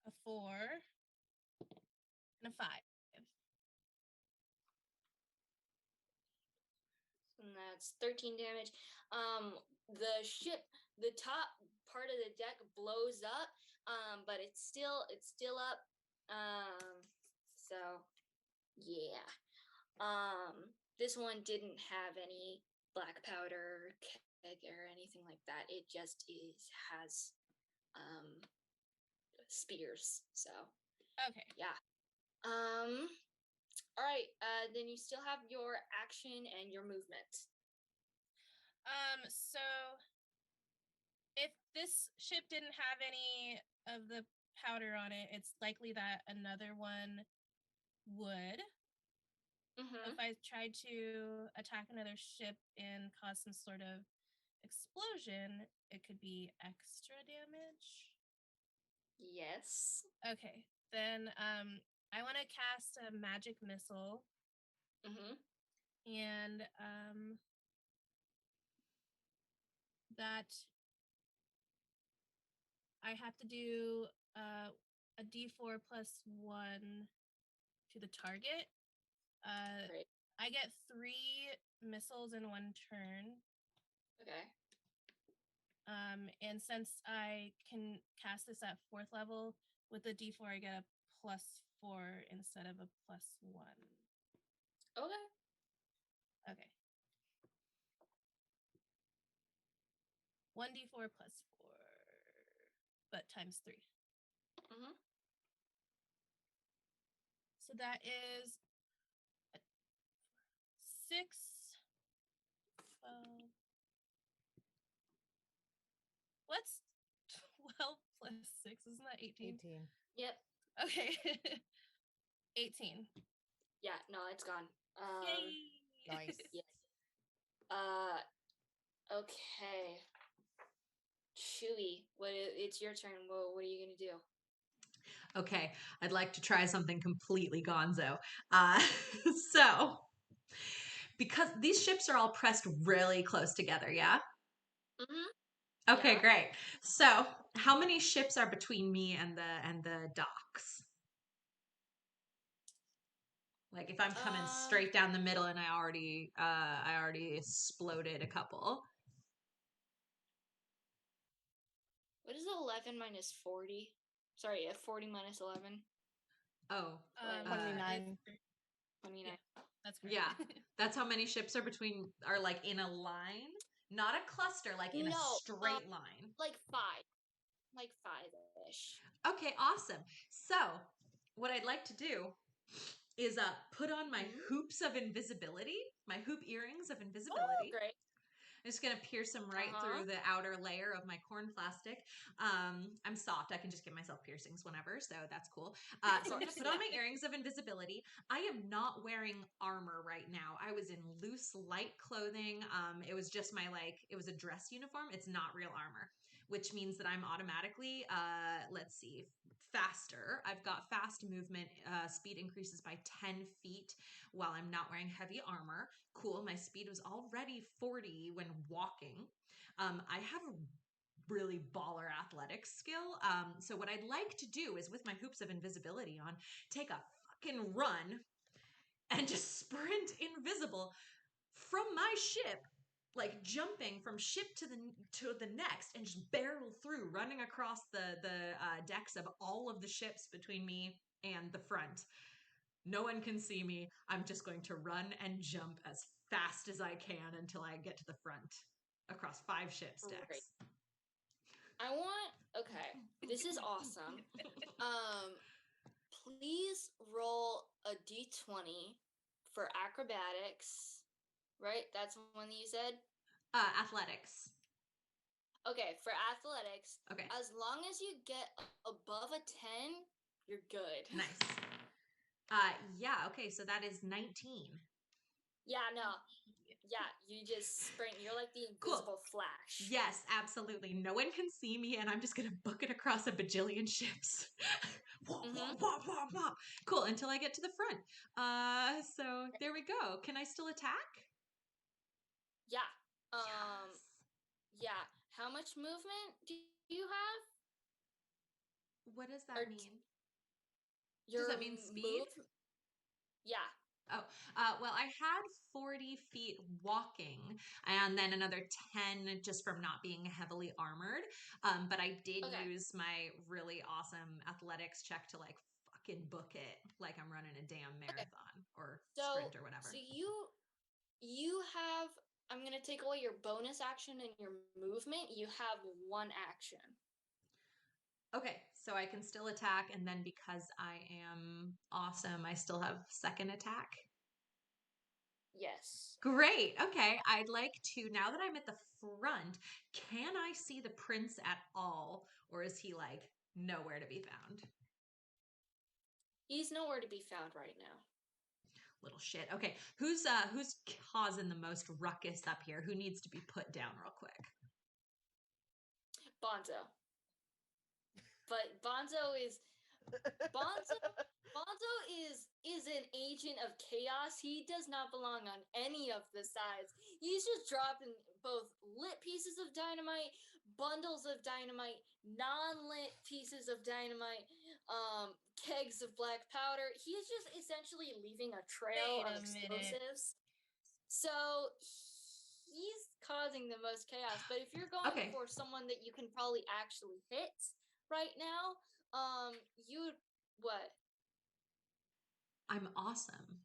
Speaker 4: a 4, and a 5.
Speaker 1: that's 13 damage. The ship, the top part of the deck blows up, but it's still up. So yeah. This one didn't have any black powder, keg, or anything like that. It just has spears. So
Speaker 4: Okay.
Speaker 1: yeah. All right. Then you still have your action and your movement.
Speaker 4: So if this ship didn't have any of the powder on it, it's likely that another one would.
Speaker 1: Mm-hmm.
Speaker 4: If I tried to attack another ship and cause some sort of explosion, it could be extra damage.
Speaker 1: Yes.
Speaker 4: Okay. Then I want to cast a magic missile.
Speaker 1: Mm-hmm.
Speaker 4: And that I have to do a d4 plus 1 to the target.
Speaker 1: Great.
Speaker 4: I get 3 missiles in one turn.
Speaker 1: Okay.
Speaker 4: And since I can cast this at 4th level, with the d4 I get a +4 instead of a +1.
Speaker 1: Okay.
Speaker 4: Okay. 1d4 plus 4, but times 3.
Speaker 1: Mm-hmm.
Speaker 4: So that is 6, 12. What's 12 plus 6? Isn't that 18?
Speaker 3: 18.
Speaker 1: Yep.
Speaker 4: Okay. 18.
Speaker 1: Yeah. No, it's gone.
Speaker 4: Yay!
Speaker 3: Nice.
Speaker 1: Yes. Okay. Chewy, it's your turn. What are you gonna do?
Speaker 2: Okay, I'd like to try something completely gonzo. Uh, so, because these ships are all pressed really close together, yeah?
Speaker 1: Mm-hmm.
Speaker 2: Okay,
Speaker 1: Yeah.
Speaker 2: great. So, how many ships are between me and the docks? Like if I'm coming straight down the middle and I already exploded a couple.
Speaker 1: What is 11 minus 40? Sorry, 40 minus 11.
Speaker 2: Oh,
Speaker 3: 29.
Speaker 1: 29.
Speaker 4: Yeah, that's correct.
Speaker 2: yeah. That's how many ships are like in a line, not a cluster, like in a
Speaker 1: No,
Speaker 2: straight line.
Speaker 1: like 5. Like 5-ish.
Speaker 2: Okay, awesome. So, what I'd like to do is put on my
Speaker 1: Mhm.
Speaker 2: hoops of invisibility, my hoop earrings of
Speaker 1: Oh,
Speaker 2: invisibility.
Speaker 1: great.
Speaker 2: I'm just gonna pierce them right
Speaker 1: Uh-huh.
Speaker 2: through the outer layer of my corn plastic. I'm soft. I can just give myself piercings whenever, so that's cool. So I'm gonna put on my earrings of invisibility. I am not wearing armor right now. I was in loose, light clothing. It was just it was a dress uniform. It's not real armor, which means that I'm automatically, let's see, faster. I've got fast movement. Speed increases by 10 feet while I'm not wearing heavy armor. Cool. My speed was already 40 when walking. I have a really baller athletics skill. So what I'd like to do is with my hoops of invisibility on, take a fucking run and just sprint invisible from my ship, like jumping from ship to the next and just barrel through, running across the decks of all of the ships between me and the front. No one can see me. I'm just going to run and jump as fast as I can until I get to the front across 5 ships
Speaker 1: Great.
Speaker 2: decks.
Speaker 1: Okay, this is awesome. Please roll a d20 for acrobatics. Right? That's the one that you said?
Speaker 2: Athletics.
Speaker 1: Okay, for athletics,
Speaker 2: Okay.
Speaker 1: as long as you get above a 10, you're good.
Speaker 2: Nice. Yeah, okay, so that is 19.
Speaker 1: Yeah, no. Yeah, you just sprint. You're like the
Speaker 2: Cool.
Speaker 1: invisible Flash.
Speaker 2: Yes, absolutely. No one can see me, and I'm just gonna book it across a bajillion ships. Cool, until I get to the front. So there we go. Can I still attack?
Speaker 1: Yeah.
Speaker 2: Yes.
Speaker 1: Yeah. How much movement do you have?
Speaker 2: What does
Speaker 1: Or
Speaker 2: that mean?
Speaker 1: your
Speaker 2: Does that mean speed?
Speaker 1: move? Yeah.
Speaker 2: Oh, Well, I had 40 feet walking and then another 10 just from not being heavily armored. But I did
Speaker 1: Okay.
Speaker 2: use my really awesome athletics check to like fucking book it like I'm running a damn marathon or sprint or whatever.
Speaker 1: So you have, I'm gonna take away your bonus action and your movement. You have one action.
Speaker 2: Okay, so I can still attack, and then because I am awesome, I still have second attack.
Speaker 1: Yes.
Speaker 2: Great. Okay. I'd like to, now that I'm at the front, can I see the prince at all? Or is he like nowhere to be found?
Speaker 1: He's nowhere to be found right now.
Speaker 2: Little shit. Okay. Who's causing the most ruckus up here? Who needs to be put down real quick?
Speaker 1: Bonzo. But Bonzo is an agent of chaos. He does not belong on any of the sides. He's just dropping both lit pieces of dynamite, bundles of dynamite, non-lit pieces of dynamite, kegs of black powder. He's just essentially leaving a trail
Speaker 4: Wait
Speaker 1: of
Speaker 4: a minute.
Speaker 1: explosives. So he's causing the most chaos. But if you're going
Speaker 2: Okay.
Speaker 1: for someone that you can probably actually hit right now, you would what?
Speaker 2: I'm awesome.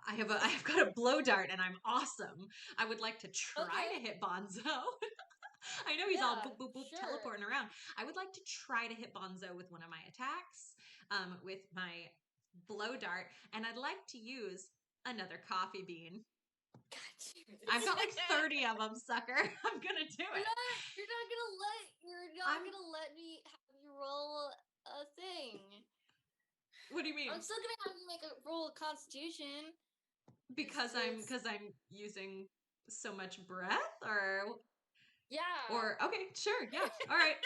Speaker 2: I've got a blow dart and I'm awesome. I would like to try to hit Bonzo. I know he's all boop, boop, boop,
Speaker 1: sure.
Speaker 2: teleporting around. I would like to try to hit Bonzo with one of my attacks, with my blow dart, and I'd like to use another coffee bean. I've got like 30 of them, sucker. I'm gonna do it.
Speaker 1: You're not gonna let me have you roll a thing.
Speaker 2: What do you mean?
Speaker 1: I'm still gonna have you make a roll of Constitution.
Speaker 2: Because I'm using so much breath, or
Speaker 1: yeah.
Speaker 2: Or okay, sure, yeah, all right.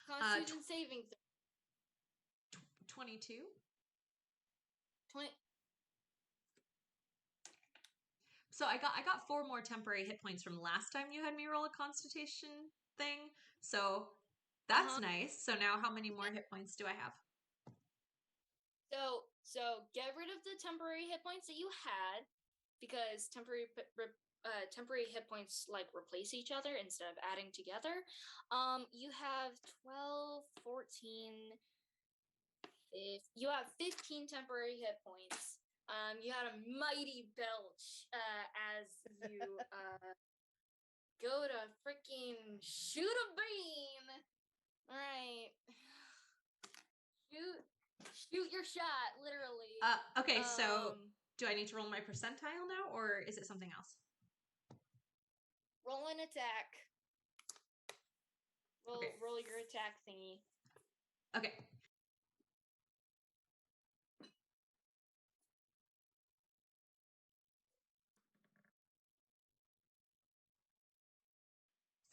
Speaker 1: Constitution saving throw.
Speaker 2: 22.
Speaker 1: 20.
Speaker 2: So I got 4 more temporary hit points from last time you had me roll a Constitution thing. So that's nice. So now how many more hit points do I have?
Speaker 1: So get rid of the temporary hit points that you had, because temporary hit points like replace each other instead of adding together. You have 12, 14. You have 15 temporary hit points. You had a mighty belch as you go to freaking shoot a bean. All right. Shoot your shot, literally.
Speaker 2: Okay, so do I need to roll my percentile now, or is it something else?
Speaker 1: Roll an attack. Roll your attack thingy.
Speaker 2: Okay.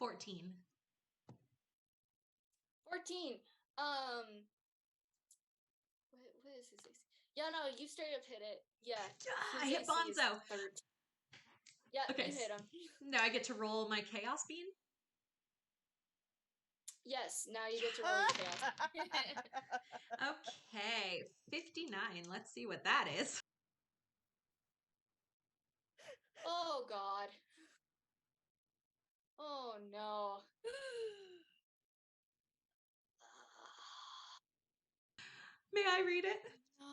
Speaker 2: $14.
Speaker 1: 14. What is his AC? Yeah, no, you straight up hit it. Yeah.
Speaker 2: I hit Bonzo.
Speaker 1: Yeah,
Speaker 2: okay.
Speaker 1: You hit him.
Speaker 2: Now I get to roll my chaos bean?
Speaker 1: Yes, now you get to roll your chaos.
Speaker 2: Okay, 59. Let's see what that is.
Speaker 1: Oh, God. Oh, no.
Speaker 2: May I read it?
Speaker 1: No.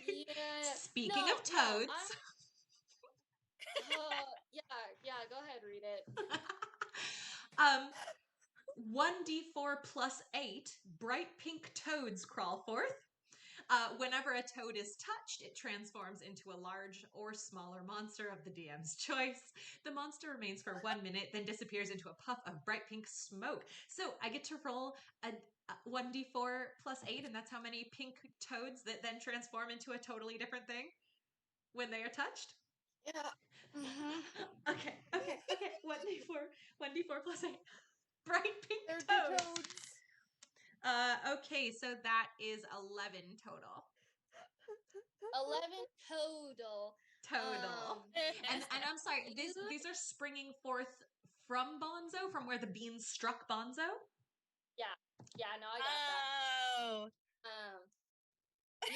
Speaker 1: Yeah.
Speaker 2: Speaking of toads.
Speaker 1: Yeah, go ahead, read it.
Speaker 2: 1d4 plus 8 bright pink toads crawl forth. Whenever a toad is touched, it transforms into a large or smaller monster of the DM's choice. The monster remains for 1 minute, then disappears into a puff of bright pink smoke. So I get to roll a 1d4 plus 8, and that's how many pink toads that then transform into a totally different thing when they are touched?
Speaker 1: Yeah. Mm-hmm.
Speaker 2: Okay. 1d4 plus 8. Bright pink toads. Okay, so that is 11 total.
Speaker 1: 11 total.
Speaker 2: And I'm sorry, these are springing forth from Bonzo, from where the beans struck Bonzo?
Speaker 1: Yeah, no, I got that.
Speaker 4: Oh.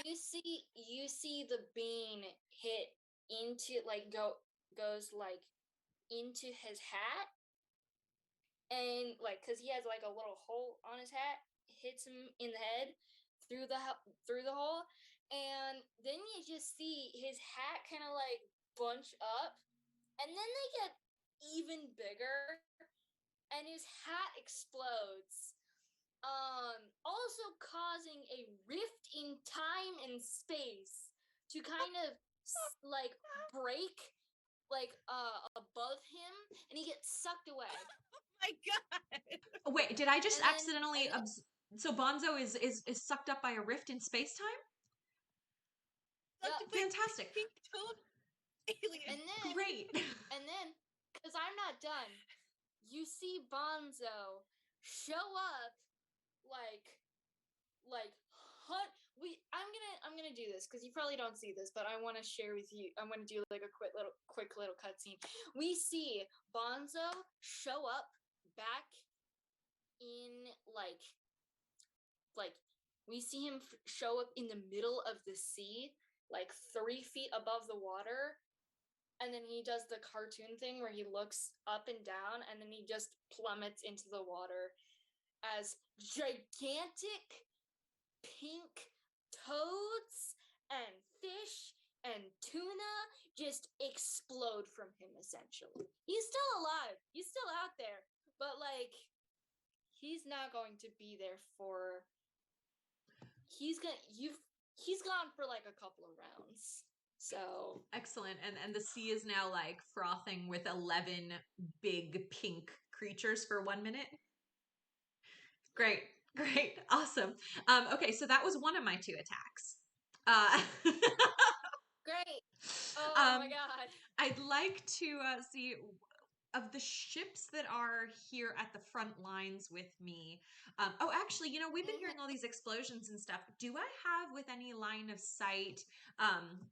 Speaker 1: you see the bean hit into goes like into his hat, and like because he has like a little hole on his hat, hits him in the head through the hole, and then you just see his hat kind of like bunch up, and then they get even bigger, and his hat explodes, also causing a rift in time and space to kind of like break like above him, and he gets sucked away.
Speaker 4: Oh my god!
Speaker 2: Wait, did I just
Speaker 1: And then-
Speaker 2: accidentally?
Speaker 1: and then-
Speaker 2: So Bonzo is sucked up by a rift in space time?
Speaker 1: Yep.
Speaker 2: Fantastic.
Speaker 4: Pink toad alien.
Speaker 1: And then
Speaker 2: Great.
Speaker 1: and then, because I'm not done, you see Bonzo show up like I'm gonna do this because you probably don't see this, but I want to share with you. I want to do like a quick little cutscene. We see Bonzo show up back in like we see him show up in the middle of the sea, like 3 feet above the water, and then he does the cartoon thing where he looks up and down, and then he just plummets into the water as gigantic pink toads and fish and tuna just explode from him. Essentially, he's still alive, he's still out there, but like he's not going to be there for he's gone for like a couple of rounds. So
Speaker 2: Excellent. And the sea is now like frothing with 11 big pink creatures for 1 minute. Great. Great. Awesome. Okay, so that was one of my 2 attacks.
Speaker 1: great. Oh my god.
Speaker 2: I'd like to see of the ships that are here at the front lines with me. Actually, we've been hearing all these explosions and stuff. Do I have with any line of sight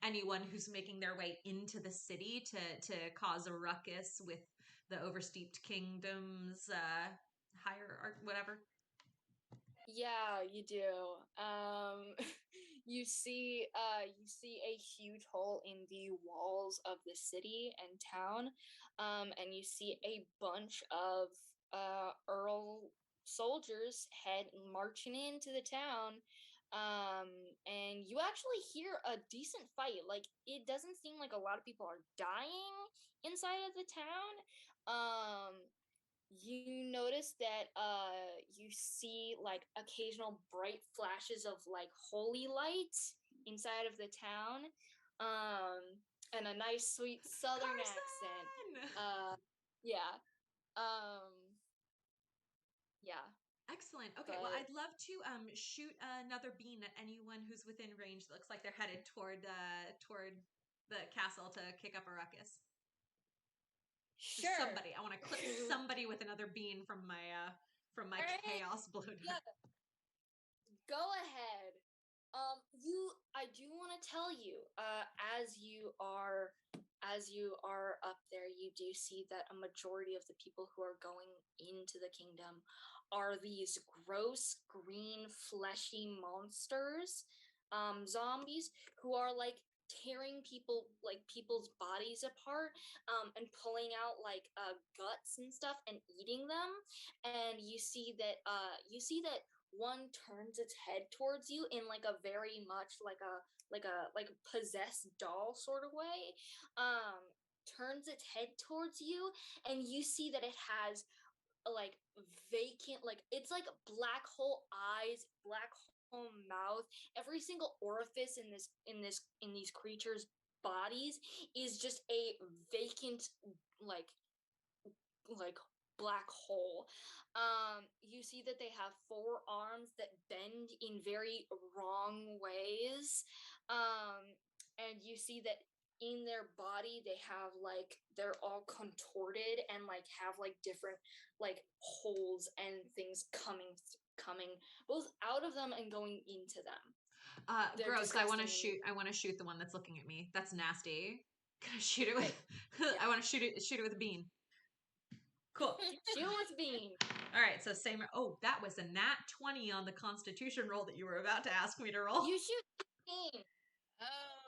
Speaker 2: anyone who's making their way into the city to cause a ruckus with the oversteeped kingdoms, higher or whatever?
Speaker 1: Yeah, you do. You see a huge hole in the walls of the city and town, and you see a bunch of Earl soldiers marching into the town. And you actually hear a decent fight. Like it doesn't seem like a lot of people are dying inside of the town. You notice that you see like occasional bright flashes of like holy light inside of the town, and a nice sweet southern accent. Yeah. um yeah.
Speaker 2: Excellent. Okay, well, I'd love to shoot another bean at anyone who's within range that looks like they're headed toward the castle to kick up a ruckus.
Speaker 1: Sure.
Speaker 2: Just somebody. I want to clip somebody with another bean from my
Speaker 1: Alright.
Speaker 2: chaos bloater.
Speaker 1: Yeah. Go ahead. I do want to tell you, as you are up there, you do see that a majority of the people who are going into the kingdom are these gross green fleshy monsters, zombies who are like tearing people's bodies apart, and pulling out like guts and stuff and eating them. And you see that one turns its head towards you in like a very much like a possessed doll sort of way. Turns its head towards you, and you see that it has like vacant, like it's like black hole eyes, black hole mouth. Every single orifice in these creatures bodies is just a vacant like black hole. You see that they have 4 arms that bend in very wrong ways. And you see that in their body they have like they're all contorted and like have like different like holes and things coming both out of them and going into them.
Speaker 2: Gross. I want to shoot the one that's looking at me. That's nasty. Can I shoot it with I want to shoot it with a bean. Cool.
Speaker 1: Shoot with bean.
Speaker 2: All right, so same. Oh, that was a nat 20 on the Constitution roll that you were about to ask me to roll.
Speaker 1: You shoot. mean?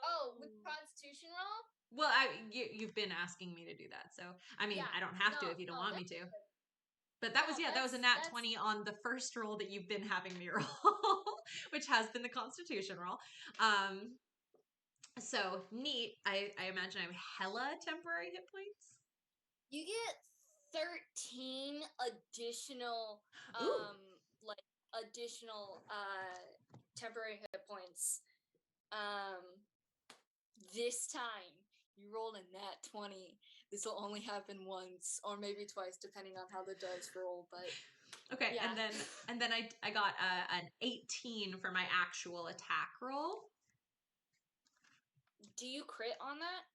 Speaker 4: Oh,
Speaker 1: With Constitution roll?
Speaker 2: Well, you've been asking me to do that, so I mean,
Speaker 1: Yeah.
Speaker 2: I don't have to
Speaker 1: No,
Speaker 2: if you don't
Speaker 1: no,
Speaker 2: want me
Speaker 1: that's
Speaker 2: to.
Speaker 1: good.
Speaker 2: But that was
Speaker 1: No,
Speaker 2: that was a nat 20 on the first roll that you've been having me roll, which has been the Constitution roll. So neat. I imagine I have hella temporary hit points.
Speaker 1: You get 13 additional
Speaker 2: Ooh.
Speaker 1: additional temporary hit points. This time you rolled a nat 20. This will only happen once or maybe twice depending on how the dice roll, but
Speaker 2: okay,
Speaker 1: yeah.
Speaker 2: and then I got an 18 for my actual attack roll.
Speaker 1: Do you crit on that?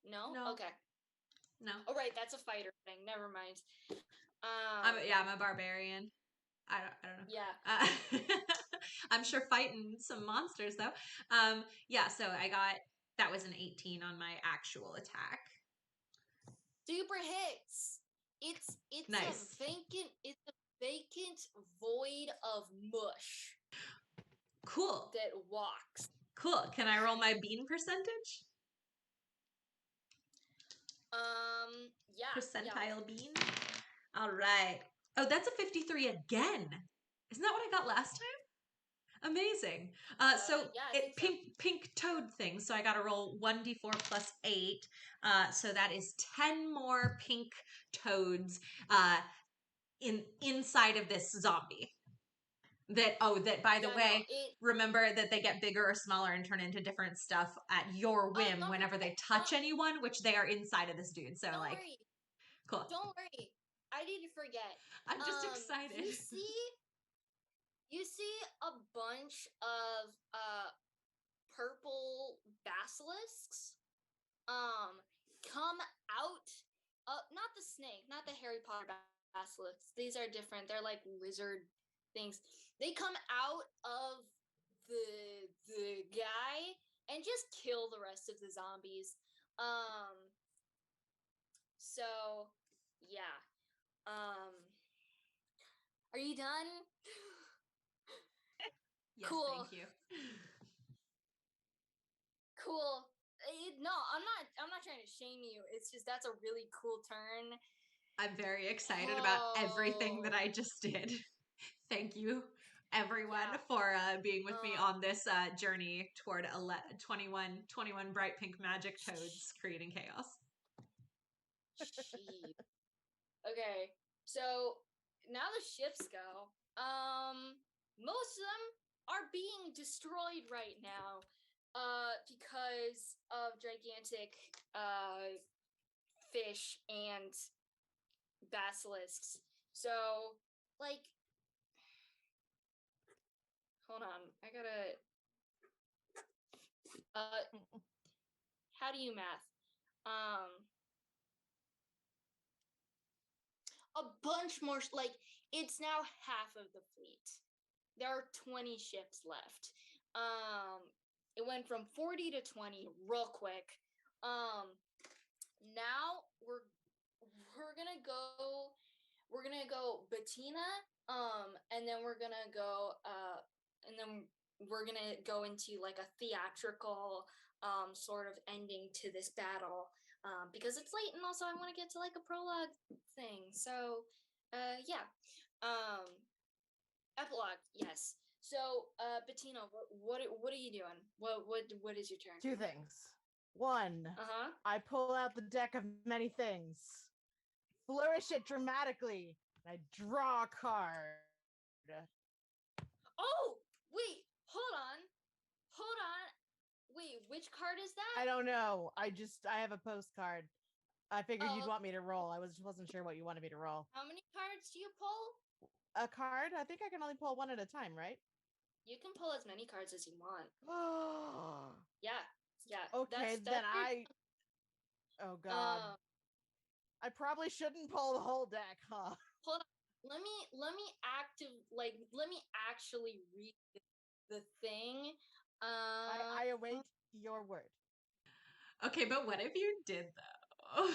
Speaker 1: No?
Speaker 2: No.
Speaker 1: Okay.
Speaker 2: No.
Speaker 1: Oh right, that's a fighter thing. Never mind.
Speaker 2: I'm a barbarian. I don't know.
Speaker 1: Yeah.
Speaker 2: I'm sure fighting some monsters though. Yeah, so that was an 18 on my actual attack.
Speaker 1: Super hits. It's
Speaker 2: nice.
Speaker 1: It's a vacant void of mush.
Speaker 2: Cool.
Speaker 1: That walks.
Speaker 2: Cool. Can I roll my bean percentage?
Speaker 1: Yeah.
Speaker 2: Percentile bean. All right. Oh, that's a 53 again. Isn't that what I got last time? Amazing. So
Speaker 1: Yeah, I think
Speaker 2: pink toad thing. So I got to roll 1d4 plus 8. So that is 10 more pink toads inside of this zombie. That by the way, remember that they get bigger or smaller and turn into different stuff at your whim whenever they touch anyone, which they are inside of this dude. So
Speaker 1: don't worry.
Speaker 2: Cool.
Speaker 1: Don't worry. I didn't forget.
Speaker 2: I'm just excited.
Speaker 1: You see a bunch of purple basilisks come out, not the snake, not the Harry Potter basilisks. These are different. They're like lizard things. They come out of the guy and just kill the rest of the zombies. So yeah. Are you done?
Speaker 2: Yes,
Speaker 1: cool.
Speaker 2: Thank you.
Speaker 1: Cool. No, I'm not trying to shame you. It's just that's a really cool turn.
Speaker 2: I'm very excited about everything that I just did. Thank you, everyone, for being with me on this journey toward 21 bright pink magic toads creating chaos.
Speaker 1: Jeez. Okay, so now the ships go. Most of them are being destroyed right now, because of gigantic fish and basilisks. So, like, hold on, I gotta. How do you math? A bunch more. Like, it's now half of the fleet. There are 20 ships left. It went from 40 to 20 real quick. Now we're gonna go. We're gonna go Bettina. And then we're gonna go. And then we're gonna go into like a theatrical sort of ending to this battle. Because it's late and also I want to get to like a prologue thing. So, yeah. Epilogue, yes. So, Bettina, what are you doing? What is your turn?
Speaker 3: 2 things. 1, I pull out the deck of many things, flourish it dramatically, and I draw a card.
Speaker 1: Oh, wait, hold on. Wait, which card is that?
Speaker 3: I don't know. I have a postcard. I figured you'd want me to roll. I wasn't sure what you wanted me to roll.
Speaker 1: How many cards do you pull?
Speaker 3: A card? I think I can only pull one at a time, right?
Speaker 1: You can pull as many cards as you want.
Speaker 3: Oh.
Speaker 1: Yeah.
Speaker 3: Okay, oh god. I probably shouldn't pull the whole deck, huh?
Speaker 1: Hold on. Let me actually read the thing.
Speaker 3: I await your word.
Speaker 2: Okay, but what if you did though?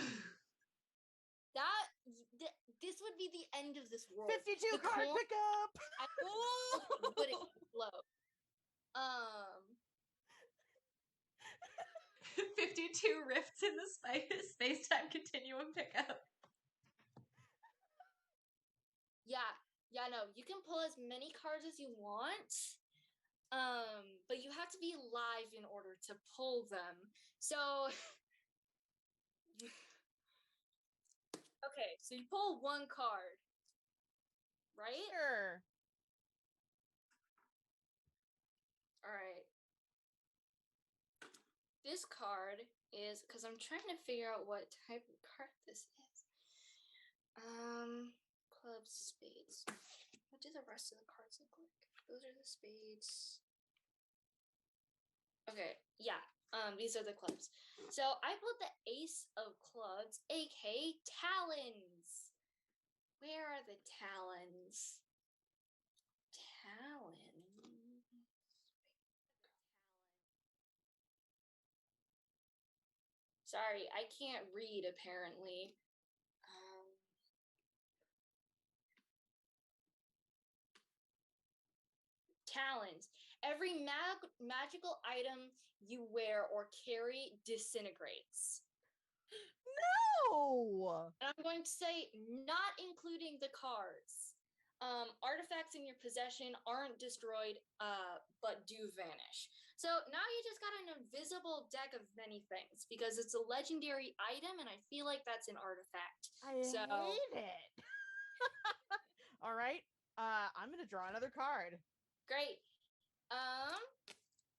Speaker 1: This would be the end of this world.
Speaker 3: 52 card pickup.
Speaker 1: Would explode. Um,
Speaker 2: 52 rifts in the space-time continuum pickup.
Speaker 1: yeah, no, you can pull as many cards as you want. But you have to be live in order to pull them. So okay, so you pull one card, right?
Speaker 3: Sure.
Speaker 1: All right. This card is because I'm trying to figure out what type of card this is. Clubs, spades. What do the rest of the cards look like? Those are the spades. Okay, yeah. These are the clubs. So I put the ace of clubs, aka talons. Where are the talons? Talons. Sorry, I can't read apparently. Talons. Every magical item you wear or carry disintegrates.
Speaker 3: No.
Speaker 1: And I'm going to say, not including the cards. Artifacts in your possession aren't destroyed, but do vanish. So now you just got an invisible deck of many things because it's a legendary item, and I feel like that's an artifact.
Speaker 3: I hate it. All right. I'm gonna draw another card.
Speaker 1: Great.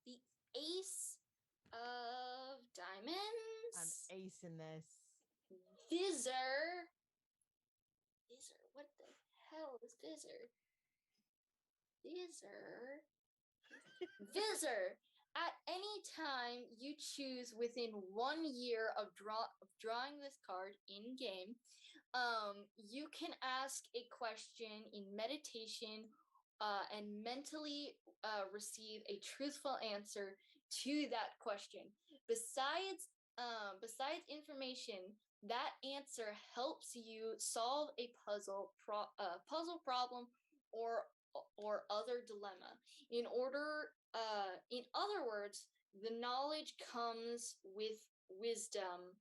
Speaker 1: The ace of diamonds.
Speaker 3: I'm acing this.
Speaker 1: Visor. What the hell is Visor? Visor. At any time you choose within 1 year of drawing this card in game, you can ask a question in meditation and mentally receive a truthful answer to that question. Besides information, that answer helps you solve a puzzle problem or other dilemma. In other words, the knowledge comes with wisdom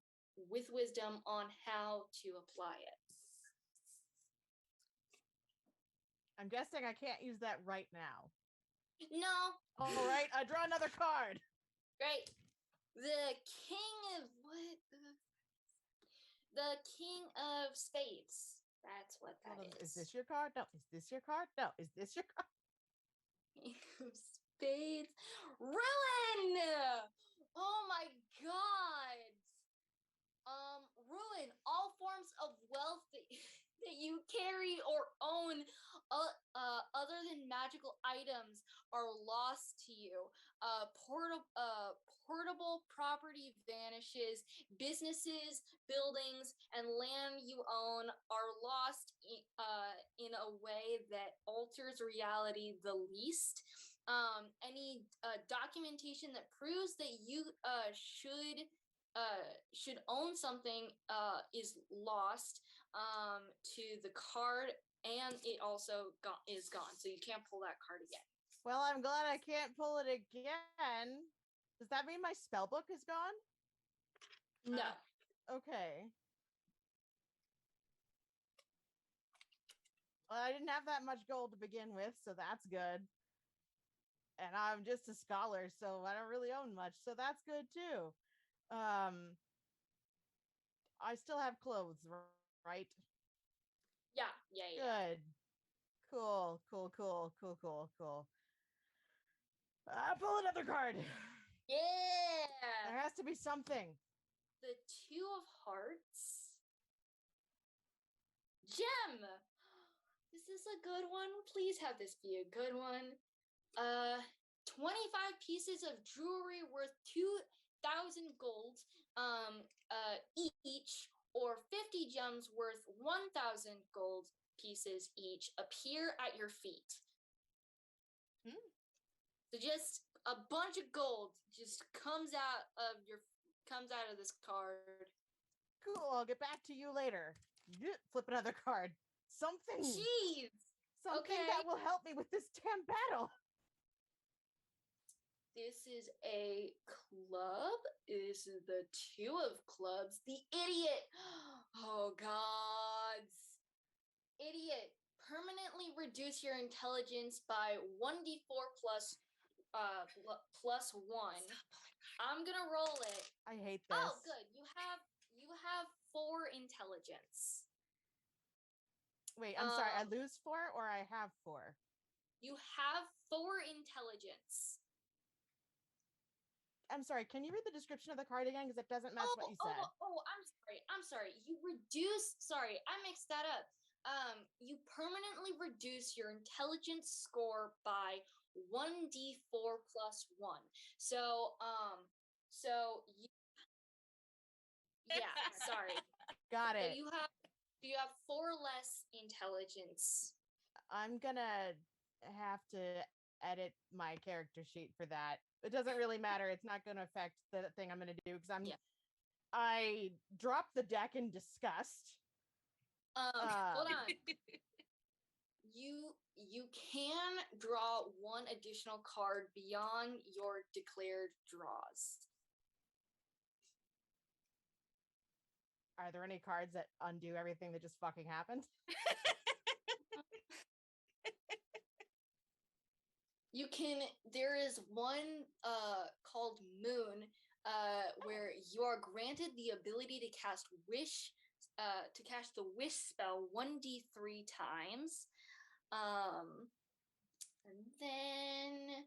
Speaker 1: on how to apply it.
Speaker 3: I'm guessing I can't use that right now.
Speaker 1: No.
Speaker 3: All right, I draw another card.
Speaker 1: Great. The king of what? The king of spades. That's what that is.
Speaker 3: Is this your card? No. Is this your card? No. Is this your card?
Speaker 1: King of spades. Ruin! Oh my god. Ruin. All forms of wealth that you carry or own other than magical items are lost to you. Portable property vanishes. Businesses, buildings, and land you own are lost in a way that alters reality the least. Any documentation that proves that you should own something is lost to the card, and it also is gone, so you can't pull that card again.
Speaker 3: Well, I'm glad I can't pull it again. Does that mean my spell book is gone?
Speaker 1: No.
Speaker 3: Okay. Well, I didn't have that much gold to begin with, so that's good. And I'm just a scholar, so I don't really own much, so that's good too. I still have clothes, right?
Speaker 1: Yeah.
Speaker 3: Good. Cool. Pull another card.
Speaker 1: Yeah.
Speaker 3: There has to be something.
Speaker 1: The Two of Hearts. Gem. This is a good one. Please have this be a good one. 25 pieces of jewelry worth 2,000 gold each, or 50 gems worth 1,000 gold pieces each appear at your feet. So just a bunch of gold just comes out of this card.
Speaker 3: Cool, I'll get back to you later. Flip another card. Something.
Speaker 1: Jeez.
Speaker 3: Something that will help me with this damn battle.
Speaker 1: This is a club. This is the 2 of clubs. The idiot. Oh, gods. Idiot. Permanently reduce your intelligence by 1d4 plus 1. I'm gonna roll it.
Speaker 3: I hate this.
Speaker 1: Oh, good. You have 4 intelligence.
Speaker 3: Wait, I'm sorry. I lose 4 or I have 4?
Speaker 1: You have 4 intelligence.
Speaker 3: I'm sorry. Can you read the description of the card again? Because it doesn't match what you said.
Speaker 1: I'm sorry. You reduce. Sorry, I mixed that up. You permanently reduce your intelligence score by 1d4 plus 1. So you. Yeah. Sorry.
Speaker 3: Got
Speaker 1: So
Speaker 3: it.
Speaker 1: you have 4 less intelligence.
Speaker 3: I'm gonna have to edit my character sheet for that. It doesn't really matter. It's not gonna affect the thing I'm gonna do because I dropped the deck in disgust.
Speaker 1: Hold on. You can draw 1 additional card beyond your declared draws.
Speaker 3: Are there any cards that undo everything that just fucking happened?
Speaker 1: There is one called Moon, where you are granted the ability to cast the wish spell 1d3 times. And then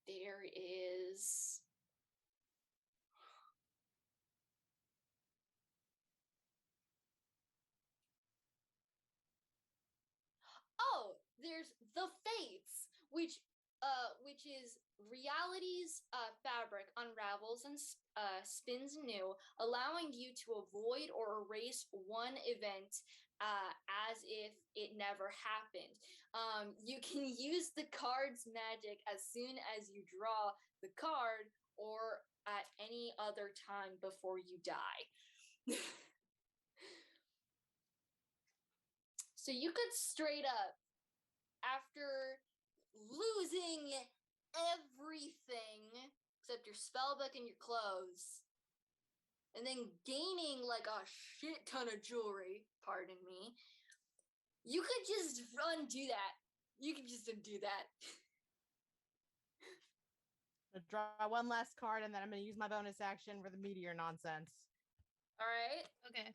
Speaker 1: there is there's the Fates, which is reality's fabric unravels and spins new, allowing you to avoid or erase one event as if it never happened. You can use the card's magic as soon as you draw the card or at any other time before you die. So you could straight up, after losing everything except your spellbook and your clothes, and then gaining like a shit ton of jewelry, pardon me, you could just undo that. You can just undo that.
Speaker 3: I'll draw 1 last card and then I'm gonna use my bonus action for the meteor nonsense.
Speaker 1: All right.
Speaker 4: Okay.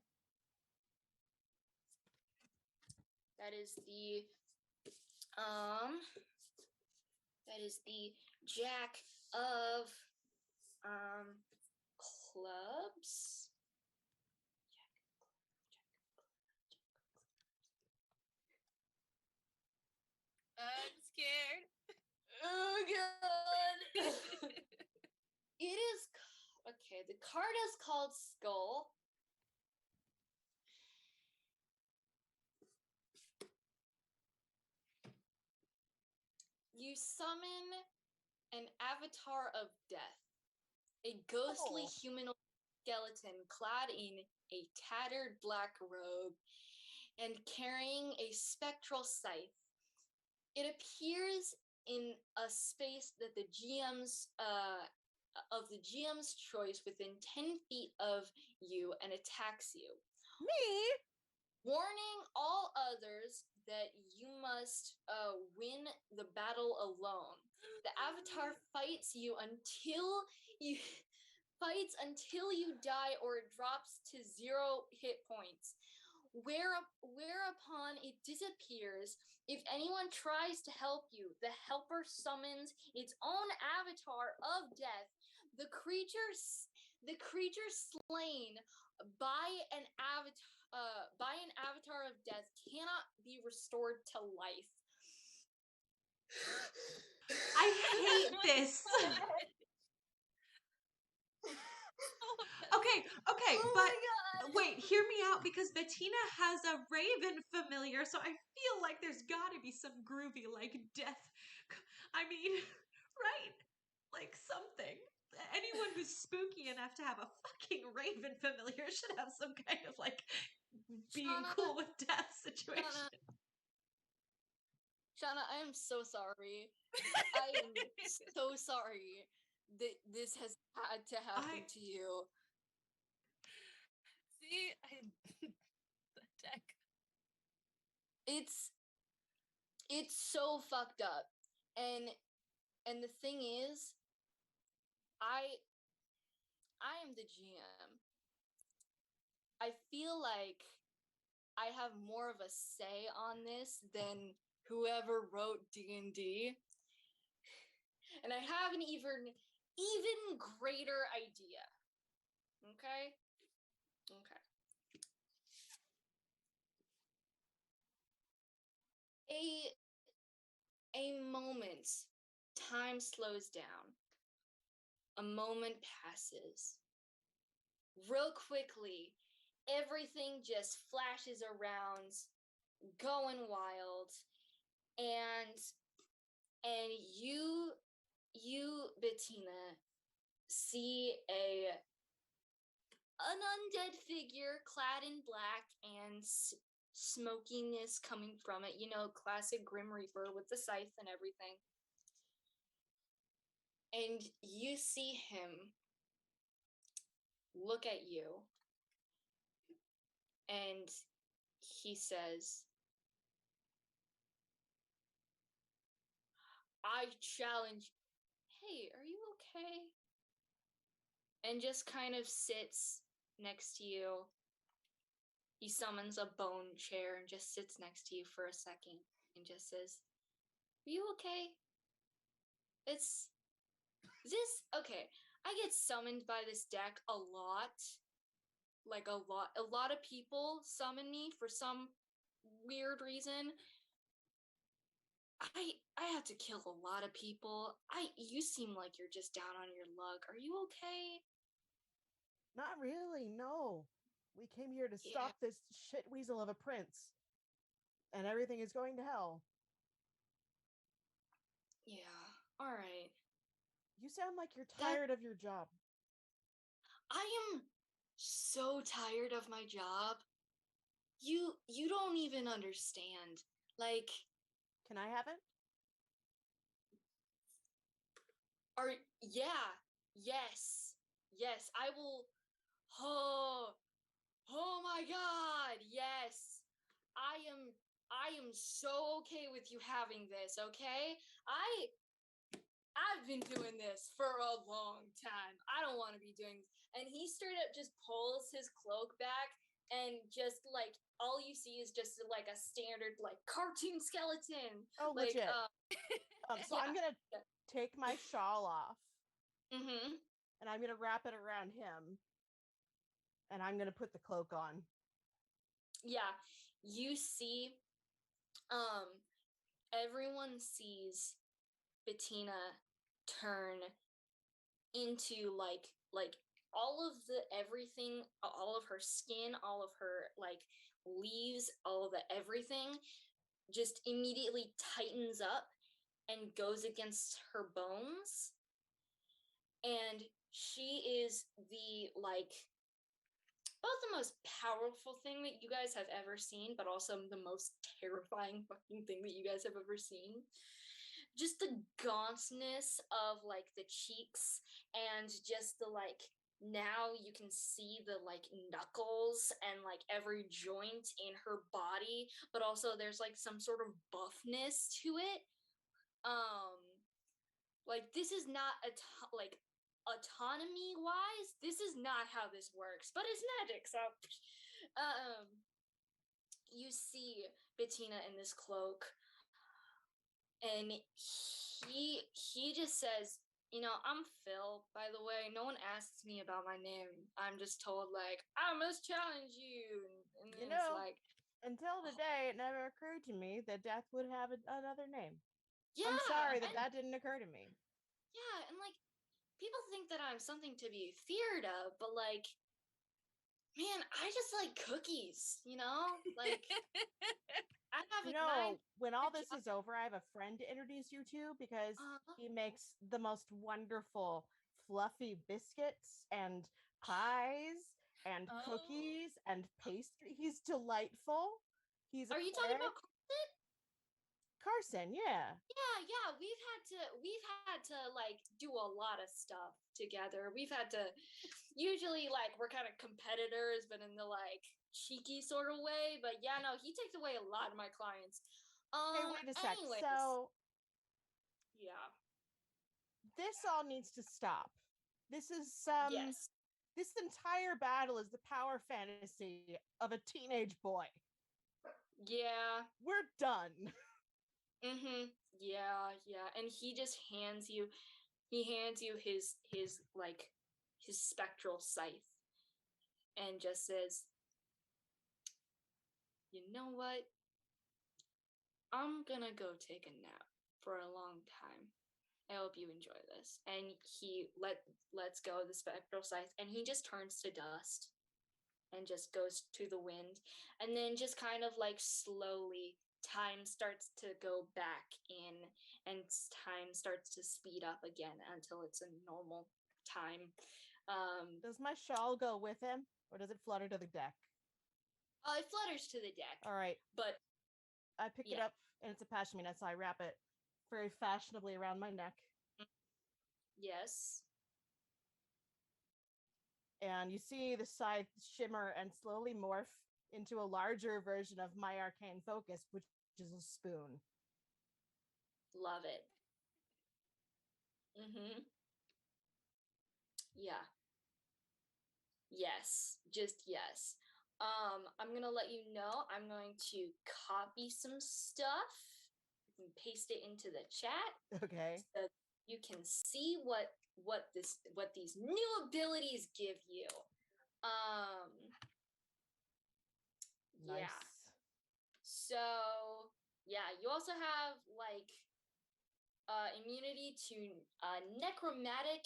Speaker 1: That is the Jack of clubs.
Speaker 4: I'm scared.
Speaker 1: Oh god. It is okay. The card is called Skull. You summon an avatar of death, a ghostly humanoid skeleton clad in a tattered black robe and carrying a spectral scythe. It appears in a space that the GM's choice within 10 feet of you and attacks you.
Speaker 3: Me?
Speaker 1: Warning all others that you must win the battle alone. The avatar fights until you die or it drops to 0 hit points. Whereupon it disappears. If anyone tries to help you, the helper summons its own avatar of death. The creature slain by an avatar of death cannot be restored to life.
Speaker 2: I hate this. Okay,
Speaker 1: Oh
Speaker 2: but
Speaker 1: my God.
Speaker 2: wait, hear me out because Bettina has a raven familiar, so I feel like there's gotta be some groovy like death. I mean, right? Like something. Anyone who's spooky enough to have a fucking raven familiar should have some kind of like being cool with death situation.
Speaker 1: Shauna, I am so sorry. I am so sorry that this has had to happen to you.
Speaker 4: See, the deck.
Speaker 1: It's so fucked up. And the thing is, I am the GM. I feel like I have more of a say on this than whoever wrote D&D. And I have an even greater idea. Okay? Okay. A moment. Time slows down. A moment passes. Real quickly, everything just flashes around, going wild, and you Bettina see an undead figure clad in black and smokiness coming from it, classic Grim Reaper with the scythe and everything. And you see him look at you, and he says, I challenge. Hey, are you okay? And just kind of sits next to you. He summons a bone chair and just sits next to you for a second and just says, are you okay? It's this okay. I get summoned by this deck a lot. Like a lot of people summon me for some weird reason. I have to kill a lot of people. You seem like you're just down on your luck. Are you okay?
Speaker 3: Not really, no. We came here to stop this shit weasel of a prince. And everything is going to hell.
Speaker 1: Yeah, alright.
Speaker 3: You sound like you're tired of your job.
Speaker 1: I am so tired of my job. You don't even understand. Like,
Speaker 3: can I have it?
Speaker 1: Yes, I will. Oh my god, yes. I am so okay with you having this, okay? I've been doing this for a long time. I don't want to be doing this. And he straight up just pulls his cloak back, and just like all you see is just like a standard like cartoon skeleton.
Speaker 3: Oh,
Speaker 1: like
Speaker 3: legit. So
Speaker 1: yeah.
Speaker 3: I'm gonna take my shawl off.
Speaker 1: Mm-hmm.
Speaker 3: And I'm gonna wrap it around him. And I'm gonna put the cloak on.
Speaker 1: Yeah, you see, everyone sees Bettina turn into like all of the everything, all of her skin, all of her like leaves, all of the everything just immediately tightens up and goes against her bones. And she is both the most powerful thing that you guys have ever seen, but also the most terrifying fucking thing that you guys have ever seen. Just the gauntness of like the cheeks, and just the like, now you can see the like knuckles and like every joint in her body, but also there's like some sort of buffness to it. Like this is not like autonomy wise, this is not how this works, but it's magic, so you see Bettina in this cloak, and he just says, I'm Phil, by the way. No one asks me about my name. I'm just told like, I must challenge you, and it's like,
Speaker 3: until today it never occurred to me that Death would have another name.
Speaker 1: Yeah,
Speaker 3: I'm sorry that didn't occur to me.
Speaker 1: Yeah, and like people think that I'm something to be feared of, but like, man, I just like cookies, like I have
Speaker 3: when all this is over, I have a friend to introduce you to, because he makes the most wonderful fluffy biscuits and pies and cookies and pastry. He's delightful. He's
Speaker 1: Are you talking about Carson?
Speaker 3: Carson, yeah.
Speaker 1: Yeah, we've had to like do a lot of stuff together. We've had to usually like we're kind of competitors, but in the like cheeky sort of way. But yeah, no, he takes away a lot of my clients.
Speaker 3: Hey, wait a sec.
Speaker 1: Anyways,
Speaker 3: So
Speaker 1: yeah,
Speaker 3: this all needs to stop. This is
Speaker 1: yes,
Speaker 3: this entire battle is the power fantasy of a teenage boy.
Speaker 1: yeah,
Speaker 3: We're done.
Speaker 1: yeah, and he just hands you his like his spectral scythe, and just says, you know what? I'm gonna go take a nap for a long time. I hope you enjoy this. And he lets go of the spectral scythe, and he just turns to dust and just goes to the wind. And then just kind of like slowly time starts to go back in, and time starts to speed up again until it's a normal time.
Speaker 3: Does my shawl go with him, or does it flutter to the deck?
Speaker 1: It flutters to the deck,
Speaker 3: All right.
Speaker 1: but
Speaker 3: I pick it
Speaker 1: yeah.
Speaker 3: up, and it's a pashmina, so I wrap it very fashionably around my neck.
Speaker 1: Yes.
Speaker 3: And you see the scythe shimmer and slowly morph into a larger version of my arcane focus, which is a spoon.
Speaker 1: Love it. Yeah. Yes. Just yes. I'm gonna let you know. I'm going to copy some stuff and paste it into the chat
Speaker 3: Okay.
Speaker 1: so you can see what these new abilities give you.
Speaker 3: Nice.
Speaker 1: Yeah. So yeah, you also have like immunity to necromantic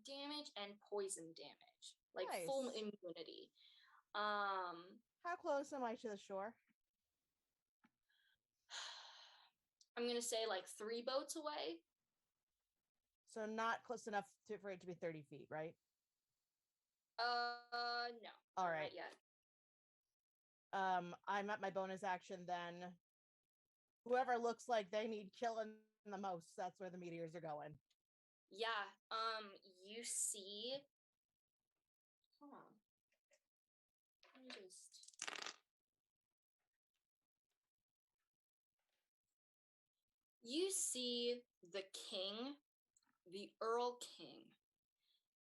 Speaker 1: damage and poison damage, like full
Speaker 3: Nice.
Speaker 1: immunity.
Speaker 3: How close am I to the shore?
Speaker 1: I'm gonna say like 3 boats away.
Speaker 3: So not close enough for it to be 30 feet, right?
Speaker 1: No,
Speaker 3: All
Speaker 1: no,
Speaker 3: right.
Speaker 1: not yet.
Speaker 3: I'm at my bonus action then. Whoever looks like they need killing the most, that's where the meteors are going.
Speaker 1: Yeah. You see. Hold on. Let me just. You see the king, the Earl King,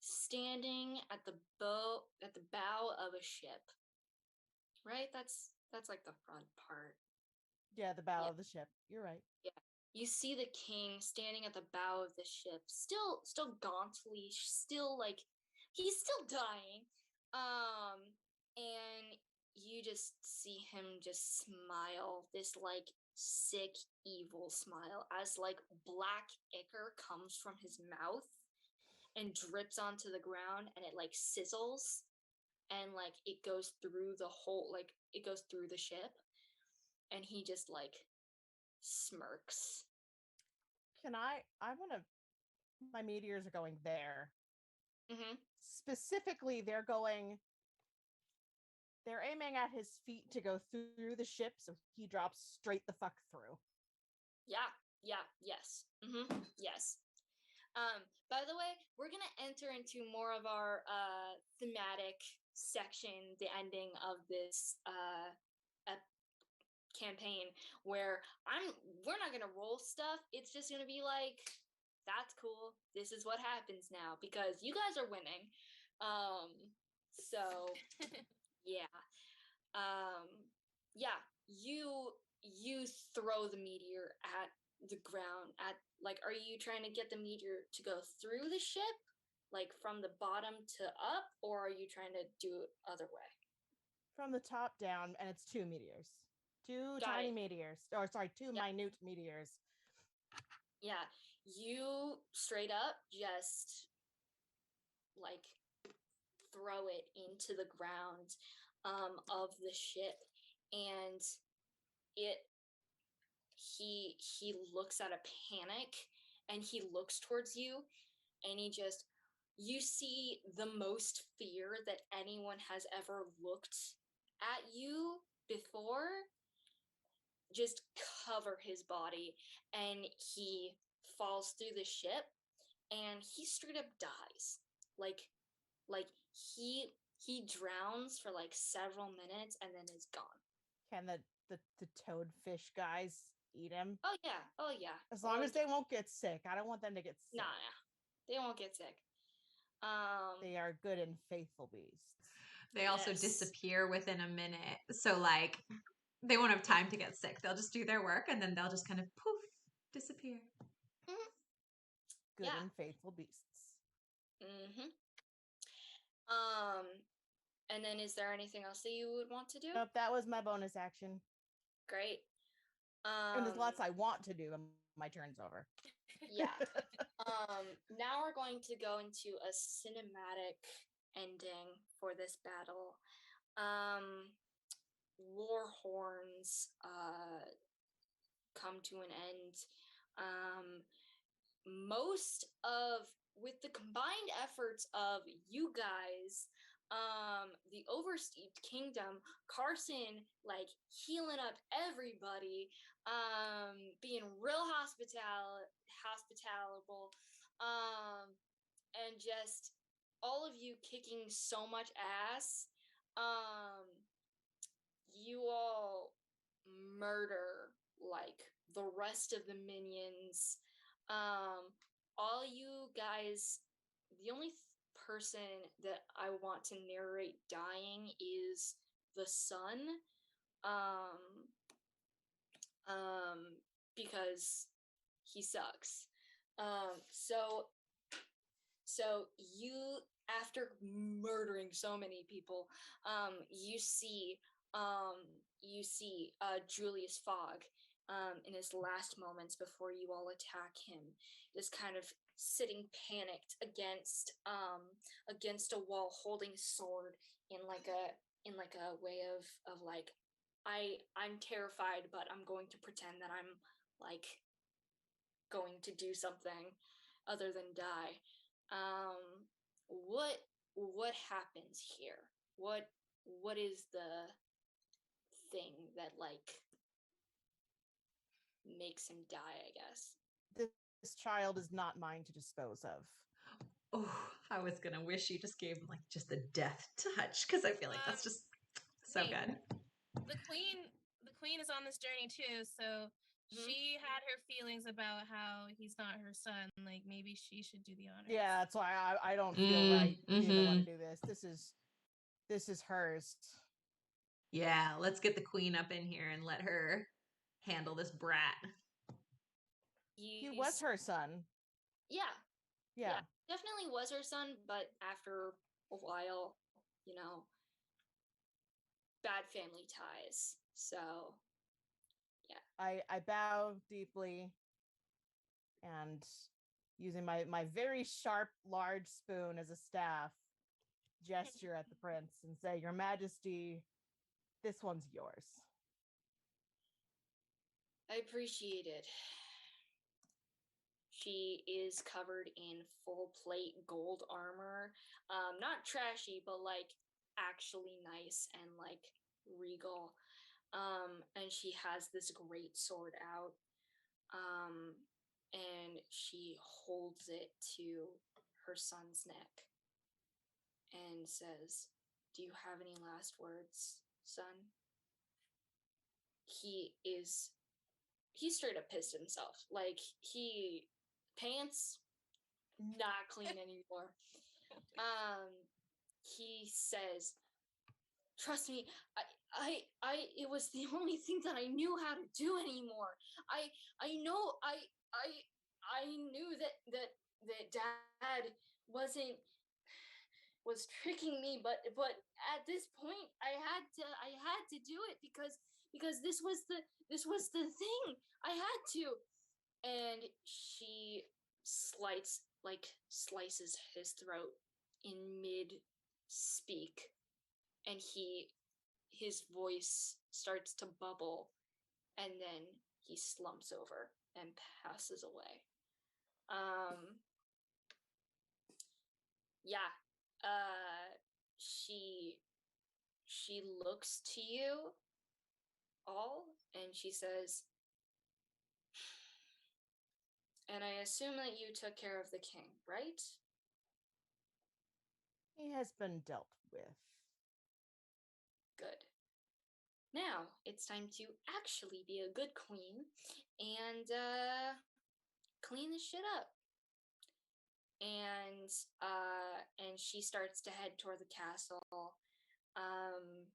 Speaker 1: standing at the bow of a ship. Right? That's like the front part.
Speaker 3: Yeah, the bow
Speaker 1: Yeah.
Speaker 3: of the ship. You're right.
Speaker 1: Yeah. You see the king standing at the bow of the ship, still gauntly, still like he's still dying. And you just see him just smile, this like sick, evil smile as like black ichor comes from his mouth and drips onto the ground, and it like sizzles, and like it goes through the whole, like it goes through the ship, and he just like smirks.
Speaker 3: Can I want to. My meteors are going there. Specifically, they're aiming at his feet to go through the ship so he drops straight the fuck through.
Speaker 1: Yeah, yes. Yes. By the way, we're gonna enter into more of our thematic section, the ending of this campaign, where we're not gonna roll stuff. It's just gonna be like, that's cool. This is what happens now because you guys are winning. So yeah. Um, yeah, you throw the meteor at the ground. At like, are you trying to get the meteor to go through the ship, like from the bottom to up, or are you trying to do it other way?
Speaker 3: From the top down, and it's 2 meteors. 2
Speaker 1: Got
Speaker 3: tiny
Speaker 1: it.
Speaker 3: meteors. Or sorry, 2
Speaker 1: Yeah.
Speaker 3: minute meteors.
Speaker 1: Yeah, you straight up just like throw it into the ground of the ship, and it he looks at a panic, and he looks towards you, and you see the most fear that anyone has ever looked at you before, just cover his body, and he falls through the ship, and he straight up dies. Like he drowns for like several minutes and then is gone.
Speaker 3: Can the toadfish guys eat him?
Speaker 1: Oh yeah, oh yeah.
Speaker 3: As long as they won't get sick. I don't want them to get sick.
Speaker 1: Nah, they won't get sick.
Speaker 3: They are good and faithful beasts.
Speaker 2: They also disappear within a minute. So like they won't have time to get sick. They'll just do their work and then they'll just kind of poof, disappear.
Speaker 1: Mm-hmm.
Speaker 3: Good and faithful beasts.
Speaker 1: Mm-hmm. And then is there anything else that you would want to do?
Speaker 3: Nope, that was my bonus action.
Speaker 1: Great.
Speaker 3: And there's lots I want to do, and my turn's over.
Speaker 1: Yeah. Now we're going to go into a cinematic ending for this battle. War horns come to an end. With the combined efforts of you guys, the Oversteeped Kingdom, Carson like healing up everybody, being real hospitable, and just all of you kicking so much ass. You all murder like the rest of the minions. All you guys, the only person that I want to narrate dying is the sun. Because he sucks. So you, after murdering so many people, you see Julius Fogg, in his last moments before you all attack him, is kind of sitting panicked against a wall, holding a sword in like a way of like, I'm terrified, but I'm going to pretend that I'm like going to do something other than die. What happens here? What is the thing that like makes him die, I guess?
Speaker 3: This child is not mine to dispose of.
Speaker 2: Oh, I was gonna wish you just gave him like just a death touch because I feel like that's just so good.
Speaker 4: The queen is on this journey too, so she had her feelings about how he's not her son. Like maybe she should do the honors.
Speaker 3: Yeah, that's why I don't feel right being the one to do this. This is hers.
Speaker 2: Yeah, let's get the queen up in here and let her handle this brat.
Speaker 3: He was her son.
Speaker 1: Yeah.
Speaker 3: Yeah.
Speaker 1: Definitely was her son, but after a while, bad family ties. So, yeah.
Speaker 3: I bow deeply and using my very sharp, large spoon as a staff, gesture at the prince and say, "Your Majesty, this one's yours."
Speaker 1: I appreciate it. She is covered in full plate gold armor. Not trashy, but like actually nice and like regal. And she has this great sword out. And she holds it to her son's neck and says, "Do you have any last words, son?" He straight up pissed himself. Like, pants not clean anymore. He says, "Trust me, it was the only thing that I knew how to do anymore. I knew that Dad was tricking me, but at this point I had to do it because this was the thing. I had to." And she slices his throat in mid speak, and his voice starts to bubble, and then he slumps over and passes away. Yeah. She looks to you, all, and she says, "And I assume that you took care of the king, right?"
Speaker 3: He has been dealt with.
Speaker 1: Good. Now it's time to actually be a good queen and clean this shit up. And she starts to head toward the castle. Um,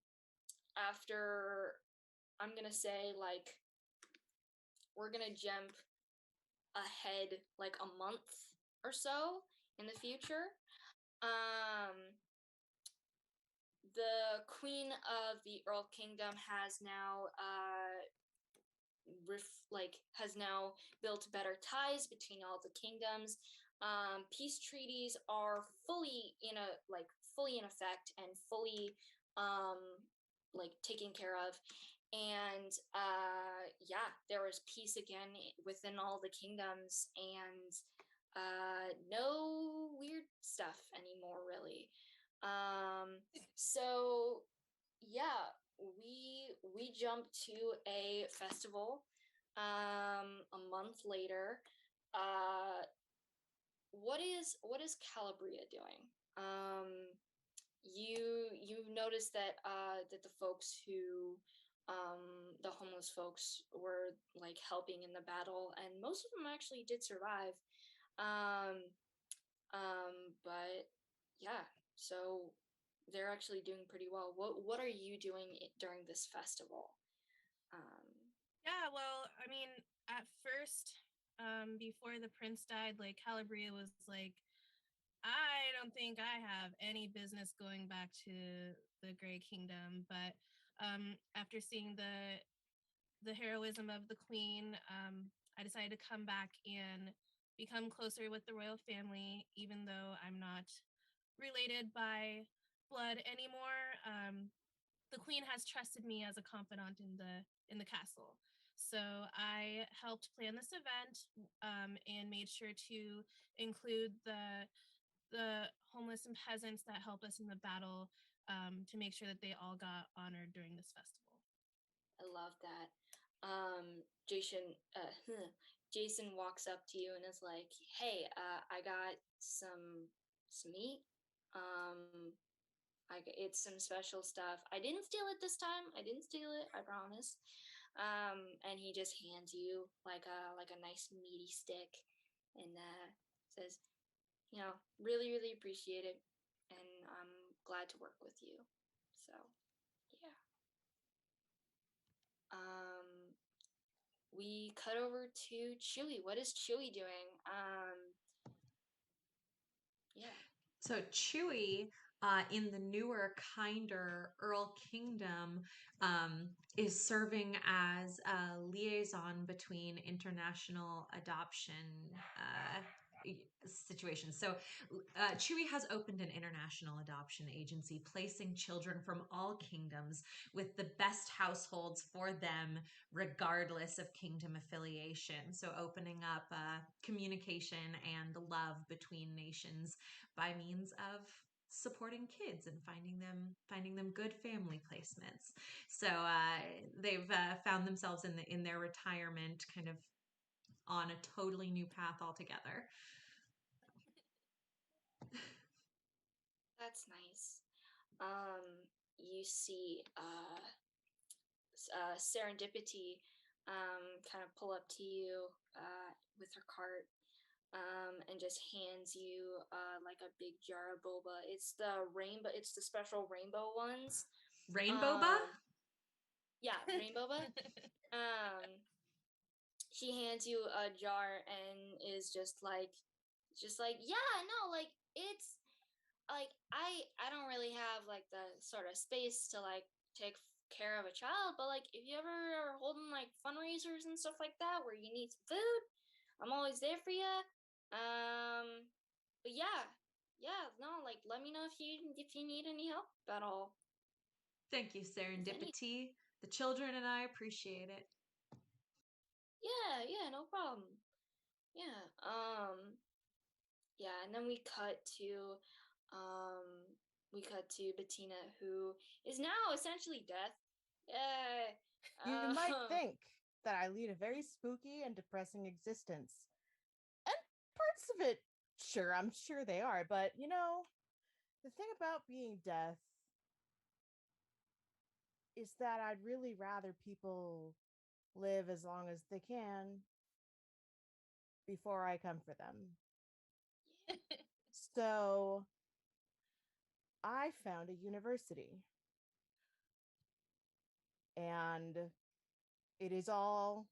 Speaker 1: after, I'm gonna say, like, we're gonna jump ahead like a month or so in the future. Um, the queen of the Earl Kingdom has now has now built better ties between all the kingdoms. Peace treaties are fully in effect and fully taken care of. And yeah, there was peace again within all the kingdoms, and no weird stuff anymore, really. So yeah, we jump to a festival a month later. uh what is Calabria doing? You've noticed that that the folks who the homeless folks were like helping in the battle, and most of them actually did survive. um but yeah, so they're actually doing pretty well. What are you doing during this festival? um
Speaker 4: Yeah, well, I mean, at first, before the prince died, like Calabria was like, I don't think I have any business going back to the Grey Kingdom. But after seeing the heroism of the Queen, I decided to come back and become closer with the royal family, even though I'm not related by blood anymore. The Queen has trusted me as a confidant in the castle. So I helped plan this event, and made sure to include the homeless and peasants that help us in the battle, to make sure that they all got honored during this festival.
Speaker 1: I love that. Jason, Jason walks up to you and is like, "Hey, I got some meat. Um, it's some special stuff. I didn't steal it this time. I didn't steal it. I promise." And he just hands you like a nice meaty stick, and says, "Really appreciate it, and I'm glad to work with you." So, yeah. Um, we cut over to Chewy. What is Chewy doing? Yeah.
Speaker 2: So Chewy, in the newer, kinder Earl Kingdom, is serving as a liaison between international adoption situations. So Chewy has opened an international adoption agency, placing children from all kingdoms with the best households for them, regardless of kingdom affiliation. So opening up communication and love between nations by means of supporting kids and finding them good family placements. So they've found themselves in their retirement, kind of on a totally new path altogether.
Speaker 1: That's nice. You see Serendipity kind of pull up to you with her cart, and just hands you like a big jar of boba. It's the rainbow. It's the special rainbow ones.
Speaker 2: Rainboba?
Speaker 1: Um, yeah, rainbow boba. Um, she hands you a jar and is just like, yeah, no, like, it's like, I don't really have like the sort of space to like take care of a child, but like if you ever are holding like fundraisers and stuff like that where you need some food, I'm always there for you. But yeah, no, like, let me know if you need any help at all.
Speaker 2: Thank you,
Speaker 1: With any
Speaker 2: Serendipity. The children and I appreciate it.
Speaker 1: Yeah, no problem. Yeah. Yeah, and then um we cut to Bettina, who is now essentially death.
Speaker 3: You might
Speaker 1: Um,
Speaker 3: think that I lead a very spooky and depressing existence. And parts of it, sure, I'm sure they are, but the thing about being deaf is that I'd really rather people live as long as they can before I come for them. So I found a university, and it is all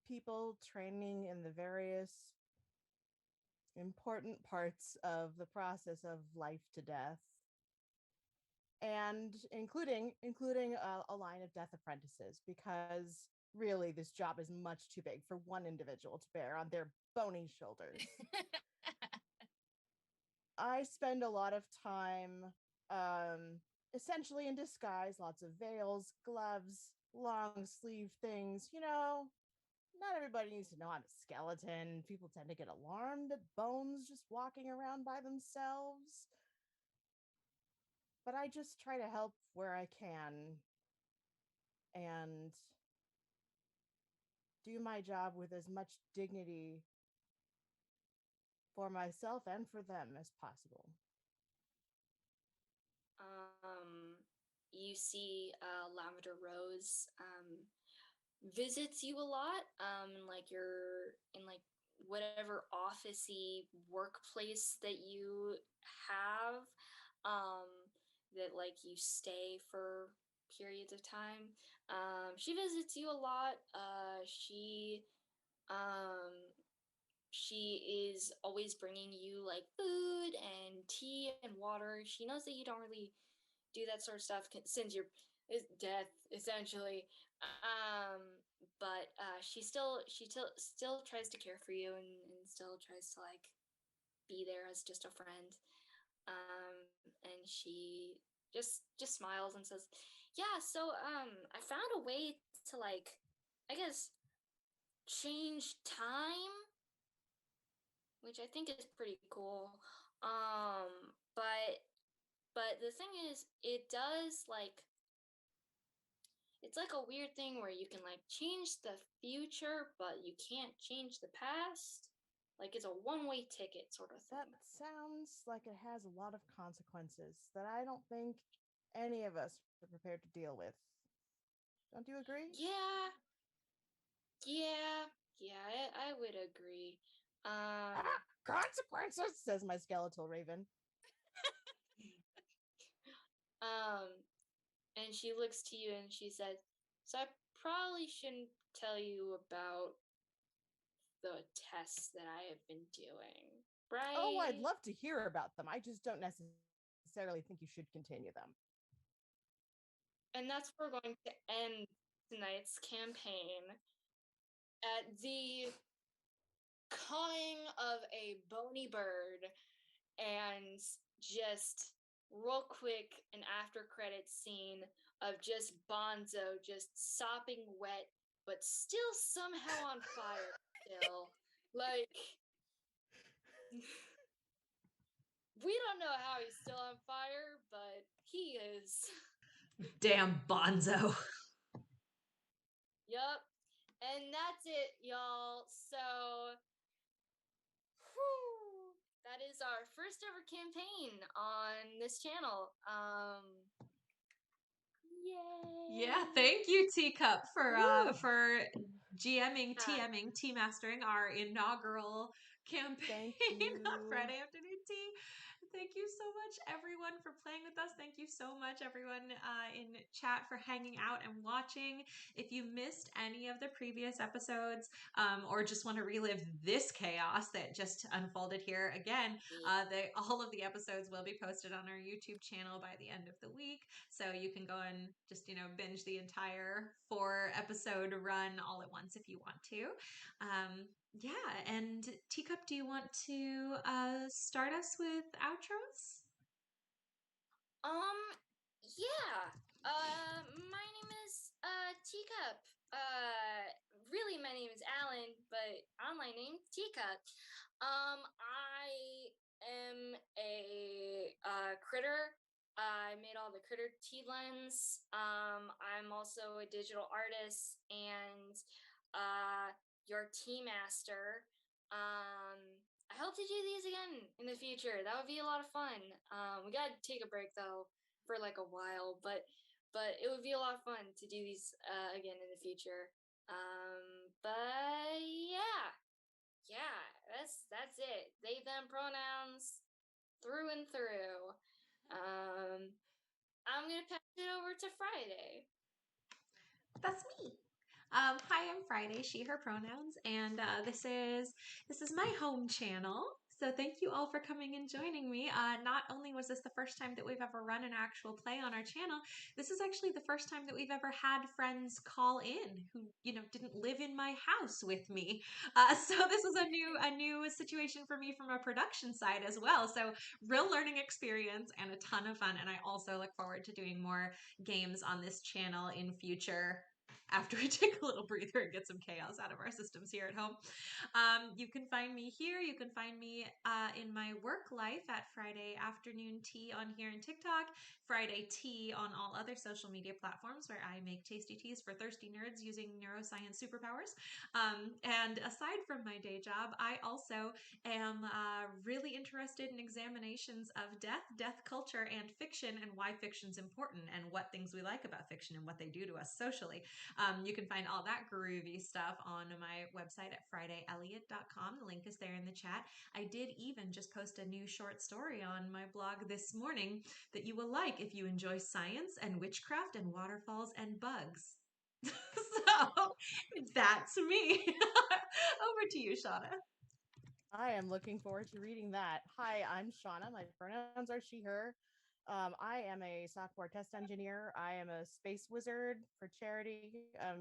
Speaker 3: people training in the various important parts of the process of life to death, and including a line of death apprentices, because really this job is much too big for one individual to bear on their bony shoulders. I spend a lot of time essentially in disguise, lots of veils, gloves, long sleeve things. Not everybody needs to know I'm a skeleton. People tend to get alarmed at bones just walking around by themselves. But I just try to help where I can and do my job with as much dignity for myself and for them as possible.
Speaker 1: um, you see Lavender Rose visits you a lot in like whatever officey workplace that you have, um, that like you stay for periods of time. She visits you a lot. Um, she is always bringing you like food and tea and water. She knows that you don't really do that sort of stuff since you're death essentially. Um, but she still tries to care for you and still tries to like be there as just a friend. And she just smiles and says, "Yeah, so I found a way to like, I guess, change time, which I think is pretty cool. But the thing is, it does like it's like a weird thing where you can like change the future, but you can't change the past. Like it's a one-way ticket sort of
Speaker 3: That
Speaker 1: thing."
Speaker 3: sounds like it has a lot of consequences that I don't think any of us are prepared to deal with. Don't you agree?
Speaker 1: Yeah, yeah, yeah. I would agree. Um,
Speaker 3: Ah, consequences, says my skeletal raven.
Speaker 1: um, and she looks to you and she says, "So I probably shouldn't tell you about the tests that I have been doing,
Speaker 3: Oh, I'd
Speaker 1: right?"
Speaker 3: love to hear about them. I just don't necessarily think you should continue them.
Speaker 1: And that's where we're going to end tonight's campaign at the cawing of a bony bird and just real quick an after credit scene of just Bonzo just sopping wet but still somehow on fire still. Like we don't know how he's still on fire, but he is.
Speaker 2: Damn Bonzo.
Speaker 1: Yup. And that's it, y'all. So whew, that is our first ever campaign on this channel. Yay!
Speaker 2: Yeah, thank you, Teacup,
Speaker 3: Woo!
Speaker 2: for GMing,
Speaker 1: Yeah.
Speaker 2: TMing, tea mastering our inaugural campaign
Speaker 3: Thank
Speaker 2: on
Speaker 3: you.
Speaker 2: Friday Afternoon Tea. Thank you so much, everyone, for playing with us. Thank you so much, everyone in chat, for hanging out and watching. If you missed any of the previous episodes, or just want to relive this chaos that just unfolded here again, all of the episodes will be posted on our YouTube channel by the end of the week. So you can go and just, binge the entire 4-episode run all at once if you want to. Yeah, and Teacup, do you want to start us with outros?
Speaker 1: Um, yeah. My name is Teacup. Really, my name is Alan, but online name Teacup. I am a critter. I made all the critter tea blends. I'm also a digital artist and your tea master. I hope to do these again in the future. That would be a lot of fun. We gotta take a break though for like a while, but it would be a lot of fun to do these again in the future. But yeah, that's it. They them pronouns through and through. I'm gonna pass it over to Friday.
Speaker 2: That's me. Hi, I'm Friday, she, her pronouns, and this is my home channel. So thank you all for coming and joining me. Not only was this the first time that we've ever run an actual play on our channel, this is actually the first time that we've ever had friends call in who, didn't live in my house with me. So this is a new situation for me from a production side as well. So real learning experience and a ton of fun. And I also look forward to doing more games on this channel in future after we take a little breather and get some chaos out of our systems here at home. You can find me here. You can find me in my work life at Friday Afternoon Tea on here in TikTok, Friday Tea on all other social media platforms where I make tasty teas for thirsty nerds using neuroscience superpowers. And aside from my day job, I also am really interested in examinations of death culture, and fiction, and why fiction's important, and what things we like about fiction and what they do to us socially. You can find all that groovy stuff on my website at fridaylliot.com. The link is there in the chat. I did even just post a new short story on my blog this morning that you will like if you enjoy science and witchcraft and waterfalls and bugs. So that's me. Over to you, Shauna.
Speaker 3: I am looking forward to reading that. Hi, I'm Shauna. My pronouns are she, her. I am a software test engineer. I am a space wizard for charity.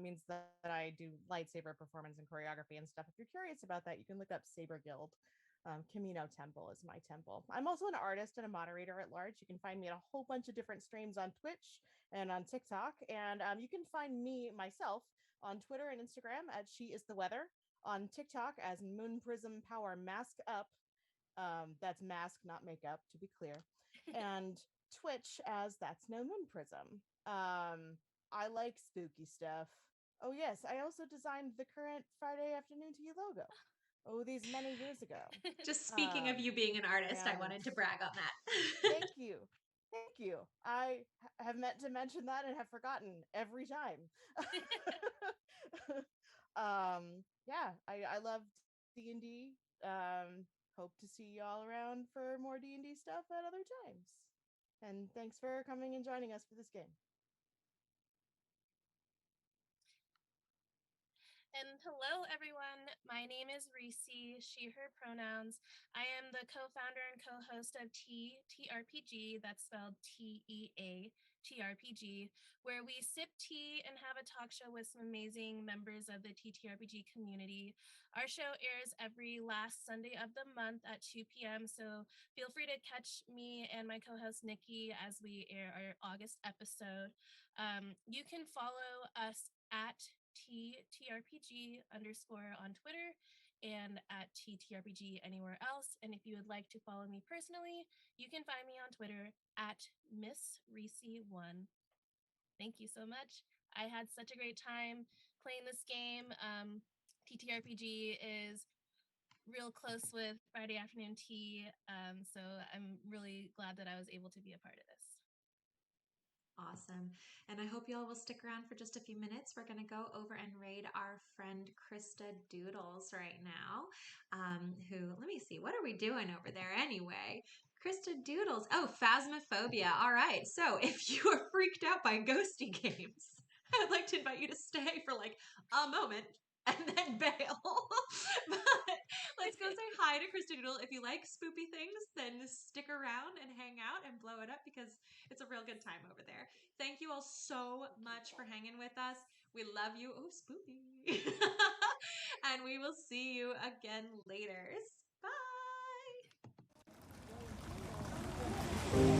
Speaker 3: Means that I do lightsaber performance and choreography and stuff. If you're curious about that, you can look up Saber Guild. Camino Temple is my temple. I'm also an artist and a moderator at large. You can find me at a whole bunch of different streams on Twitch and on TikTok. And you can find me, myself, on Twitter and Instagram at She Is the Weather, on TikTok as Moon Prism Power Mask Up. That's mask, not makeup, to be clear. And Twitch as That's No Moon Prism. I like spooky stuff. Oh, yes, I also designed the current Friday Afternoon Tea logo. Oh, these many years ago.
Speaker 2: Just speaking of you being an artist, I
Speaker 3: And
Speaker 2: wanted to brag on that.
Speaker 3: thank you. Thank you. I have meant to mention that and have forgotten every time. Yeah, I love D&D. Hope to see y'all around for more D&D stuff at other times. And thanks for coming and joining us for this game.
Speaker 4: And hello, everyone. My name is Reese, she, her pronouns. I am the co-founder and co-host of tea&rpg, that's spelled TEA, TRPG, where we sip tea and have a talk show with some amazing members of the TTRPG community. Our show airs every last Sunday of the month at 2 p.m., so feel free to catch me and my co-host Nikki as we air our August episode. You can follow us at TTRPG _ on Twitter and at TTRPG anywhere else. And if you would like to follow me personally, you can find me on Twitter at Miss Reese1. Thank you so much. I had such a great time playing this game. TTRPG is real close with Friday Afternoon Tea, so I'm really glad that I was able to be a part of this.
Speaker 2: Awesome. And I hope you all will stick around for just a few minutes. We're going to go over and raid our friend Krista Doodles right now. Let me see, what are we doing over there anyway? Krista Doodles. Oh, Phasmophobia. All right. So if you are freaked out by ghosty games, I would like to invite you to stay for like a moment and then bail. But let's go say hi to Krista Doodle. If you like spoopy things, then stick around and hang out and blow it up because it's a real good time over there. Thank you all so much for hanging with us. We love you. Oh, spoopy. And we will see you again later. Bye.